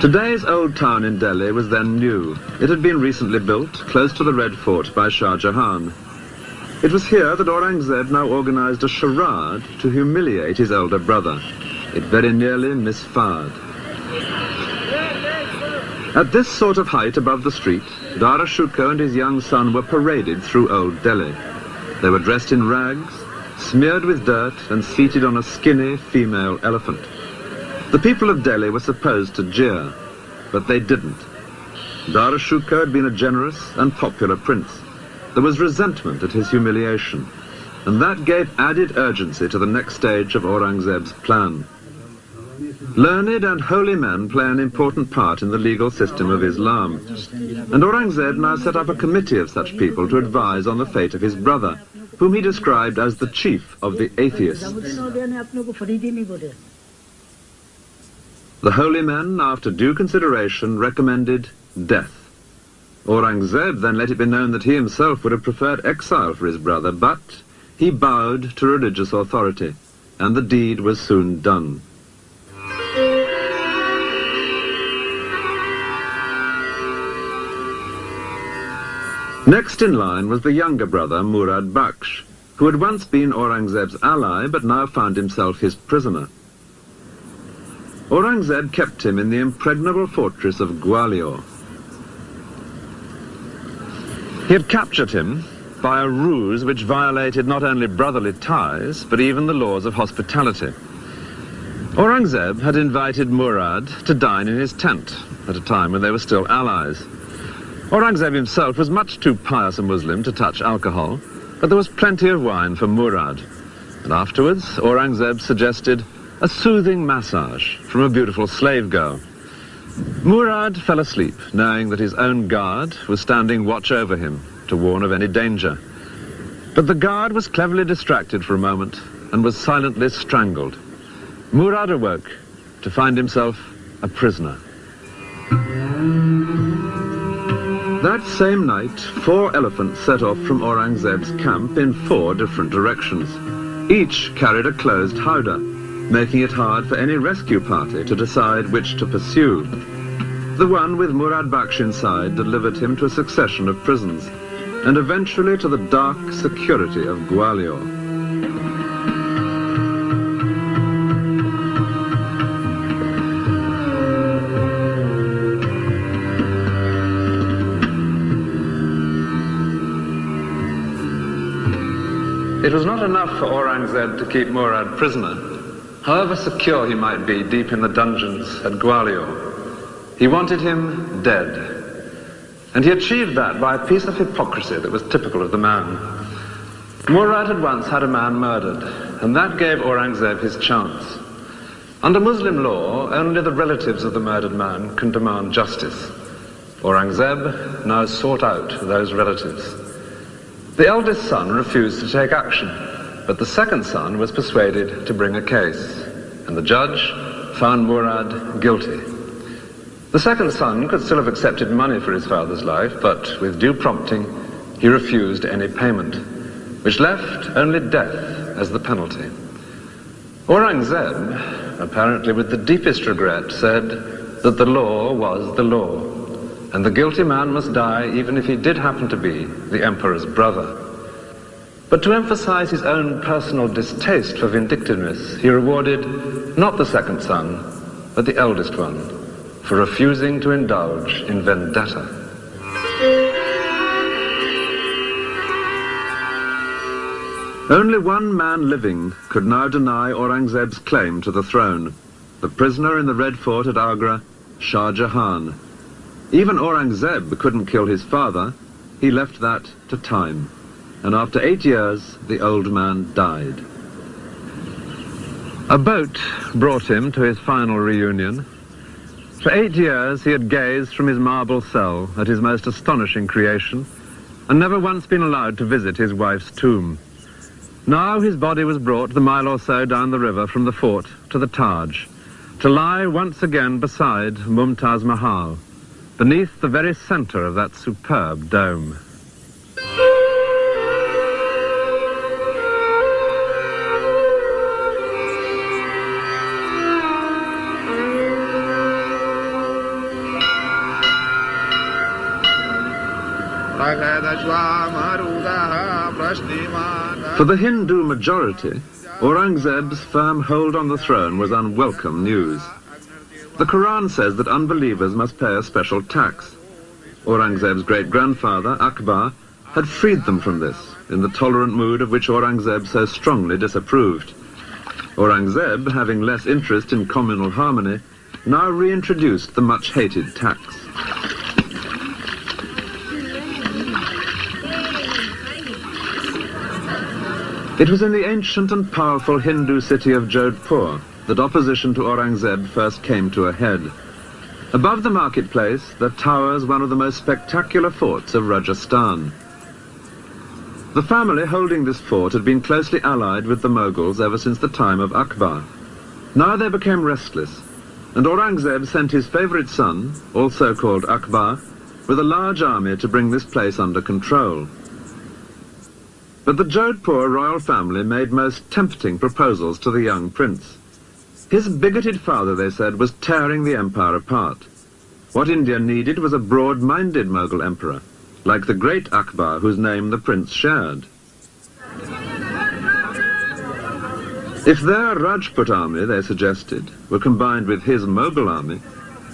Today's old town in Delhi was then new. It had been recently built, close to the Red Fort by Shah Jahan. It was here that Aurangzeb now organized a charade to humiliate his elder brother. It very nearly misfired. At this sort of height above the street, Dara Shukar and his young son were paraded through Old Delhi. They were dressed in rags, smeared with dirt, and seated on a skinny female elephant. The people of Delhi were supposed to jeer, but they didn't. Dara Shukar had been a generous and popular prince. There was resentment at his humiliation, and that gave added urgency to the next stage of Aurangzeb's plan. Learned and holy men play an important part in the legal system of Islam, and Aurangzeb now set up a committee of such people to advise on the fate of his brother, whom he described as the chief of the atheists. The holy men, after due consideration, recommended death. Aurangzeb then let it be known that he himself would have preferred exile for his brother, but he bowed to religious authority, and the deed was soon done. Next in line was the younger brother, Murad Bakhsh, who had once been Aurangzeb's ally, but now found himself his prisoner. Aurangzeb kept him in the impregnable fortress of Gwalior. He had captured him by a ruse which violated not only brotherly ties, but even the laws of hospitality. Aurangzeb had invited Murad to dine in his tent at a time when they were still allies. Aurangzeb himself was much too pious a Muslim to touch alcohol, but there was plenty of wine for Murad. And afterwards, Aurangzeb suggested a soothing massage from a beautiful slave girl. Murad fell asleep, knowing that his own guard was standing watch over him to warn of any danger. But the guard was cleverly distracted for a moment and was silently strangled. Murad awoke to find himself a prisoner. That same night, 4 elephants set off from Aurangzeb's camp in 4 different directions. Each carried a closed howdah, making it hard for any rescue party to decide which to pursue. The one with Murad Baksh inside delivered him to a succession of prisons, and eventually to the dark security of Gwalior. It was not enough for Aurangzeb to keep Murad prisoner, however secure he might be deep in the dungeons at Gwalior. He wanted him dead, and he achieved that by a piece of hypocrisy that was typical of the man. Murad had once had a man murdered, and that gave Aurangzeb his chance. Under Muslim law, only the relatives of the murdered man can demand justice. Aurangzeb now sought out those relatives. The eldest son refused to take action, but the second son was persuaded to bring a case, and the judge found Murad guilty. The second son could still have accepted money for his father's life, but with due prompting, he refused any payment, which left only death as the penalty. Aurangzeb, apparently with the deepest regret, said that the law was the law, and the guilty man must die even if he did happen to be the emperor's brother. But to emphasize his own personal distaste for vindictiveness, he rewarded not the second son, but the eldest one, for refusing to indulge in vendetta. Only one man living could now deny Aurangzeb's claim to the throne, the prisoner in the Red Fort at Agra, Shah Jahan. Even Aurangzeb couldn't kill his father. He left that to time. And after 8 years, the old man died. A boat brought him to his final reunion. For 8 years, he had gazed from his marble cell at his most astonishing creation, and never once been allowed to visit his wife's tomb. Now his body was brought the mile or so down the river from the fort to the Taj, to lie once again beside Mumtaz Mahal, beneath the very center of that superb dome. For the Hindu majority, Aurangzeb's firm hold on the throne was unwelcome news. The Quran says that unbelievers must pay a special tax. Aurangzeb's great-grandfather, Akbar, had freed them from this, in the tolerant mood of which Aurangzeb so strongly disapproved. Aurangzeb, having less interest in communal harmony, now reintroduced the much-hated tax. It was in the ancient and powerful Hindu city of Jodhpur that opposition to Aurangzeb first came to a head. Above the marketplace, there towers one of the most spectacular forts of Rajasthan. The family holding this fort had been closely allied with the Mughals ever since the time of Akbar. Now they became restless, and Aurangzeb sent his favorite son, also called Akbar, with a large army to bring this place under control. But the Jodhpur royal family made most tempting proposals to the young prince. His bigoted father, they said, was tearing the empire apart. What India needed was a broad-minded Mughal emperor, like the great Akbar, whose name the prince shared. If their Rajput army, they suggested, were combined with his Mughal army,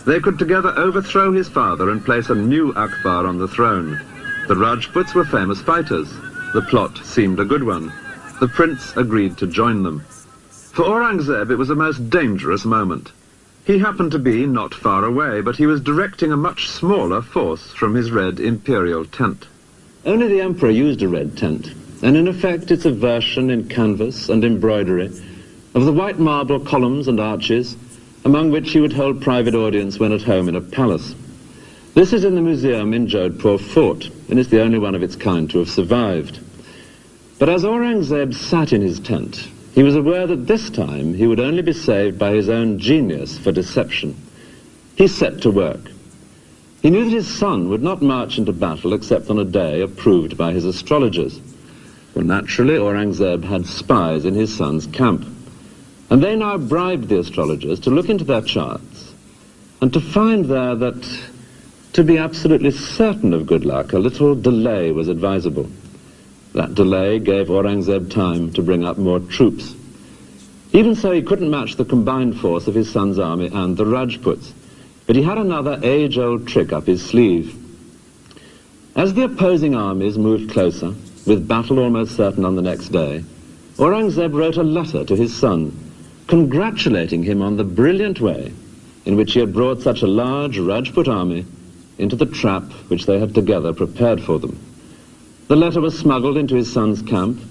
they could together overthrow his father and place a new Akbar on the throne. The Rajputs were famous fighters. The plot seemed a good one. The prince agreed to join them. For Aurangzeb, it was a most dangerous moment. He happened to be not far away, but he was directing a much smaller force from his red imperial tent. Only the emperor used a red tent, and in effect it's a version in canvas and embroidery of the white marble columns and arches among which he would hold private audience when at home in a palace. This is in the museum in Jodhpur Fort, and is the only one of its kind to have survived. But as Aurangzeb sat in his tent, he was aware that this time he would only be saved by his own genius for deception. He set to work. He knew that his son would not march into battle except on a day approved by his astrologers. Well, naturally, Aurangzeb had spies in his son's camp, and they now bribed the astrologers to look into their charts and to find there that, to be absolutely certain of good luck, a little delay was advisable. That delay gave Aurangzeb time to bring up more troops. Even so, he couldn't match the combined force of his son's army and the Rajputs, but he had another age-old trick up his sleeve. As the opposing armies moved closer, with battle almost certain on the next day, Aurangzeb wrote a letter to his son, congratulating him on the brilliant way in which he had brought such a large Rajput army into the trap which they had together prepared for them. The letter was smuggled into his son's camp,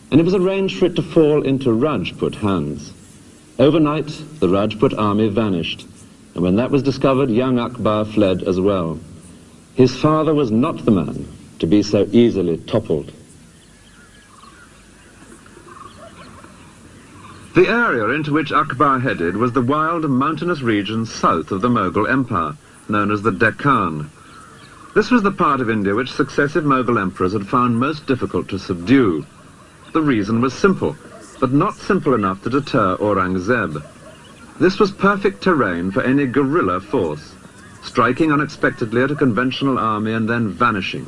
and it was arranged for it to fall into Rajput hands. Overnight, the Rajput army vanished, and when that was discovered, young Akbar fled as well. His father was not the man to be so easily toppled. The area into which Akbar headed was the wild mountainous region south of the Mughal Empire, known as the Deccan. This was the part of India which successive Mughal emperors had found most difficult to subdue. The reason was simple, but not simple enough to deter Aurangzeb. This was perfect terrain for any guerrilla force, striking unexpectedly at a conventional army and then vanishing.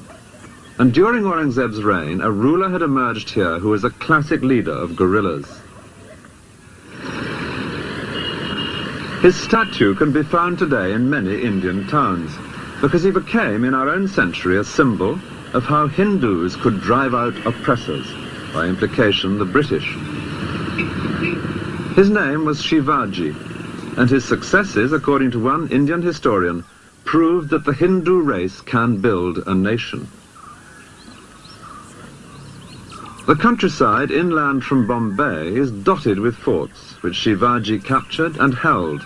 And during Aurangzeb's reign, a ruler had emerged here who was a classic leader of guerrillas. His statue can be found today in many Indian towns, because he became, in our own century, a symbol of how Hindus could drive out oppressors, by implication the British. His name was Shivaji, and his successes, according to one Indian historian, proved that the Hindu race can build a nation. The countryside inland from Bombay is dotted with forts, which Shivaji captured and held,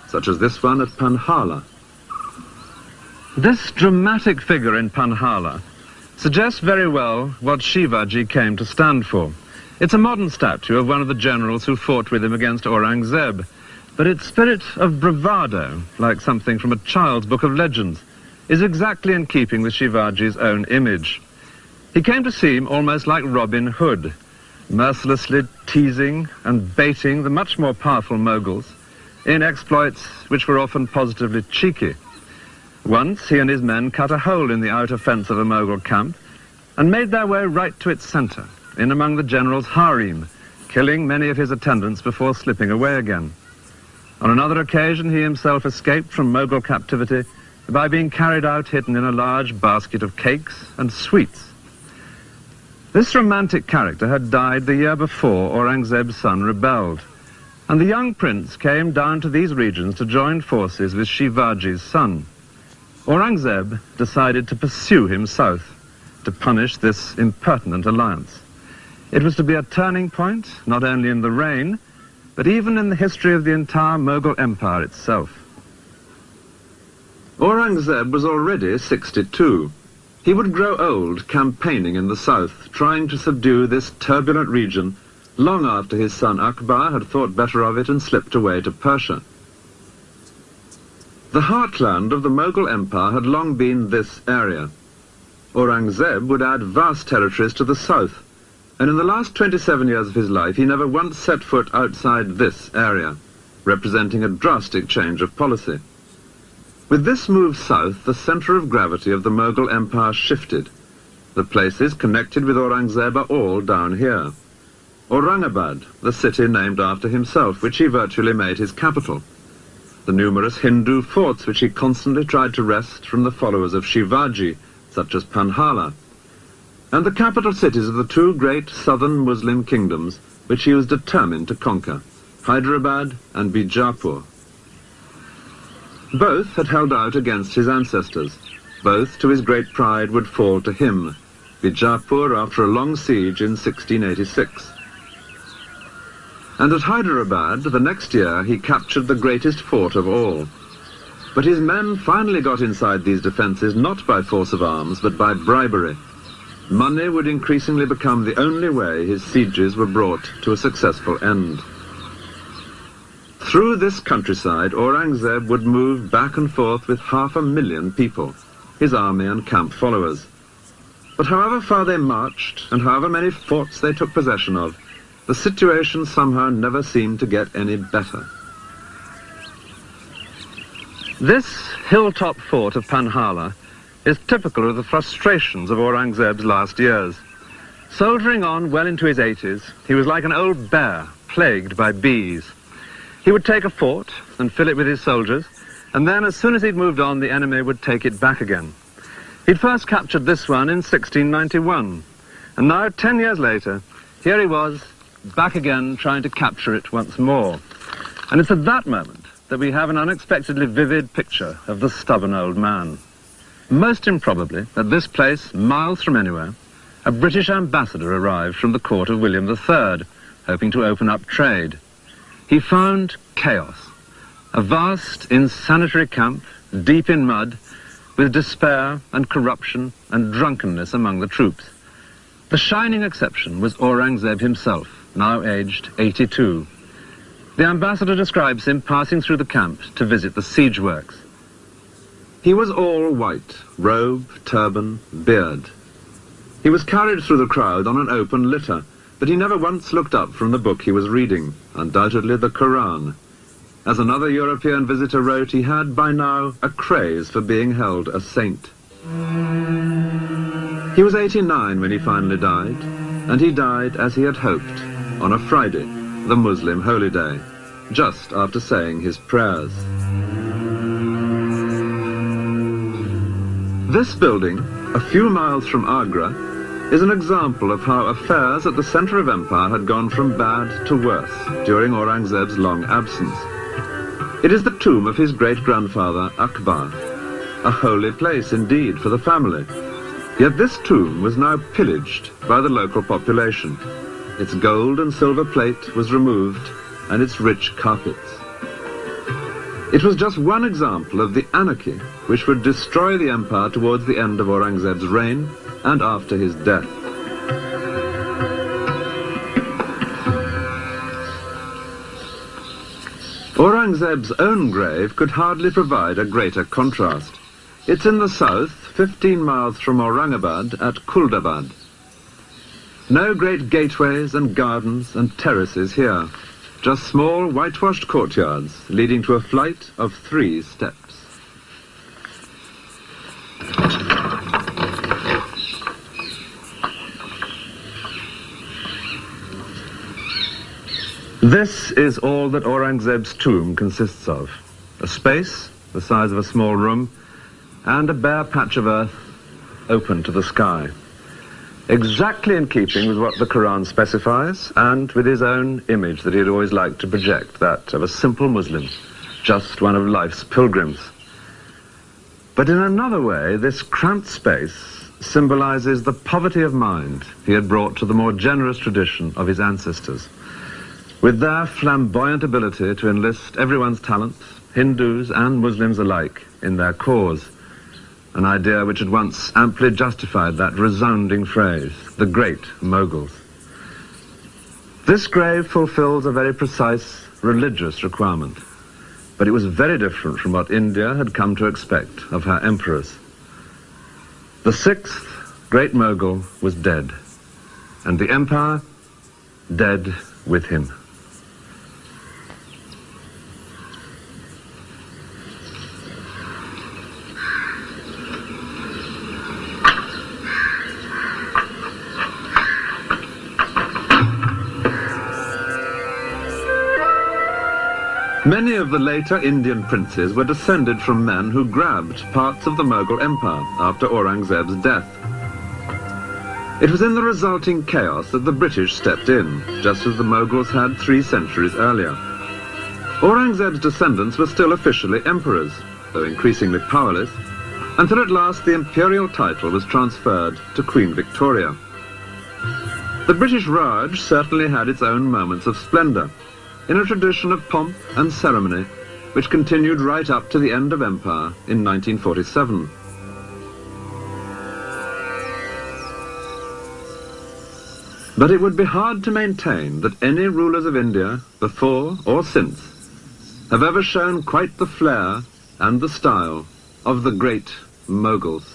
such as this one at Panhala. This dramatic figure in Panhala suggests very well what Shivaji came to stand for. It's a modern statue of one of the generals who fought with him against Aurangzeb, but its spirit of bravado, like something from a child's book of legends, is exactly in keeping with Shivaji's own image. He came to seem almost like Robin Hood, mercilessly teasing and baiting the much more powerful Mughals in exploits which were often positively cheeky. Once he and his men cut a hole in the outer fence of a Mughal camp and made their way right to its centre, in among the general's harem, killing many of his attendants before slipping away again. On another occasion, he himself escaped from Mughal captivity by being carried out hidden in a large basket of cakes and sweets. This romantic character had died the year before Aurangzeb's son rebelled, and the young prince came down to these regions to join forces with Shivaji's son. Aurangzeb decided to pursue him south, to punish this impertinent alliance. It was to be a turning point, not only in the reign, but even in the history of the entire Mughal Empire itself. Aurangzeb was already 62. He would grow old campaigning in the south, trying to subdue this turbulent region long after his son Akbar had thought better of it and slipped away to Persia. The heartland of the Mughal Empire had long been this area. Aurangzeb would add vast territories to the south, and in the last 27 years of his life he never once set foot outside this area, representing a drastic change of policy. With this move south, the centre of gravity of the Mughal Empire shifted. The places connected with Aurangzeb are all down here. Aurangabad, the city named after himself, which he virtually made his capital. The numerous Hindu forts which he constantly tried to wrest from the followers of Shivaji, such as Panhala. And the capital cities of the two great southern Muslim kingdoms which he was determined to conquer, Hyderabad and Bijapur. Both had held out against his ancestors. Both, to his great pride, would fall to him. Bijapur after a long siege in 1686. And at Hyderabad, the next year, he captured the greatest fort of all. But his men finally got inside these defences not by force of arms, but by bribery. Money would increasingly become the only way his sieges were brought to a successful end. Through this countryside, Aurangzeb would move back and forth with 500,000 people, his army and camp followers. But however far they marched, and however many forts they took possession of, the situation somehow never seemed to get any better. This hilltop fort of Panhala is typical of the frustrations of Aurangzeb's last years. Soldiering on well into his 80s, he was like an old bear plagued by bees. He would take a fort and fill it with his soldiers, and then as soon as he'd moved on, the enemy would take it back again. He'd first captured this one in 1691, and now, 10 years later, here he was, back again trying to capture it once more. And it's at that moment that we have an unexpectedly vivid picture of the stubborn old man. Most improbably, at this place, miles from anywhere, a British ambassador arrived from the court of William III, hoping to open up trade. He found chaos, a vast, insanitary camp, deep in mud, with despair and corruption and drunkenness among the troops. The shining exception was Aurangzeb himself, now aged 82. The ambassador describes him passing through the camp to visit the siege works. He was all white, robe, turban, beard. He was carried through the crowd on an open litter, but he never once looked up from the book he was reading, undoubtedly the Quran. As another European visitor wrote, he had by now a craze for being held a saint. He was 89 when he finally died, and he died as he had hoped, on a Friday, the Muslim holy day, just after saying his prayers. This building, a few miles from Agra, is an example of how affairs at the centre of empire had gone from bad to worse during Aurangzeb's long absence. It is the tomb of his great-grandfather Akbar, a holy place indeed for the family. Yet this tomb was now pillaged by the local population. Its gold and silver plate was removed, and its rich carpets. It was just one example of the anarchy which would destroy the empire towards the end of Aurangzeb's reign and after his death. Aurangzeb's own grave could hardly provide a greater contrast. It's in the south, 15 miles from Aurangabad at Kuldabad. No great gateways and gardens and terraces here, just small whitewashed courtyards leading to a flight of 3 steps. This is all that Aurangzeb's tomb consists of. A space the size of a small room and a bare patch of earth open to the sky. Exactly in keeping with what the Quran specifies and with his own image that he had always liked to project, that of a simple Muslim, just one of life's pilgrims. But in another way, this cramped space symbolizes the poverty of mind he had brought to the more generous tradition of his ancestors. With their flamboyant ability to enlist everyone's talents, Hindus and Muslims alike, in their cause, an idea which had once amply justified that resounding phrase, the Great Mughals. This grave fulfills a very precise religious requirement, but it was very different from what India had come to expect of her emperors. The 6th Great Mughal was dead, and the empire dead with him. Many of the later Indian princes were descended from men who grabbed parts of the Mughal Empire after Aurangzeb's death. It was in the resulting chaos that the British stepped in, just as the Mughals had 3 centuries earlier. Aurangzeb's descendants were still officially emperors, though increasingly powerless, until at last the imperial title was transferred to Queen Victoria. The British Raj certainly had its own moments of splendour, in a tradition of pomp and ceremony which continued right up to the end of empire in 1947. But it would be hard to maintain that any rulers of India, before or since, have ever shown quite the flair and the style of the great Mughals.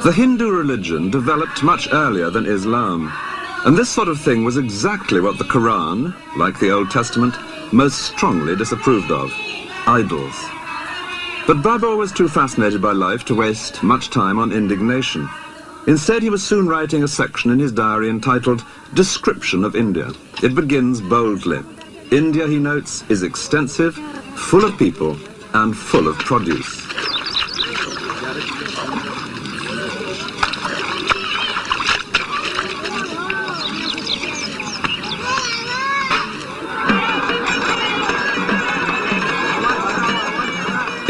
The Hindu religion developed much earlier than Islam, and this sort of thing was exactly what the Quran, like the Old Testament, most strongly disapproved of: idols. But Babur was too fascinated by life to waste much time on indignation. Instead, he was soon writing a section in his diary entitled Description of India. It begins boldly. India, he notes, is extensive, full of people, and full of produce.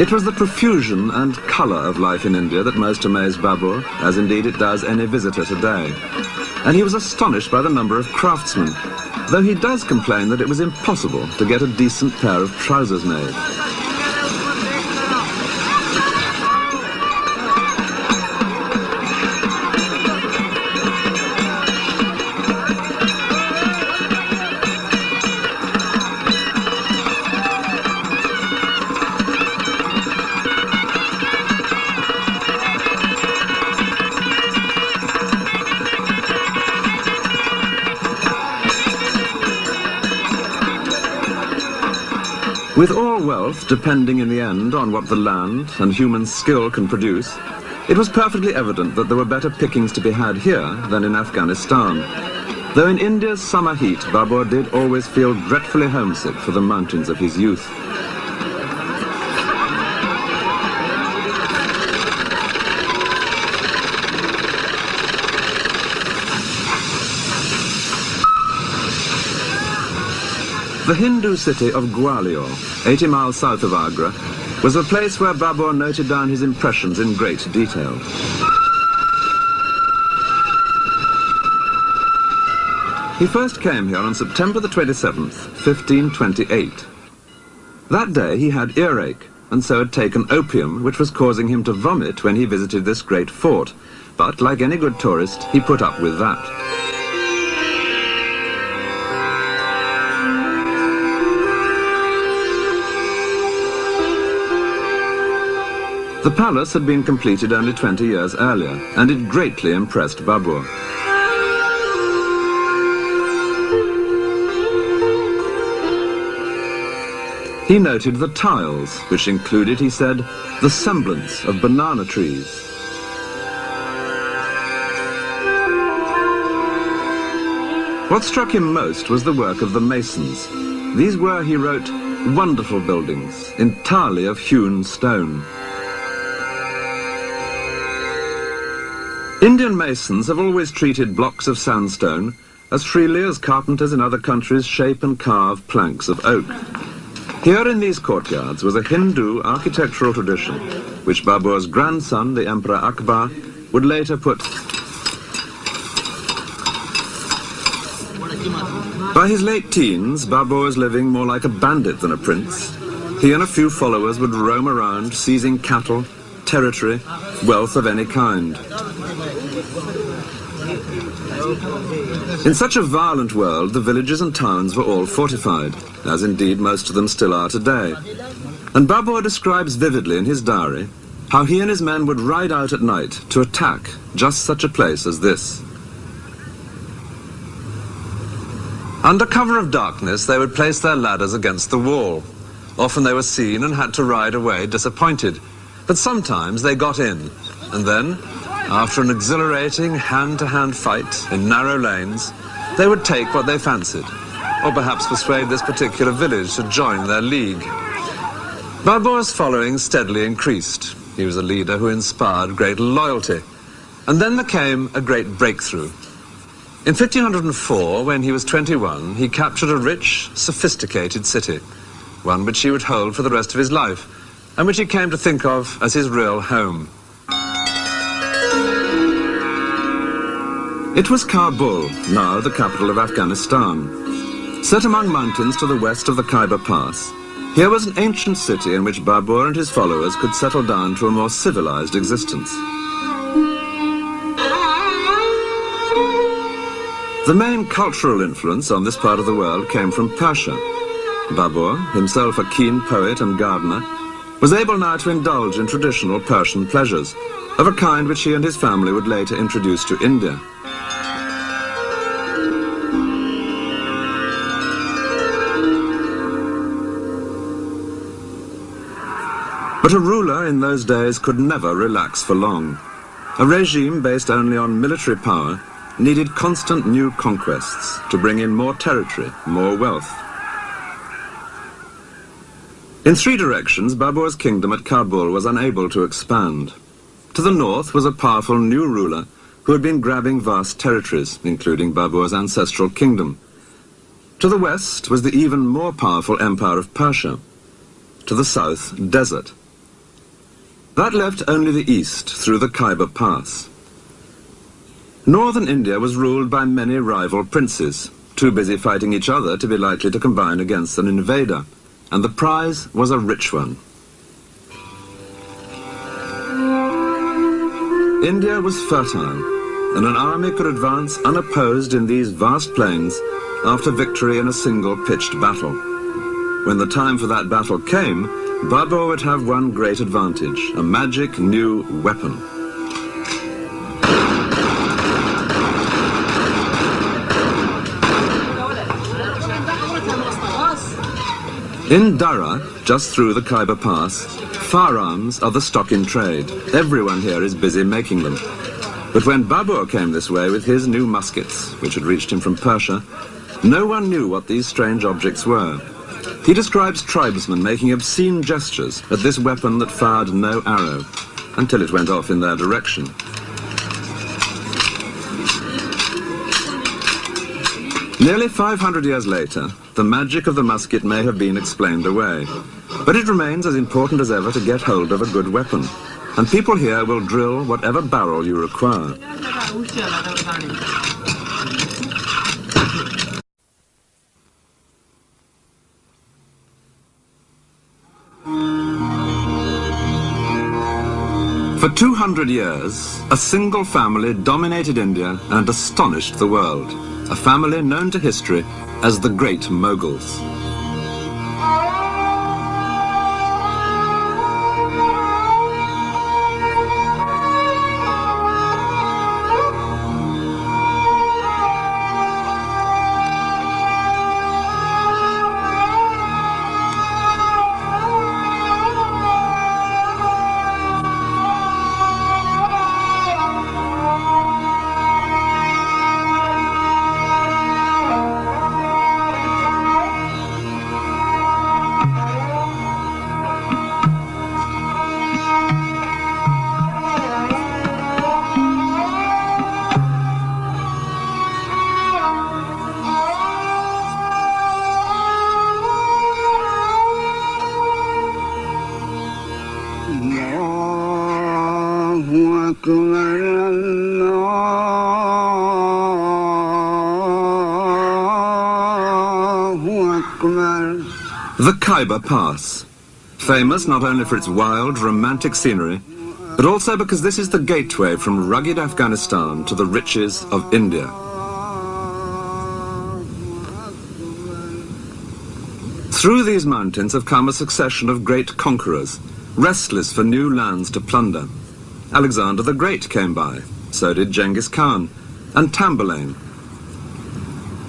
It was the profusion and colour of life in India that most amazed Babur, as indeed it does any visitor today. And he was astonished by the number of craftsmen, though he does complain that it was impossible to get a decent pair of trousers made. With all wealth depending in the end on what the land and human skill can produce, it was perfectly evident that there were better pickings to be had here than in Afghanistan. Though in India's summer heat, Babur did always feel dreadfully homesick for the mountains of his youth. The Hindu city of Gwalior, 80 miles south of Agra, was a place where Babur noted down his impressions in great detail. He first came here on September the 27th, 1528. That day he had earache, and so had taken opium, which was causing him to vomit when he visited this great fort. But, like any good tourist, he put up with that. The palace had been completed only 20 years earlier, and it greatly impressed Babur. He noted the tiles, which included, he said, the semblance of banana trees. What struck him most was the work of the masons. These were, he wrote, wonderful buildings, entirely of hewn stone. Indian masons have always treated blocks of sandstone as freely as carpenters in other countries shape and carve planks of oak. Here in these courtyards was a Hindu architectural tradition which Babur's grandson, the Emperor Akbar, would later put. By his late teens, Babur was living more like a bandit than a prince. He and a few followers would roam around, seizing cattle, territory, wealth of any kind. In such a violent world, the villages and towns were all fortified, as indeed most of them still are today. And Babur describes vividly in his diary how he and his men would ride out at night to attack just such a place as this. Under cover of darkness, they would place their ladders against the wall. Often they were seen and had to ride away disappointed. But sometimes they got in, and then, after an exhilarating hand-to-hand fight in narrow lanes, they would take what they fancied, or perhaps persuade this particular village to join their league. Babur's following steadily increased. He was a leader who inspired great loyalty. And then there came a great breakthrough. In 1504, when he was 21, he captured a rich, sophisticated city, one which he would hold for the rest of his life, and which he came to think of as his real home. It was Kabul, now the capital of Afghanistan. Set among mountains to the west of the Khyber Pass, here was an ancient city in which Babur and his followers could settle down to a more civilized existence. The main cultural influence on this part of the world came from Persia. Babur, himself a keen poet and gardener, was able now to indulge in traditional Persian pleasures, of a kind which he and his family would later introduce to India. But a ruler in those days could never relax for long. A regime based only on military power needed constant new conquests to bring in more territory, more wealth. In three directions, Babur's kingdom at Kabul was unable to expand. To the north was a powerful new ruler who had been grabbing vast territories, including Babur's ancestral kingdom. To the west was the even more powerful empire of Persia. To the south, desert. That left only the east through the Khyber Pass. Northern India was ruled by many rival princes, too busy fighting each other to be likely to combine against an invader, and the prize was a rich one. India was fertile, and an army could advance unopposed in these vast plains after victory in a single pitched battle. When the time for that battle came, Babur would have one great advantage, a magic new weapon. In Dara, just through the Khyber Pass, firearms are the stock in trade. Everyone here is busy making them. But when Babur came this way with his new muskets, which had reached him from Persia, no one knew what these strange objects were. He describes tribesmen making obscene gestures at this weapon that fired no arrow, until it went off in their direction. Nearly 500 years later, the magic of the musket may have been explained away, but it remains as important as ever to get hold of a good weapon, and people here will drill whatever barrel you require. For 200 years, a single family dominated India and astonished the world, a family known to history as the Great Mughals. The Khyber Pass, famous not only for its wild, romantic scenery, but also because this is the gateway from rugged Afghanistan to the riches of India. Through these mountains have come a succession of great conquerors, restless for new lands to plunder. Alexander the Great came by, so did Genghis Khan, and Tamburlaine.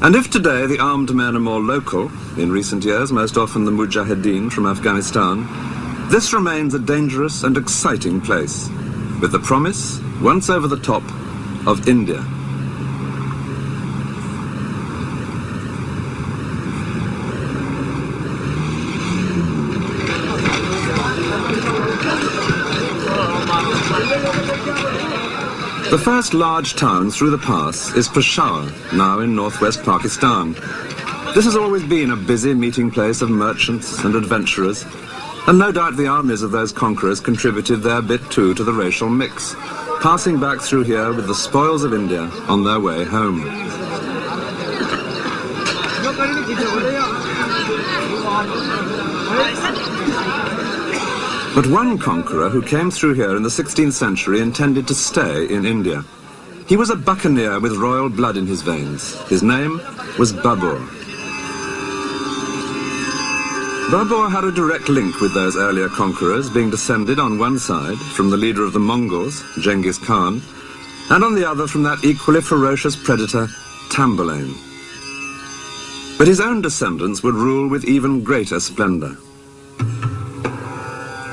And if today the armed men are more local, in recent years most often the Mujahideen from Afghanistan, this remains a dangerous and exciting place, with the promise, once over the top, of India. The first large town through the pass is Peshawar, now in northwest Pakistan. This has always been a busy meeting place of merchants and adventurers, and no doubt the armies of those conquerors contributed their bit too to the racial mix, passing back through here with the spoils of India on their way home. But one conqueror who came through here in the 16th century intended to stay in India. He was a buccaneer with royal blood in his veins. His name was Babur. Babur had a direct link with those earlier conquerors, being descended on one side from the leader of the Mongols, Genghis Khan, and on the other from that equally ferocious predator, Tamburlaine. But his own descendants would rule with even greater splendor.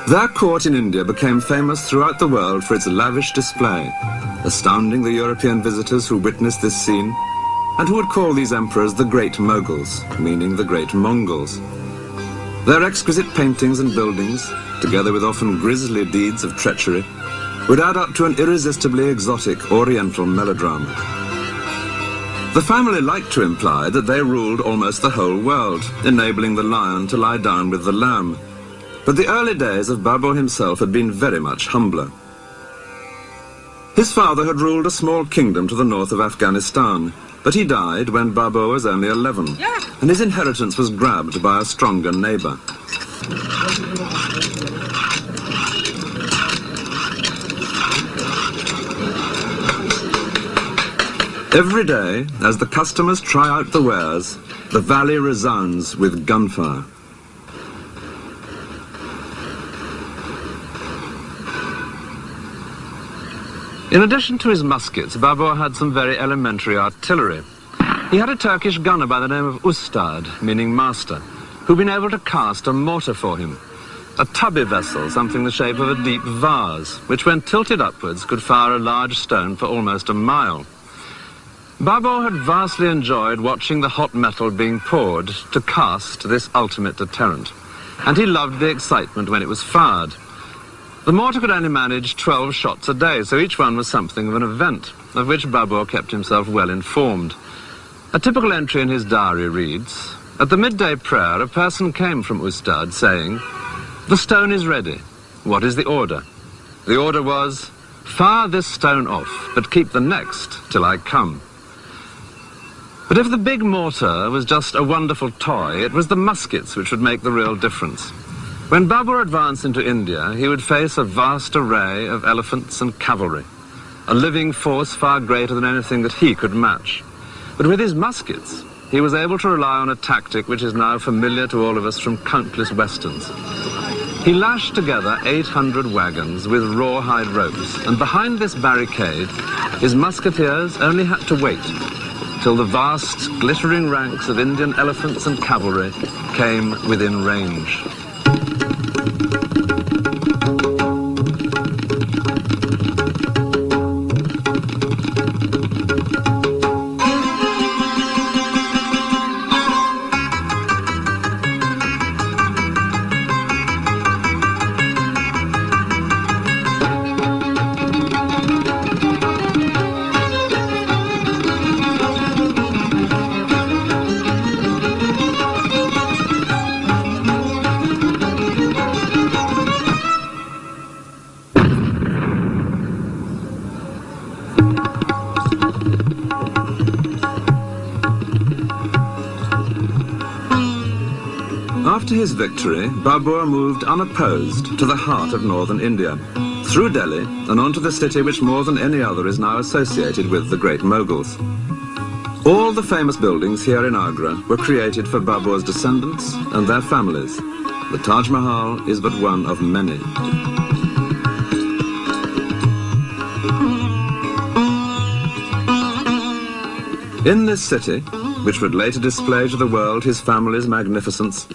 Their court in India became famous throughout the world for its lavish display, astounding the European visitors who witnessed this scene, and who would call these emperors the Great Mughals, meaning the Great Mongols. Their exquisite paintings and buildings, together with often grisly deeds of treachery, would add up to an irresistibly exotic Oriental melodrama. The family liked to imply that they ruled almost the whole world, enabling the lion to lie down with the lamb. But the early days of Babur himself had been very much humbler. His father had ruled a small kingdom to the north of Afghanistan, but he died when Babur was only 11, and his inheritance was grabbed by a stronger neighbor. Every day, as the customers try out the wares, the valley resounds with gunfire. In addition to his muskets, Babur had some very elementary artillery. He had a Turkish gunner by the name of Ustad, meaning master, who'd been able to cast a mortar for him. A tubby vessel, something the shape of a deep vase, which when tilted upwards could fire a large stone for almost a mile. Babur had vastly enjoyed watching the hot metal being poured to cast this ultimate deterrent, and he loved the excitement when it was fired. The mortar could only manage 12 shots a day, so each one was something of an event, of which Babur kept himself well informed. A typical entry in his diary reads, "At the midday prayer, a person came from Ustad saying, 'The stone is ready. What is the order?' The order was, 'Fire this stone off, but keep the next till I come.' But if the big mortar was just a wonderful toy, it was the muskets which would make the real difference. When Babur advanced into India, he would face a vast array of elephants and cavalry, a living force far greater than anything that he could match. But with his muskets, he was able to rely on a tactic which is now familiar to all of us from countless westerns. He lashed together 800 wagons with rawhide ropes, and behind this barricade, his musketeers only had to wait till the vast, glittering ranks of Indian elephants and cavalry came within range. After his victory, Babur moved unopposed to the heart of northern India, through Delhi and on to the city which more than any other is now associated with the great Mughals. All the famous buildings here in Agra were created for Babur's descendants and their families. The Taj Mahal is but one of many. In this city, which would later display to the world his family's magnificence,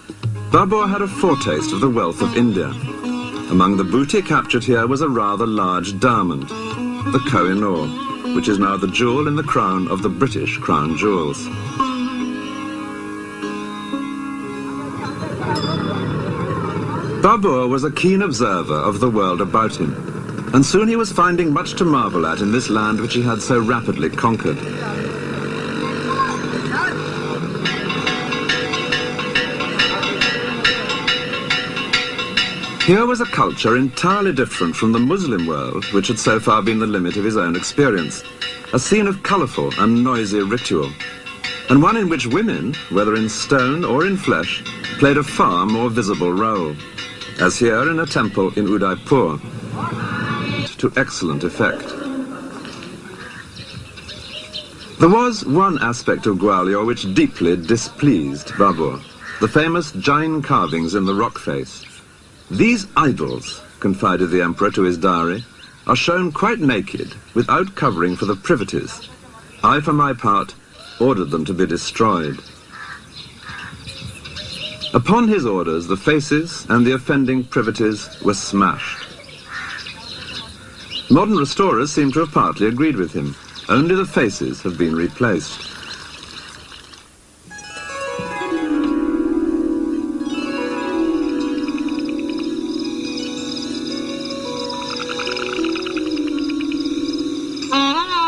Babur had a foretaste of the wealth of India. Among the booty captured here was a rather large diamond, the Koh-i-Noor, which is now the jewel in the crown of the British crown jewels. Babur was a keen observer of the world about him, and soon he was finding much to marvel at in this land which he had so rapidly conquered. Here was a culture entirely different from the Muslim world, which had so far been the limit of his own experience, a scene of colourful and noisy ritual, and one in which women, whether in stone or in flesh, played a far more visible role, as here in a temple in Udaipur, to excellent effect. There was one aspect of Gwalior which deeply displeased Babur, the famous Jain carvings in the rock face. These idols, confided the emperor to his diary, are shown quite naked, without covering for the privities. I, for my part, ordered them to be destroyed. Upon his orders, the faces and the offending privities were smashed. Modern restorers seem to have partly agreed with him. Only the faces have been replaced.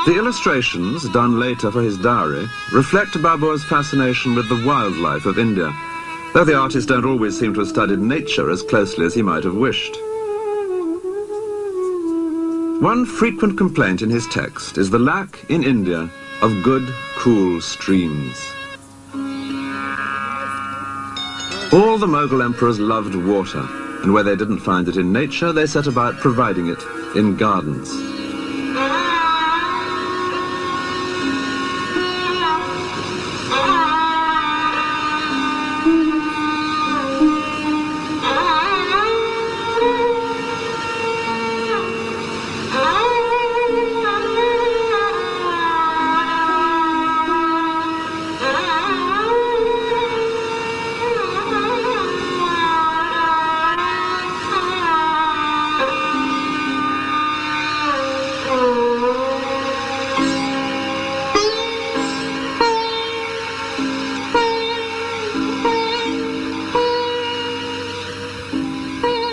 The illustrations, done later for his diary, reflect Babur's fascination with the wildlife of India, though the artists don't always seem to have studied nature as closely as he might have wished. One frequent complaint in his text is the lack, in India, of good, cool streams. All the Mughal emperors loved water, and where they didn't find it in nature, they set about providing it in gardens.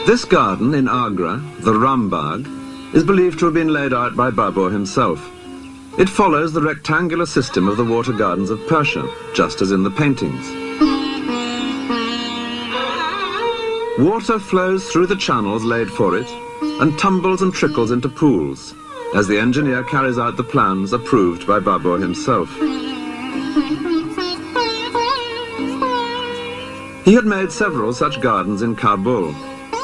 This garden in Agra, the Rambagh, is believed to have been laid out by Babur himself. It follows the rectangular system of the water gardens of Persia, just as in the paintings. Water flows through the channels laid for it and tumbles and trickles into pools, as the engineer carries out the plans approved by Babur himself. He had made several such gardens in Kabul,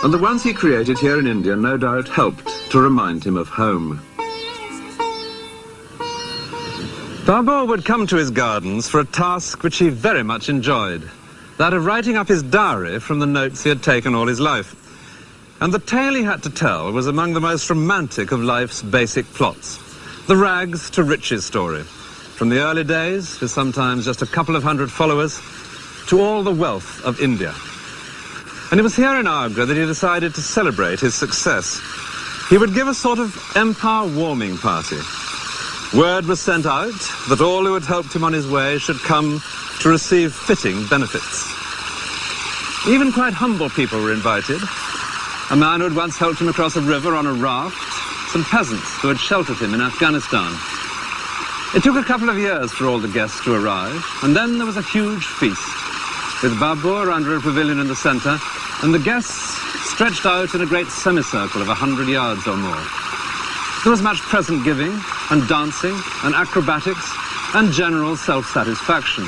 and the ones he created here in India no doubt helped to remind him of home. Babur would come to his gardens for a task which he very much enjoyed, that of writing up his diary from the notes he had taken all his life. And the tale he had to tell was among the most romantic of life's basic plots, the rags to riches story, from the early days, with sometimes just a couple of hundred followers, to all the wealth of India. And it was here in Agra that he decided to celebrate his success. He would give a sort of empire warming party. Word was sent out that all who had helped him on his way should come to receive fitting benefits. Even quite humble people were invited. A man who had once helped him across a river on a raft, some peasants who had sheltered him in Afghanistan. It took a couple of years for all the guests to arrive, and then there was a huge feast, with Babur under a pavilion in the centre, and the guests stretched out in a great semicircle of 100 yards or more. There was much present giving, and dancing, and acrobatics, and general self-satisfaction.